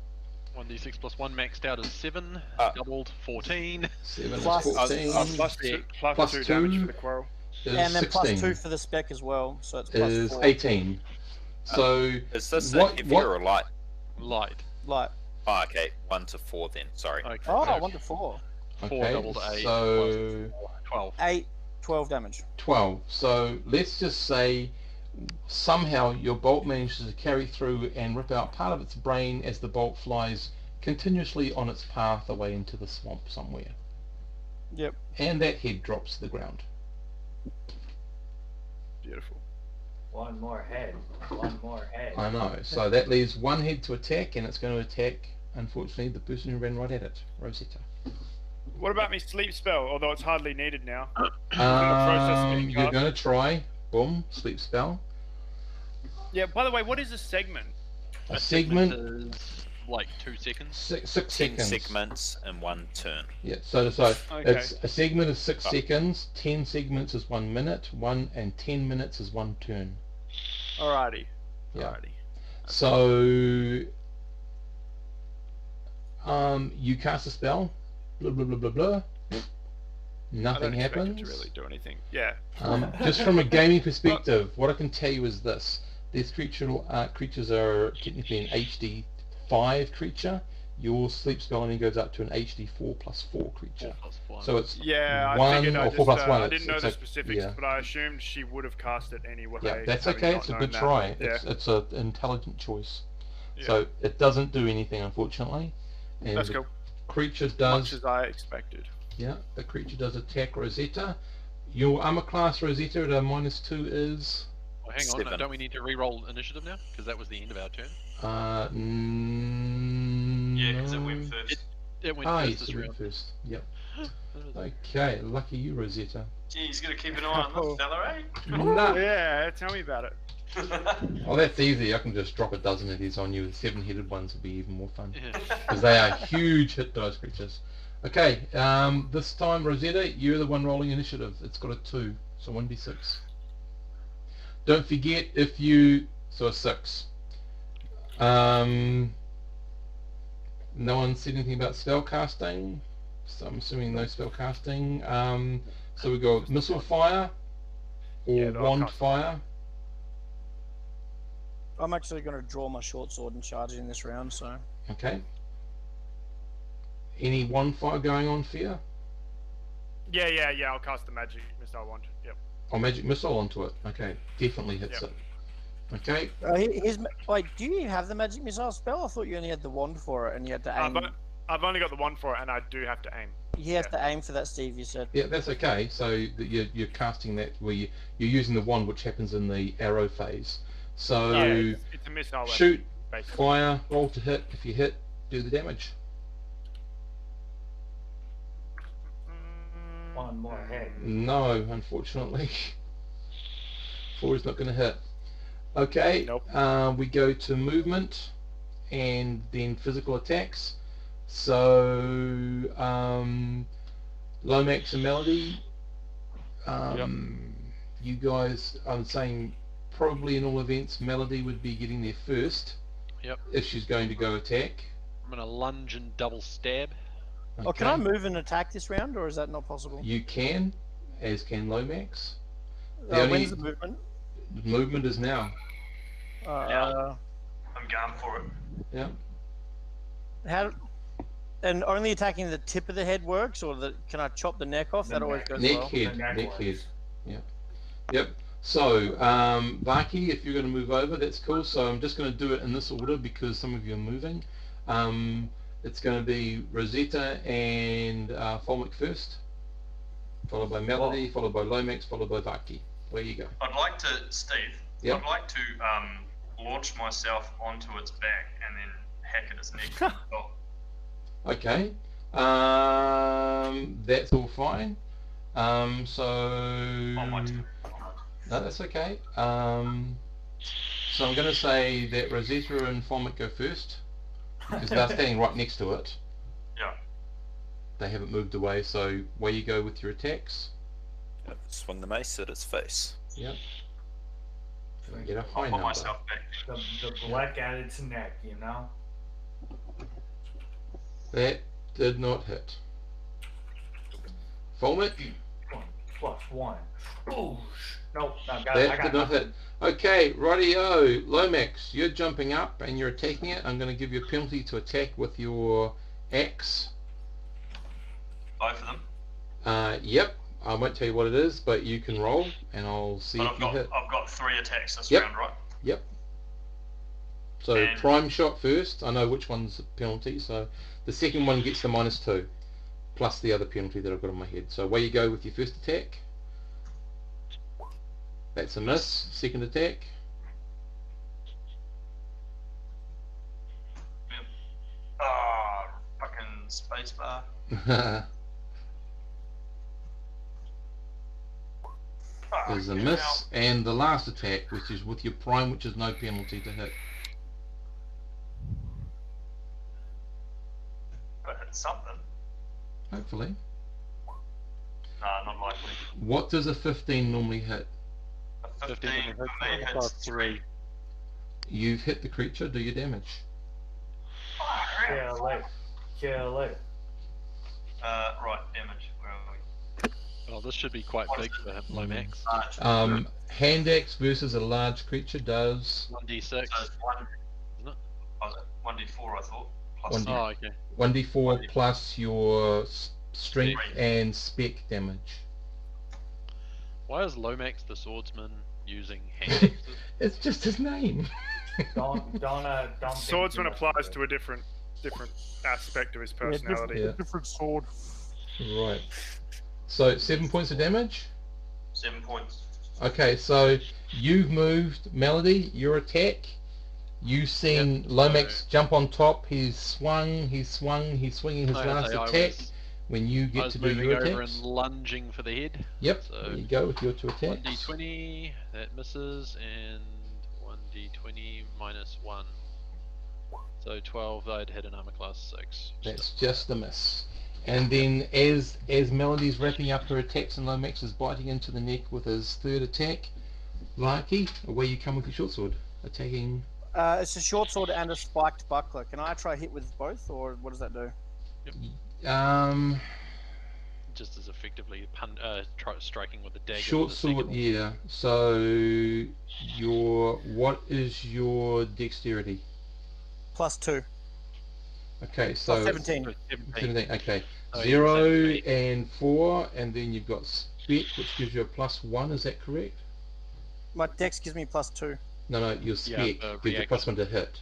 [SPEAKER 6] 1d6 plus 1 maxed out is 7, doubled 14.
[SPEAKER 1] 7
[SPEAKER 5] Plus-
[SPEAKER 1] is 14.
[SPEAKER 2] Plus 2 damage for the quarrel.
[SPEAKER 1] Is
[SPEAKER 5] And then
[SPEAKER 1] 16.
[SPEAKER 5] plus 2 for the spec as well, so it's plus
[SPEAKER 1] Is
[SPEAKER 5] 4.
[SPEAKER 1] 18. So
[SPEAKER 7] Is this a heavier or light?
[SPEAKER 6] Light.
[SPEAKER 5] Like,
[SPEAKER 7] Oh, okay. 1 to 4 then. Sorry.
[SPEAKER 6] Okay.
[SPEAKER 5] oh, 1 to 4.
[SPEAKER 6] 4
[SPEAKER 1] okay,
[SPEAKER 6] doubled 8
[SPEAKER 1] so
[SPEAKER 6] plus 12.
[SPEAKER 5] 8, 12 damage.
[SPEAKER 1] 12. So let's just say somehow your bolt manages to carry through and rip out part of its brain as the bolt flies continuously on its path away into the swamp somewhere.
[SPEAKER 5] Yep.
[SPEAKER 1] And that head drops to the ground.
[SPEAKER 2] Beautiful.
[SPEAKER 4] One more head. One more head.
[SPEAKER 1] I know. So that leaves one head to attack, and it's going to attack, unfortunately, the person who ran right at it, Rosetta.
[SPEAKER 2] What about me sleep spell? Although it's hardly needed now.
[SPEAKER 1] You're going to try. Boom. Sleep spell.
[SPEAKER 2] Yeah. By the way, what is a segment?
[SPEAKER 1] A segment
[SPEAKER 6] is like 2 seconds.
[SPEAKER 1] 6
[SPEAKER 7] 10
[SPEAKER 1] seconds.
[SPEAKER 7] segments in 1 turn.
[SPEAKER 1] Yeah, so
[SPEAKER 2] Okay.
[SPEAKER 1] it's a segment is 6 seconds, 10 segments is 1 minute, 10 minutes is 1 turn.
[SPEAKER 2] Alrighty.
[SPEAKER 1] Yeah.
[SPEAKER 2] Alrighty.
[SPEAKER 1] So you cast a spell, blah blah blah blah blah. Nothing
[SPEAKER 2] I don't expect
[SPEAKER 1] happens.
[SPEAKER 2] it to really do anything. Yeah.
[SPEAKER 1] Just from a gaming perspective, what I can tell you is this: these creatures are technically an HD 5 creature. Your sleep spell only goes up to an HD 4 plus 4 creature.
[SPEAKER 6] 4 plus 1.
[SPEAKER 1] So it's
[SPEAKER 2] Yeah, I
[SPEAKER 1] 1
[SPEAKER 2] figured
[SPEAKER 1] or
[SPEAKER 2] I
[SPEAKER 1] 4 plus
[SPEAKER 2] just,
[SPEAKER 1] 1.
[SPEAKER 2] I didn't know the
[SPEAKER 1] it's
[SPEAKER 2] specifics,
[SPEAKER 1] yeah.
[SPEAKER 2] but I assumed she would have cast it anyway.
[SPEAKER 1] Yeah, that's
[SPEAKER 2] having
[SPEAKER 1] okay.
[SPEAKER 2] not
[SPEAKER 1] It's a
[SPEAKER 2] known
[SPEAKER 1] good
[SPEAKER 2] that.
[SPEAKER 1] try.
[SPEAKER 2] Yeah.
[SPEAKER 1] It's an intelligent choice.
[SPEAKER 2] Yeah.
[SPEAKER 1] So it doesn't do anything, unfortunately. And
[SPEAKER 2] That's
[SPEAKER 1] the
[SPEAKER 2] cool.
[SPEAKER 1] creature
[SPEAKER 2] Much
[SPEAKER 1] does.
[SPEAKER 2] as I expected.
[SPEAKER 1] Yeah, the creature does attack Rosetta. Your armor class Rosetta at a -2 is.
[SPEAKER 6] Well, hang on,
[SPEAKER 7] 7.
[SPEAKER 6] don't we need to re-roll initiative now? Because that was the end of our turn.
[SPEAKER 8] Yeah, because it went first.
[SPEAKER 6] It went
[SPEAKER 1] Yes,
[SPEAKER 6] first this
[SPEAKER 1] it went
[SPEAKER 6] round.
[SPEAKER 1] first. Yep. Okay, lucky you, Rosetta.
[SPEAKER 8] Gee, he's got to keep an eye on that fella, eh?
[SPEAKER 1] No.
[SPEAKER 2] Yeah, tell me about it.
[SPEAKER 1] Oh, that's easy. I can just drop a dozen of these on you. The 7-headed ones would be even more fun.
[SPEAKER 6] Yeah.
[SPEAKER 1] Because they are huge hit dice creatures. Okay, this time, Rosetta, you're the one rolling initiative. It's got a 2, so 1d6. Don't forget if you... So a 6. No one said anything about spell casting, so I'm assuming no spell casting. So we go missile fire or
[SPEAKER 2] Yeah, no, I
[SPEAKER 1] wand
[SPEAKER 2] can't.
[SPEAKER 1] fire.
[SPEAKER 5] I'm actually going to draw my short sword and charge it in this round, so...
[SPEAKER 1] Okay. Any wand fire going on, Fear?
[SPEAKER 2] Yeah. I'll cast the magic missile wand. Yep.
[SPEAKER 1] Or magic missile onto it? Okay, definitely hits
[SPEAKER 2] Yep.
[SPEAKER 1] it. Okay.
[SPEAKER 5] Wait, do you have the magic missile spell? I thought you only had the wand for it and you had to aim.
[SPEAKER 2] I've only got the one for it, and I do have to aim.
[SPEAKER 5] You have to aim for that, Steve, you said.
[SPEAKER 1] Yeah, that's okay. So you're casting that where you're using the wand, which happens in the arrow phase. So
[SPEAKER 2] Yeah, it's a missile.
[SPEAKER 1] shoot,
[SPEAKER 2] basically.
[SPEAKER 1] fire, roll to hit. If you hit, do the damage.
[SPEAKER 4] One more head.
[SPEAKER 1] No, unfortunately. 4 is not going to hit. Okay,
[SPEAKER 2] Nope.
[SPEAKER 1] we go to movement and then physical attacks. So, Lomax and Melody, you guys, I'm saying probably in all events, Melody would be getting there first.
[SPEAKER 6] Yep.
[SPEAKER 1] If she's going to go attack.
[SPEAKER 6] I'm going to lunge and double stab.
[SPEAKER 1] Okay.
[SPEAKER 5] Oh, can I move and attack this round, or is that not possible?
[SPEAKER 1] You can, as can Lomax.
[SPEAKER 5] When's the movement?
[SPEAKER 1] Movement is now.
[SPEAKER 8] I'm going for it.
[SPEAKER 1] Yeah.
[SPEAKER 5] And only attacking the tip of the head works, or can I chop the neck off? That always goes
[SPEAKER 1] Neck
[SPEAKER 5] well.
[SPEAKER 1] head.
[SPEAKER 4] The neck
[SPEAKER 1] Neck head.
[SPEAKER 4] works.
[SPEAKER 1] Yeah. Yep. So, Vaki, if you're going to move over, that's cool. So I'm just going to do it in this order because some of you are moving. It's going to be Rosetta and Folmic first, followed by Melody, followed by Lomax, followed by Vaki. Where you go?
[SPEAKER 3] I'd like to, Steve.
[SPEAKER 1] Yep.
[SPEAKER 3] I'd like to launch myself onto its back and then hack at its neck from the top.
[SPEAKER 1] Okay. That's all fine. So no, that's okay. So I'm going to say that Rosetta and Folmic go first because they're standing right next to it.
[SPEAKER 3] Yeah.
[SPEAKER 1] They haven't moved away, so where you go with your attacks?
[SPEAKER 7] Yep, swing the mace at its face.
[SPEAKER 1] Yep. Get a high
[SPEAKER 3] I'll put
[SPEAKER 1] number.
[SPEAKER 3] myself back.
[SPEAKER 4] The black at its neck, you know?
[SPEAKER 1] That did not hit. Folmic?
[SPEAKER 4] +1. Ooh. Nope, I got
[SPEAKER 1] That did not hit. Okay, rightio. Lomax, you're jumping up and you're attacking it. I'm going to give you a penalty to attack with your axe.
[SPEAKER 3] Both of them.
[SPEAKER 1] Yep. I won't tell you what it is, but you can roll, and I'll see
[SPEAKER 3] But
[SPEAKER 1] if you hit.
[SPEAKER 3] I've got 3 attacks this
[SPEAKER 1] Yep.
[SPEAKER 3] round, right?
[SPEAKER 1] Yep. So
[SPEAKER 3] And-
[SPEAKER 1] prime shot first. I know which one's a penalty, so the second one gets the -2, plus the other penalty that I've got on my head. So away you go with your first attack. That's a miss. Second attack.
[SPEAKER 3] Yep. Ah, fucking spacebar.
[SPEAKER 1] There's a miss, and the last attack, which is with your prime, which is no penalty to hit.
[SPEAKER 3] But hit something.
[SPEAKER 1] Hopefully.
[SPEAKER 3] Nah, not likely.
[SPEAKER 1] What does a 15 normally hit?
[SPEAKER 3] A 15 for me hits 3.
[SPEAKER 1] You've hit the creature, do your damage.
[SPEAKER 4] Kill it. Kill it.
[SPEAKER 3] Right, damage. Where are we?
[SPEAKER 6] Oh, this should be quite big for him, Lomax.
[SPEAKER 1] Hand axe versus a large creature does
[SPEAKER 6] 1d6.
[SPEAKER 3] So it's 1,
[SPEAKER 6] Isn't it?
[SPEAKER 3] oh, is it 1d4 I thought. Plus
[SPEAKER 1] 1d4.
[SPEAKER 6] Oh, okay.
[SPEAKER 1] 1d4 plus your strength
[SPEAKER 3] Strength.
[SPEAKER 1] and spec damage.
[SPEAKER 6] Why is Lomax the swordsman using hand axes?
[SPEAKER 1] It's just his name.
[SPEAKER 4] Don't think
[SPEAKER 2] Swordsman
[SPEAKER 4] too much
[SPEAKER 2] applies
[SPEAKER 4] of
[SPEAKER 2] to a different aspect of his
[SPEAKER 5] Yeah,
[SPEAKER 2] personality.
[SPEAKER 1] Yeah.
[SPEAKER 5] different sword.
[SPEAKER 1] Right. So 7 points of damage.
[SPEAKER 3] 7 points.
[SPEAKER 1] Okay, so you've moved. Melody, your attack. You've seen Lomax jump on top. He's swung. He's swinging his last attack. When you
[SPEAKER 6] I
[SPEAKER 1] get
[SPEAKER 6] was
[SPEAKER 1] to do
[SPEAKER 6] moving
[SPEAKER 1] your
[SPEAKER 6] over
[SPEAKER 1] attacks.
[SPEAKER 6] and lunging for the head.
[SPEAKER 1] Yep,
[SPEAKER 6] So
[SPEAKER 1] there you go with your 2 attacks.
[SPEAKER 6] 1d20, that misses, and 1d20 -1. So 12, I'd hit an armor class 6.
[SPEAKER 1] That's just a miss. And then as Melody's wrapping up her attacks and Lomax is biting into the neck with his 3rd attack, Larky, away you come with your short sword, attacking.
[SPEAKER 5] It's a short sword and a spiked buckler. Can I try hit with both, or what does that do?
[SPEAKER 6] Just as effectively striking with a dagger.
[SPEAKER 1] Short
[SPEAKER 6] with the
[SPEAKER 1] sword,
[SPEAKER 6] second
[SPEAKER 1] yeah. So what is your dexterity?
[SPEAKER 5] +2.
[SPEAKER 1] Okay, so
[SPEAKER 5] 17.
[SPEAKER 1] 17. Okay,
[SPEAKER 6] Oh,
[SPEAKER 1] 0
[SPEAKER 6] yeah,
[SPEAKER 1] and 4, and then you've got spec, which gives you a +1. Is that correct?
[SPEAKER 5] My dex gives me +2.
[SPEAKER 1] No, your spec gives you +1 to hit.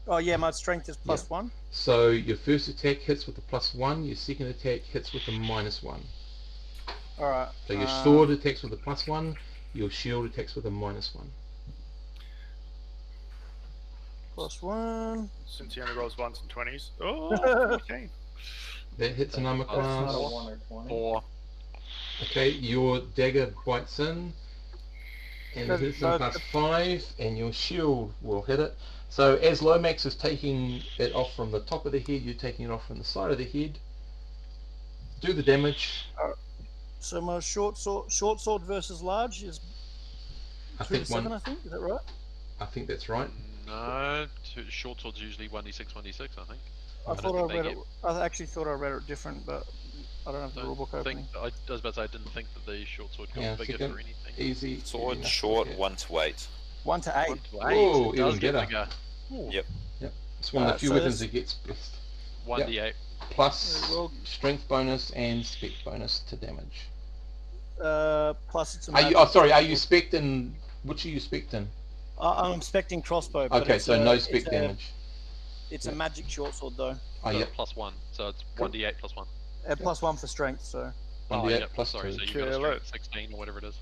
[SPEAKER 5] Oh yeah, my strength is +1.
[SPEAKER 1] So your first attack hits with a +1, your second attack hits with a -1.
[SPEAKER 5] Alright.
[SPEAKER 1] So your sword attacks with a +1, your shield attacks with a -1.
[SPEAKER 5] +1.
[SPEAKER 2] Since he only rolls 1s and 20s. Oh, okay.
[SPEAKER 1] That hits an armor
[SPEAKER 4] That's not a
[SPEAKER 1] class.
[SPEAKER 4] 1 or 20.
[SPEAKER 6] 4.
[SPEAKER 1] Okay, your dagger bites in, and it hits on +5, and your shield will hit it. So as Lomax is taking it off from the top of the head, you're taking it off from the side of the head. Do the damage.
[SPEAKER 5] So my short sword versus large is 2 to 7, I think. Is that right?
[SPEAKER 1] I think that's right.
[SPEAKER 6] No, short swords usually 1d6, 1d6, I think.
[SPEAKER 5] I actually thought I read it different, but I don't have the rulebook opening.
[SPEAKER 6] I was about to say I didn't think that the short sword got bigger for anything.
[SPEAKER 1] Easy.
[SPEAKER 7] Sword
[SPEAKER 1] enough,
[SPEAKER 7] short,
[SPEAKER 1] okay.
[SPEAKER 7] 1 to 8.
[SPEAKER 5] 1 to 8.
[SPEAKER 6] 1 to 8.
[SPEAKER 1] Whoa,
[SPEAKER 6] it does
[SPEAKER 1] even
[SPEAKER 6] get
[SPEAKER 1] better.
[SPEAKER 6] bigger.
[SPEAKER 7] Yep.
[SPEAKER 1] It's one of the few
[SPEAKER 5] so
[SPEAKER 1] weapons
[SPEAKER 5] this-
[SPEAKER 1] that gets best.
[SPEAKER 6] 1d8.
[SPEAKER 1] Plus
[SPEAKER 5] Well-
[SPEAKER 1] strength bonus and spec bonus to damage.
[SPEAKER 5] Plus it's a
[SPEAKER 1] Are you?
[SPEAKER 5] magic.
[SPEAKER 1] Oh, sorry. Are you specting? Which are you specting?
[SPEAKER 5] I'm expecting crossbow. But
[SPEAKER 1] Okay,
[SPEAKER 5] it's
[SPEAKER 1] so
[SPEAKER 5] a-
[SPEAKER 1] no
[SPEAKER 5] it's
[SPEAKER 1] spec
[SPEAKER 5] a-
[SPEAKER 1] damage.
[SPEAKER 5] It's a magic short sword though.
[SPEAKER 6] So
[SPEAKER 1] yep.
[SPEAKER 6] +1, so it's 1d8 +1.
[SPEAKER 5] +1 for strength, so.
[SPEAKER 1] 1d8
[SPEAKER 6] yeah,
[SPEAKER 1] plus
[SPEAKER 6] sorry,
[SPEAKER 1] 2.
[SPEAKER 6] so you got a strength 16 or whatever it is.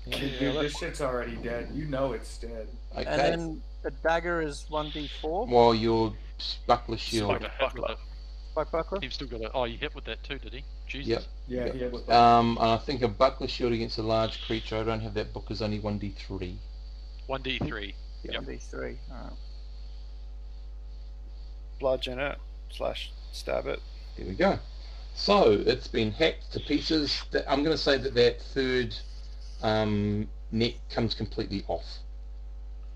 [SPEAKER 4] Dude, this shit's already dead. You know it's dead.
[SPEAKER 1] Okay.
[SPEAKER 5] And then the dagger is 1d4.
[SPEAKER 1] While your buckler shield.
[SPEAKER 6] Like a hit with it.
[SPEAKER 5] Like buckler?
[SPEAKER 6] You've still got it. Oh, you hit with that too, did he? Jesus.
[SPEAKER 1] Yep.
[SPEAKER 4] Yeah, he had with
[SPEAKER 1] And I think a buckler shield against a large creature, I don't have that book, is only 1d3.
[SPEAKER 6] 1d3.
[SPEAKER 1] Yep.
[SPEAKER 5] 1d3, alright.
[SPEAKER 9] Bludgeon it / stab it.
[SPEAKER 1] There we go. So it's been hacked to pieces. I'm going to say that that third neck comes completely off.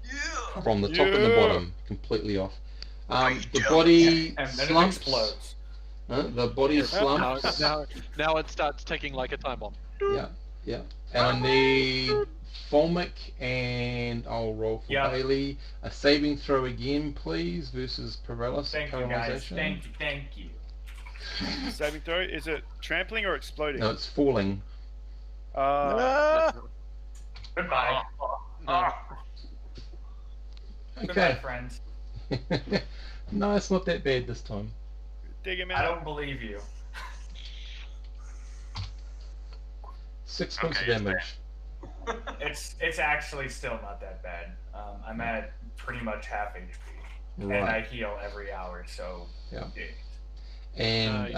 [SPEAKER 8] Yeah.
[SPEAKER 1] From the top and the bottom, completely off. The body
[SPEAKER 4] and then
[SPEAKER 1] slumps.
[SPEAKER 4] it explodes.
[SPEAKER 1] The body slumps.
[SPEAKER 6] Now it starts ticking like a time bomb.
[SPEAKER 1] Yeah. And I need Fulmic, and I'll roll for Bailey. A saving throw again, please, versus paralysis.
[SPEAKER 4] Thank you, guys. Thank you.
[SPEAKER 9] Saving throw, is it trampling or exploding?
[SPEAKER 1] No, it's falling.
[SPEAKER 4] Goodbye.
[SPEAKER 1] Okay.
[SPEAKER 4] Goodbye, friends.
[SPEAKER 1] No, it's not that bad this time.
[SPEAKER 9] Dig him out.
[SPEAKER 4] I don't believe you.
[SPEAKER 1] 6 points of damage.
[SPEAKER 4] It's actually still not that bad. I'm at pretty much half HP,
[SPEAKER 1] Right.
[SPEAKER 4] and I heal every hour, so
[SPEAKER 1] Yeah. And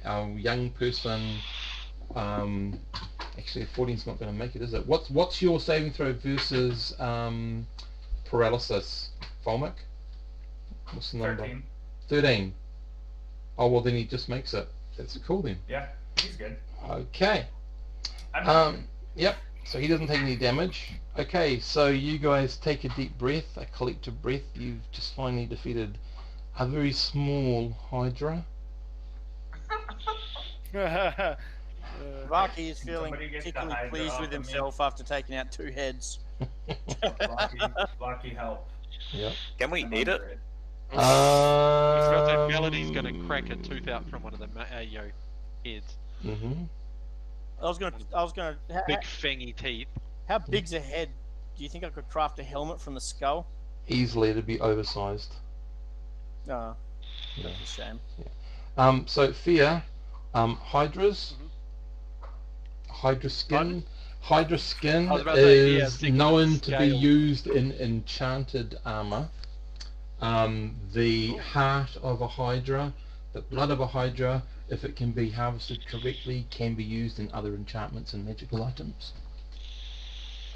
[SPEAKER 1] our young person, actually 14's not going to make it, is it? What's your saving throw versus paralysis, Fulmic? What's the number?
[SPEAKER 4] 13.
[SPEAKER 1] 13. Oh well, then he just makes it. That's cool then.
[SPEAKER 4] Yeah, he's good.
[SPEAKER 1] Okay. Yep. So he doesn't take any damage. Okay, so you guys take a deep breath, a collective breath. You've just finally defeated a very small Hydra.
[SPEAKER 5] Vaki is feeling
[SPEAKER 4] Somebody get the
[SPEAKER 5] particularly
[SPEAKER 4] Hydra
[SPEAKER 5] pleased
[SPEAKER 4] off
[SPEAKER 5] with
[SPEAKER 4] of me.
[SPEAKER 5] himself after taking out 2 heads.
[SPEAKER 4] Lucky help.
[SPEAKER 1] Yep.
[SPEAKER 7] Can we eat it?
[SPEAKER 6] Melody's gonna crack a tooth out from one of the heads.
[SPEAKER 1] Mm-hmm.
[SPEAKER 5] I was gonna.
[SPEAKER 6] Big fangy teeth.
[SPEAKER 5] How big's a head? Do you think I could craft a helmet from the skull?
[SPEAKER 1] Easily, it'd be oversized.
[SPEAKER 5] No.
[SPEAKER 1] Yeah.
[SPEAKER 5] That's a shame.
[SPEAKER 1] Yeah. So Fear, Hydras, Hydra skin. Hydra skin is known to be used in enchanted armor. The heart of a Hydra, the blood of a Hydra, if it can be harvested correctly, can be used in other enchantments and magical items.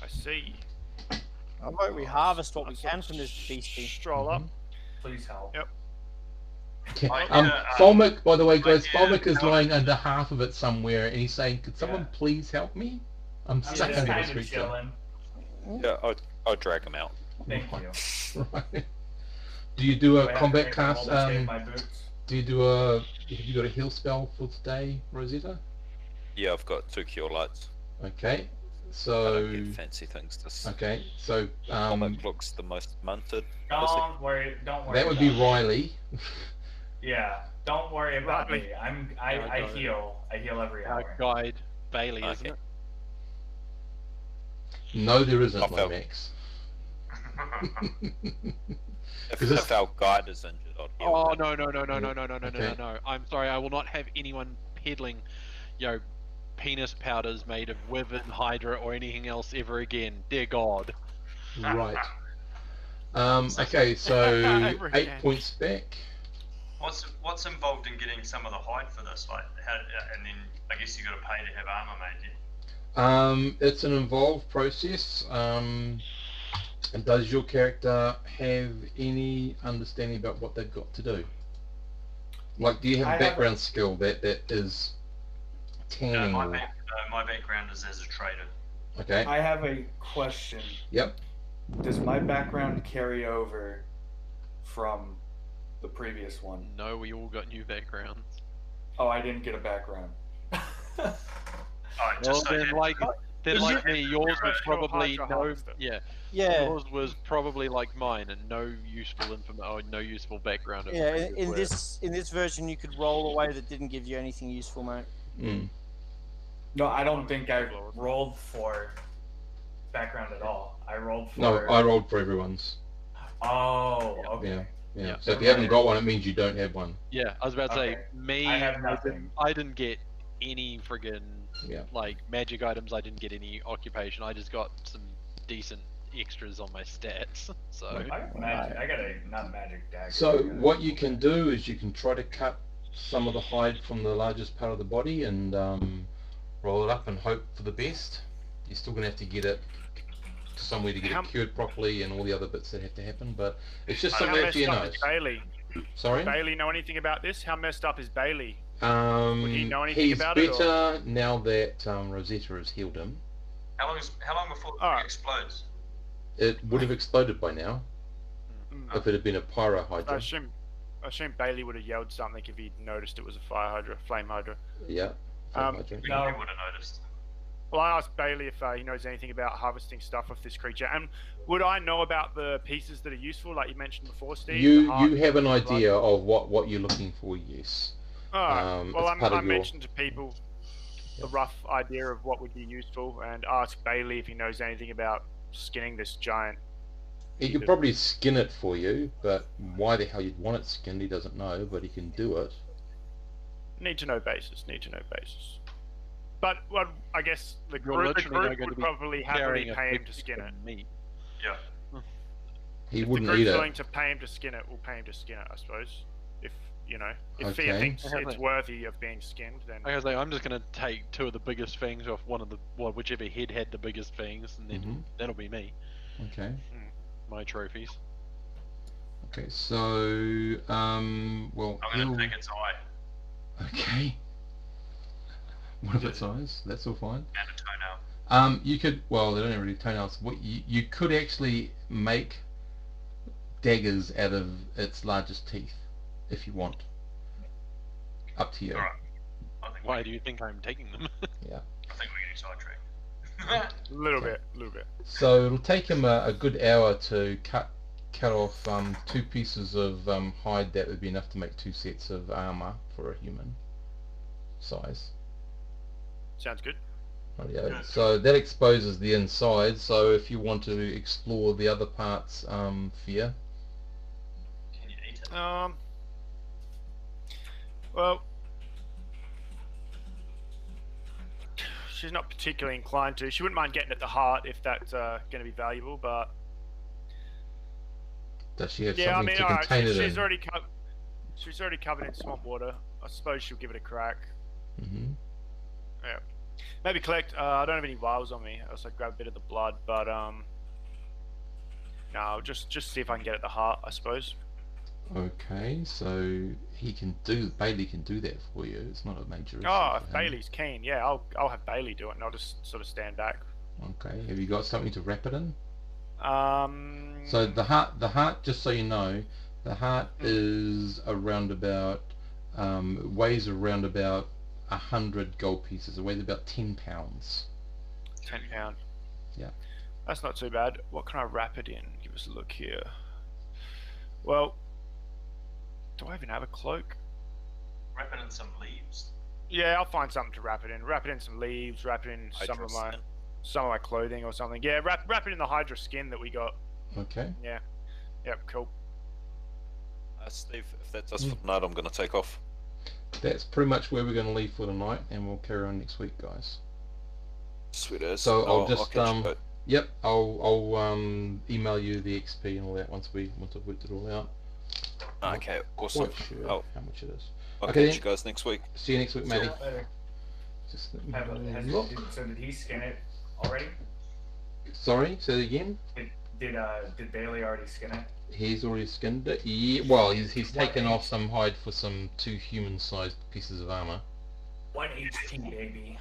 [SPEAKER 9] I see.
[SPEAKER 5] I hope we harvest what we can from this beastie.
[SPEAKER 9] Stroll up.
[SPEAKER 4] Please help.
[SPEAKER 9] Yep.
[SPEAKER 1] Fulmic, by the way, guys, Fulmic is lying under half of it somewhere, and he's saying, "Could someone please help me? I'm stuck
[SPEAKER 4] just
[SPEAKER 1] under
[SPEAKER 4] kind
[SPEAKER 1] this
[SPEAKER 4] of
[SPEAKER 1] creature."
[SPEAKER 4] chilling.
[SPEAKER 7] Yeah, I'll drag him out.
[SPEAKER 4] Thank you.
[SPEAKER 1] Right. Do you do a
[SPEAKER 4] I have to
[SPEAKER 1] combat
[SPEAKER 4] make
[SPEAKER 1] cast?
[SPEAKER 4] them all shave my boots?
[SPEAKER 1] Do you do a? Have you got a heal spell for today, Rosetta?
[SPEAKER 7] Yeah, I've got 2 cure lights.
[SPEAKER 1] Okay,
[SPEAKER 7] I
[SPEAKER 1] so
[SPEAKER 7] don't get fancy things. This
[SPEAKER 1] okay, so
[SPEAKER 7] comic looks the most munted.
[SPEAKER 4] Don't worry. Don't worry.
[SPEAKER 1] that would be
[SPEAKER 4] about
[SPEAKER 1] Riley.
[SPEAKER 4] Yeah. Don't worry about
[SPEAKER 9] Riley.
[SPEAKER 4] me. I heal. I heal every
[SPEAKER 6] Our
[SPEAKER 4] hour.
[SPEAKER 6] guide Bailey, isn't
[SPEAKER 7] Okay.
[SPEAKER 6] it?
[SPEAKER 1] No, there isn't,
[SPEAKER 7] I
[SPEAKER 1] my
[SPEAKER 7] felt-
[SPEAKER 1] Max.
[SPEAKER 7] If our guide is injured, I'll heal
[SPEAKER 6] Oh
[SPEAKER 7] him.
[SPEAKER 6] no! I'm sorry. I will not have anyone peddling, penis powders made of Wyvern, Hydra, or anything else ever again. Dear God.
[SPEAKER 1] Right. Okay, so
[SPEAKER 9] Ever
[SPEAKER 1] 8
[SPEAKER 9] again.
[SPEAKER 1] points back.
[SPEAKER 8] What's involved in getting some of the hide for this? Like, how, and then I guess you got to pay to have armor made. Yeah.
[SPEAKER 1] It's an involved process. And does your character have any understanding about what they've got to do? Like, do you have a background skill that is tanning?
[SPEAKER 8] My background is as a trader.
[SPEAKER 1] Okay.
[SPEAKER 4] I have a question.
[SPEAKER 1] Yep.
[SPEAKER 4] Does my background carry over from the previous one?
[SPEAKER 6] No, we all got new backgrounds.
[SPEAKER 4] Oh, I didn't get a background.
[SPEAKER 8] Alright,
[SPEAKER 6] Well,
[SPEAKER 8] just
[SPEAKER 6] then, like me, yours was probably
[SPEAKER 9] Hydra
[SPEAKER 6] no.
[SPEAKER 9] harvester.
[SPEAKER 6] Yeah.
[SPEAKER 5] Yeah.
[SPEAKER 6] Yours was probably like mine, and no useful no useful background.
[SPEAKER 5] Yeah.
[SPEAKER 6] information
[SPEAKER 5] In
[SPEAKER 6] where-
[SPEAKER 5] this version, you could roll away that didn't give you anything useful, mate.
[SPEAKER 1] Mm.
[SPEAKER 4] No, I don't think I rolled for background at all. I rolled for.
[SPEAKER 1] No, I rolled for everyone's.
[SPEAKER 4] Oh, okay.
[SPEAKER 1] Yeah. Yeah. So if you haven't got one, it means you don't have one.
[SPEAKER 6] Yeah, I was about to say, me,
[SPEAKER 4] I have nothing.
[SPEAKER 6] I didn't get any friggin' like magic items. I didn't get any occupation. I just got some decent extras on my stats. So
[SPEAKER 4] I got a not magic dagger.
[SPEAKER 1] So what you can do is you can try to cut some of the hide from the largest part of the body and roll it up and hope for the best. You're still gonna have to get it to somewhere to get it cured properly and all the other bits that have to happen. But it's just something for your nose.
[SPEAKER 2] Bailey?
[SPEAKER 1] Sorry?
[SPEAKER 2] Does Bailey know anything about this? How messed up is Bailey? Would he know anything about it?
[SPEAKER 1] He's better now that Rosetta has healed him.
[SPEAKER 8] How long before it explodes?
[SPEAKER 1] It would have exploded by now if it had been a pyro hydra.
[SPEAKER 2] I assume Bailey would have yelled something if he'd noticed it was a fire hydra, flame hydra.
[SPEAKER 1] Yeah.
[SPEAKER 8] No. He would have noticed.
[SPEAKER 2] Well, I asked Bailey if he knows anything about harvesting stuff off this creature, and would I know about the pieces that are useful, like you mentioned before, Steve?
[SPEAKER 1] You have an idea of what you're looking for, yes.
[SPEAKER 2] Well, I mentioned to people a rough idea of what would be useful, and ask Bailey if he knows anything about skinning this giant.
[SPEAKER 1] He could probably skin it for you, but why the hell you'd want it skinned, he doesn't know, but he can do it.
[SPEAKER 2] Need to know basis. But well, I guess the group would probably happily pay him to skin it.
[SPEAKER 8] Yeah.
[SPEAKER 1] He
[SPEAKER 2] If
[SPEAKER 1] wouldn't
[SPEAKER 2] the group's
[SPEAKER 1] eat it.
[SPEAKER 2] willing to pay him to skin it, we'll pay him to skin it, I suppose. If Fia thinks it's worthy of being skinned, then.
[SPEAKER 6] I was like, I'm just gonna take 2 of the biggest fangs off whichever head had the biggest fangs, and then that'll be me.
[SPEAKER 1] Okay.
[SPEAKER 6] My trophies.
[SPEAKER 1] Okay, so well.
[SPEAKER 8] I'm gonna take its eye.
[SPEAKER 1] Okay. One of its eyes. That's all fine.
[SPEAKER 8] And a toenail.
[SPEAKER 1] You could. Well, they don't have really toenails. What you could actually make daggers out of its largest teeth, if you want. Up to you.
[SPEAKER 8] All right.
[SPEAKER 6] Why do you think I'm taking them?
[SPEAKER 1] Yeah.
[SPEAKER 8] I think we're getting sidetracked.
[SPEAKER 2] A little bit.
[SPEAKER 1] So it'll take him a good hour to cut off 2 pieces of hide that would be enough to make 2 sets of armor for a human size.
[SPEAKER 2] Sounds good.
[SPEAKER 1] Yeah. So that exposes the inside. So if you want to explore the other parts, Fia.
[SPEAKER 8] Can you eat it?
[SPEAKER 2] Well, she's not particularly inclined to. She wouldn't mind getting at the heart if that's going to be valuable, but
[SPEAKER 1] does she have something to contain it in?
[SPEAKER 2] She's already covered in swamp water. I suppose she'll give it a crack. Yeah. Maybe collect. I don't have any vials on me. I'll grab a bit of the blood, but no, just see if I can get at the heart, I suppose.
[SPEAKER 1] Okay, so Bailey can do that for you. It's not a major issue.
[SPEAKER 2] Oh, if Bailey's keen, yeah, I'll have Bailey do it, and I'll just sort of stand back.
[SPEAKER 1] Okay. Have you got something to wrap it in? So the heart, just so you know, the heart is around about weighs around about 100 gold pieces. It weighs about 10 pounds.
[SPEAKER 2] 10 pound.
[SPEAKER 1] Yeah.
[SPEAKER 2] That's not too bad. What can I wrap it in? Give us a look here. Well, do I even have a cloak?
[SPEAKER 8] Wrap it in some leaves.
[SPEAKER 2] Yeah, I'll find something to wrap it in. Wrap it in some leaves. Wrap it in some of my clothing or something. Yeah, wrap it in the Hydra skin that we got.
[SPEAKER 1] Okay.
[SPEAKER 2] Yeah. Yep. Cool.
[SPEAKER 7] Steve, if that's us for tonight, I'm going to take off.
[SPEAKER 1] That's pretty much where we're going to leave for tonight, and we'll carry on next week, guys.
[SPEAKER 7] Sweet as.
[SPEAKER 1] So I'll just
[SPEAKER 7] yep,
[SPEAKER 1] I'll email you the XP and all that once I've worked it all out.
[SPEAKER 7] Okay, awesome.
[SPEAKER 1] How much it is.
[SPEAKER 7] I'll catch you guys next week.
[SPEAKER 1] See you next week, matey.
[SPEAKER 4] So did he skin it already?
[SPEAKER 1] Sorry, say that again.
[SPEAKER 4] Did Bailey already skin it?
[SPEAKER 1] He's already skinned it. Yeah, well, he's taken off some hide for some 2 human-sized pieces of armor.
[SPEAKER 4] 1 HP, baby.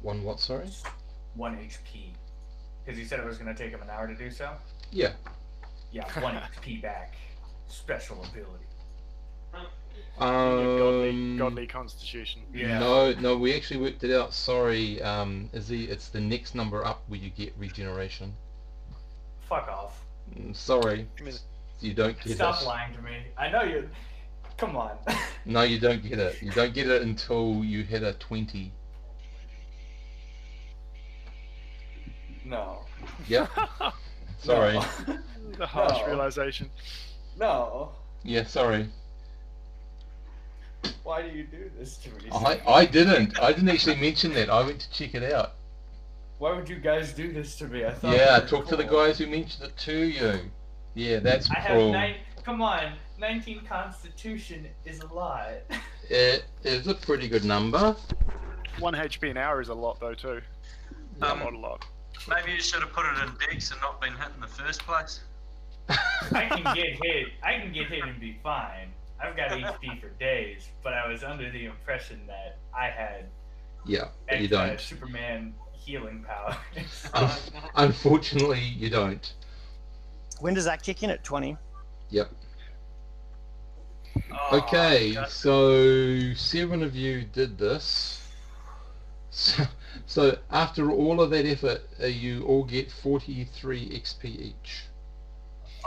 [SPEAKER 1] 1 what? Sorry.
[SPEAKER 4] 1 HP. Because he said it was going to take him an hour to do so.
[SPEAKER 1] Yeah.
[SPEAKER 4] Yeah, 1 HP back. Special ability.
[SPEAKER 2] Godly constitution.
[SPEAKER 4] Yeah.
[SPEAKER 1] No, we actually worked it out. Sorry, it's the next number up where you get regeneration.
[SPEAKER 4] Fuck off.
[SPEAKER 1] Sorry, you don't get it.
[SPEAKER 4] Stop lying to me. I know you. Come on.
[SPEAKER 1] No, you don't get it. You don't get it until you hit a 20.
[SPEAKER 4] No.
[SPEAKER 1] Yep. Sorry.
[SPEAKER 2] The harsh realization.
[SPEAKER 4] No.
[SPEAKER 1] Yeah, sorry.
[SPEAKER 4] Why do you do this to me?
[SPEAKER 1] I didn't. I didn't actually mention that. I went to check it out.
[SPEAKER 4] Why would you guys do this to me? I thought.
[SPEAKER 1] Yeah,
[SPEAKER 4] we were
[SPEAKER 1] talk to the
[SPEAKER 4] cool.
[SPEAKER 1] guys who mentioned it to you. Yeah, that's
[SPEAKER 4] I
[SPEAKER 1] cruel.
[SPEAKER 4] have Come on, 19 Constitution is a lot.
[SPEAKER 1] It is a pretty good number.
[SPEAKER 2] 1 HP an hour is a lot though too. Not a lot.
[SPEAKER 8] Maybe you should have put it in Dex and not been hit in the first place.
[SPEAKER 4] I can get hit. I can get hit and be fine. I've got HP for days, but I was under the impression that I had
[SPEAKER 1] Yeah, but you
[SPEAKER 4] extra
[SPEAKER 1] don't.
[SPEAKER 4] Superman healing power.
[SPEAKER 1] Unfortunately, you don't.
[SPEAKER 5] When does that kick in? At 20?
[SPEAKER 1] Yep.
[SPEAKER 8] Oh,
[SPEAKER 1] Okay,
[SPEAKER 8] God.
[SPEAKER 1] so 7 of you did this. So after all of that effort, you all get 43 XP each.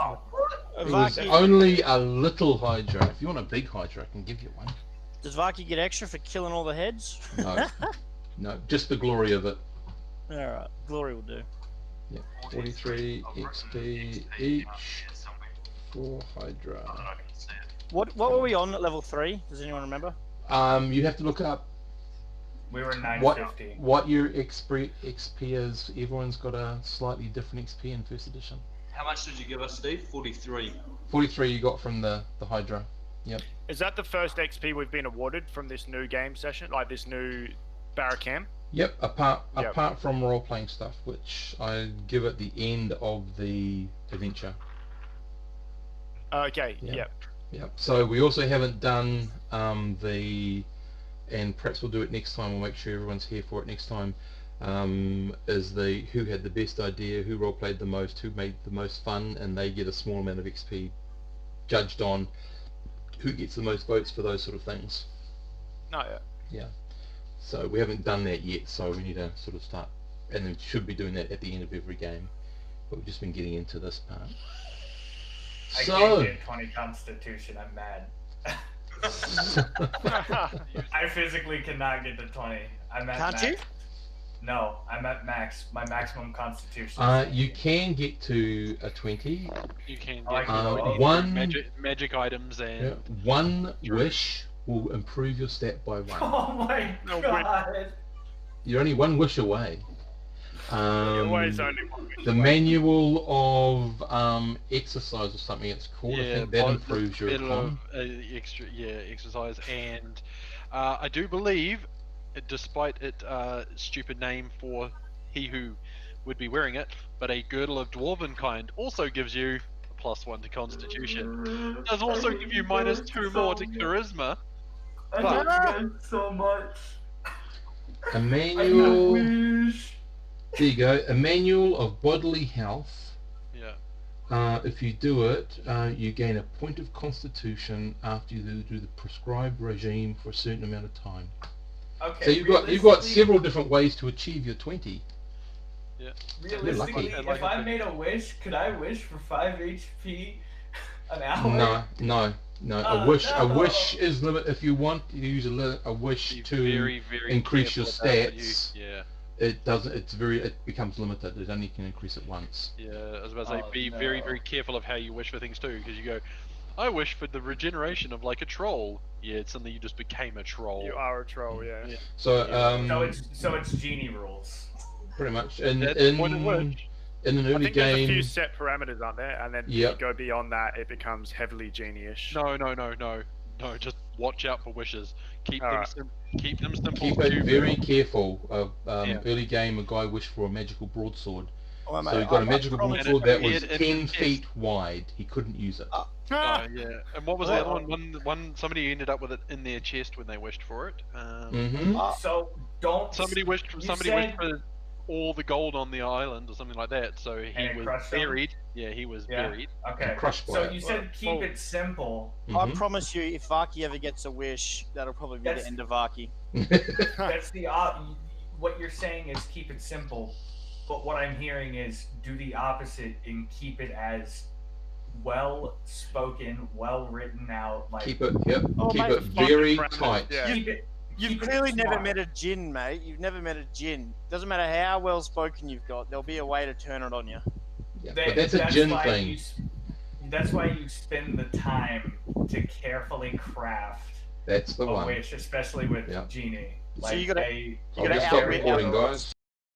[SPEAKER 8] Oh,
[SPEAKER 1] It was only a little Hydra. If you want a big Hydra, I can give you one.
[SPEAKER 5] Does Vaki get extra for killing all the heads?
[SPEAKER 1] No, no, just the glory of it.
[SPEAKER 5] Alright, glory will do.
[SPEAKER 1] Yeah, 43 XP each for Hydra.
[SPEAKER 8] I can see it.
[SPEAKER 5] What were we on at level 3? Does anyone remember?
[SPEAKER 1] You have to look up
[SPEAKER 4] We were
[SPEAKER 1] what
[SPEAKER 4] 950.
[SPEAKER 1] what your XP is. Everyone's got a slightly different XP in first edition.
[SPEAKER 8] How much did you give us, Steve? 43.
[SPEAKER 1] 43 you got from the Hydra. Yep.
[SPEAKER 2] Is that the first XP we've been awarded from this new game session, like this new Barracam?
[SPEAKER 1] Yep. Apart from role playing stuff, which I give at the end of the adventure.
[SPEAKER 2] Okay.
[SPEAKER 1] Yeah.
[SPEAKER 2] Yep.
[SPEAKER 1] Yep. So we also haven't done and perhaps we'll do it next time. We'll make sure everyone's here for it next time. Is the who had the best idea, who role played the most, who made the most fun, and they get a small amount of XP judged on who gets the most votes for those sort of things.
[SPEAKER 2] No. Yeah.
[SPEAKER 1] Yeah. So we haven't done that yet, so we need to sort of start, and then should be doing that at the end of every game. But we've just been getting into this part.
[SPEAKER 4] I
[SPEAKER 1] So
[SPEAKER 4] can't get 20 Constitution. I'm mad. I physically cannot get to 20. I'm at
[SPEAKER 5] Can't
[SPEAKER 4] max.
[SPEAKER 5] you?
[SPEAKER 4] No, I'm at max. My maximum Constitution.
[SPEAKER 1] you can get to a 20.
[SPEAKER 6] You can
[SPEAKER 4] Oh, I
[SPEAKER 6] get
[SPEAKER 4] can
[SPEAKER 1] one-
[SPEAKER 6] magic items and
[SPEAKER 1] Yeah, one wish will improve your stat by 1.
[SPEAKER 4] Oh my
[SPEAKER 2] No,
[SPEAKER 4] god.
[SPEAKER 1] You're only 1 wish away.
[SPEAKER 2] Always only one.
[SPEAKER 1] The manual of exercise or something it's called. I think that improves your
[SPEAKER 6] bit of
[SPEAKER 1] econ.
[SPEAKER 6] exercise, and I do believe, despite it stupid name for he who would be wearing it, but a girdle of dwarven kind also gives you a +1 to Constitution. It does also give you -2 more to Charisma.
[SPEAKER 4] I love you guys so much.
[SPEAKER 1] A
[SPEAKER 4] I
[SPEAKER 1] manual.
[SPEAKER 4] wish.
[SPEAKER 1] There you go. A manual of bodily health.
[SPEAKER 6] Yeah.
[SPEAKER 1] If you do it, you gain a point of constitution after you do the prescribed regime for a certain amount of time.
[SPEAKER 4] Okay.
[SPEAKER 1] So you've got several different ways to achieve your 20.
[SPEAKER 4] Realistically,
[SPEAKER 1] lucky.
[SPEAKER 4] if I made a wish, could I wish for 5 HP an hour?
[SPEAKER 1] No.
[SPEAKER 4] Oh,
[SPEAKER 1] A wish
[SPEAKER 4] no.
[SPEAKER 1] is limit. If you want, you use a wish
[SPEAKER 6] Be
[SPEAKER 1] to
[SPEAKER 6] very, very
[SPEAKER 1] increase your
[SPEAKER 6] careful about what you-
[SPEAKER 1] stats.
[SPEAKER 6] Yeah.
[SPEAKER 1] It doesn't. It becomes limited. It only can increase it once.
[SPEAKER 6] Yeah, I was about to say,
[SPEAKER 4] Oh,
[SPEAKER 6] be
[SPEAKER 4] no.
[SPEAKER 6] very, very careful of how you wish for things too, because you go, I wish for the regeneration of like a troll. Yeah, suddenly you just became a troll.
[SPEAKER 2] You are a troll. Yeah.
[SPEAKER 1] So
[SPEAKER 4] So it's genie rules.
[SPEAKER 1] pretty much
[SPEAKER 6] That's the point of
[SPEAKER 1] in
[SPEAKER 6] wish.
[SPEAKER 1] an
[SPEAKER 2] I
[SPEAKER 1] early
[SPEAKER 2] think there's a few
[SPEAKER 1] game.
[SPEAKER 2] set parameters, aren't there? And then if
[SPEAKER 1] Yep.
[SPEAKER 2] you go beyond that, it becomes heavily genie-ish.
[SPEAKER 6] No, just watch out for wishes. Keep them,
[SPEAKER 2] Alright.
[SPEAKER 6] keep them simple.
[SPEAKER 1] Keep it
[SPEAKER 6] to-
[SPEAKER 1] very careful.
[SPEAKER 6] Yeah.
[SPEAKER 1] Early game, a guy wished for a magical broadsword.
[SPEAKER 5] Oh,
[SPEAKER 1] So he got a magical
[SPEAKER 5] promise-
[SPEAKER 1] broadsword that was
[SPEAKER 6] it-
[SPEAKER 1] 10
[SPEAKER 6] yes.
[SPEAKER 1] feet wide. He couldn't use it.
[SPEAKER 6] Yeah. And what was the other one? Somebody ended up with it in their chest when they wished for it.
[SPEAKER 1] Mm-hmm.
[SPEAKER 4] So don't.
[SPEAKER 6] Somebody wished for all the gold on the island or something like that. So
[SPEAKER 4] And
[SPEAKER 6] he
[SPEAKER 4] it
[SPEAKER 6] was
[SPEAKER 4] crushed him?
[SPEAKER 6] buried. Yeah, he was
[SPEAKER 4] Yeah.
[SPEAKER 6] buried.
[SPEAKER 4] Okay.
[SPEAKER 1] Crushed by
[SPEAKER 4] So
[SPEAKER 1] it.
[SPEAKER 4] you said keep it simple.
[SPEAKER 5] I promise you, if Vaki ever gets a wish, that'll probably be
[SPEAKER 4] That's-
[SPEAKER 5] the end of Vaki.
[SPEAKER 4] That's the what you're saying is keep it simple, but what I'm hearing is do the opposite and keep it as well spoken, well written out. Like
[SPEAKER 1] Keep it. Yep.
[SPEAKER 5] Oh,
[SPEAKER 1] Keep
[SPEAKER 5] mate,
[SPEAKER 1] it
[SPEAKER 2] fun
[SPEAKER 1] very
[SPEAKER 2] parameters,
[SPEAKER 1] tight.
[SPEAKER 2] yeah.
[SPEAKER 4] keep it.
[SPEAKER 5] You've
[SPEAKER 4] keep it
[SPEAKER 5] clearly never
[SPEAKER 4] smart.
[SPEAKER 5] met a djinn, mate. You've never met a djinn. Doesn't matter how well spoken you've got, there'll be a way to turn it on you.
[SPEAKER 1] Yeah,
[SPEAKER 4] That-
[SPEAKER 1] but that's a gin
[SPEAKER 4] why
[SPEAKER 1] thing.
[SPEAKER 4] You That's why you spend the time to carefully craft
[SPEAKER 1] That's the
[SPEAKER 4] a
[SPEAKER 1] one.
[SPEAKER 4] wish, especially with
[SPEAKER 1] Yep.
[SPEAKER 4] Genie.
[SPEAKER 5] So
[SPEAKER 4] Like
[SPEAKER 5] you gotta-
[SPEAKER 4] they,
[SPEAKER 5] You gotta
[SPEAKER 1] I'll just stop
[SPEAKER 5] outwit
[SPEAKER 1] recording,
[SPEAKER 5] outlaws.
[SPEAKER 1] guys.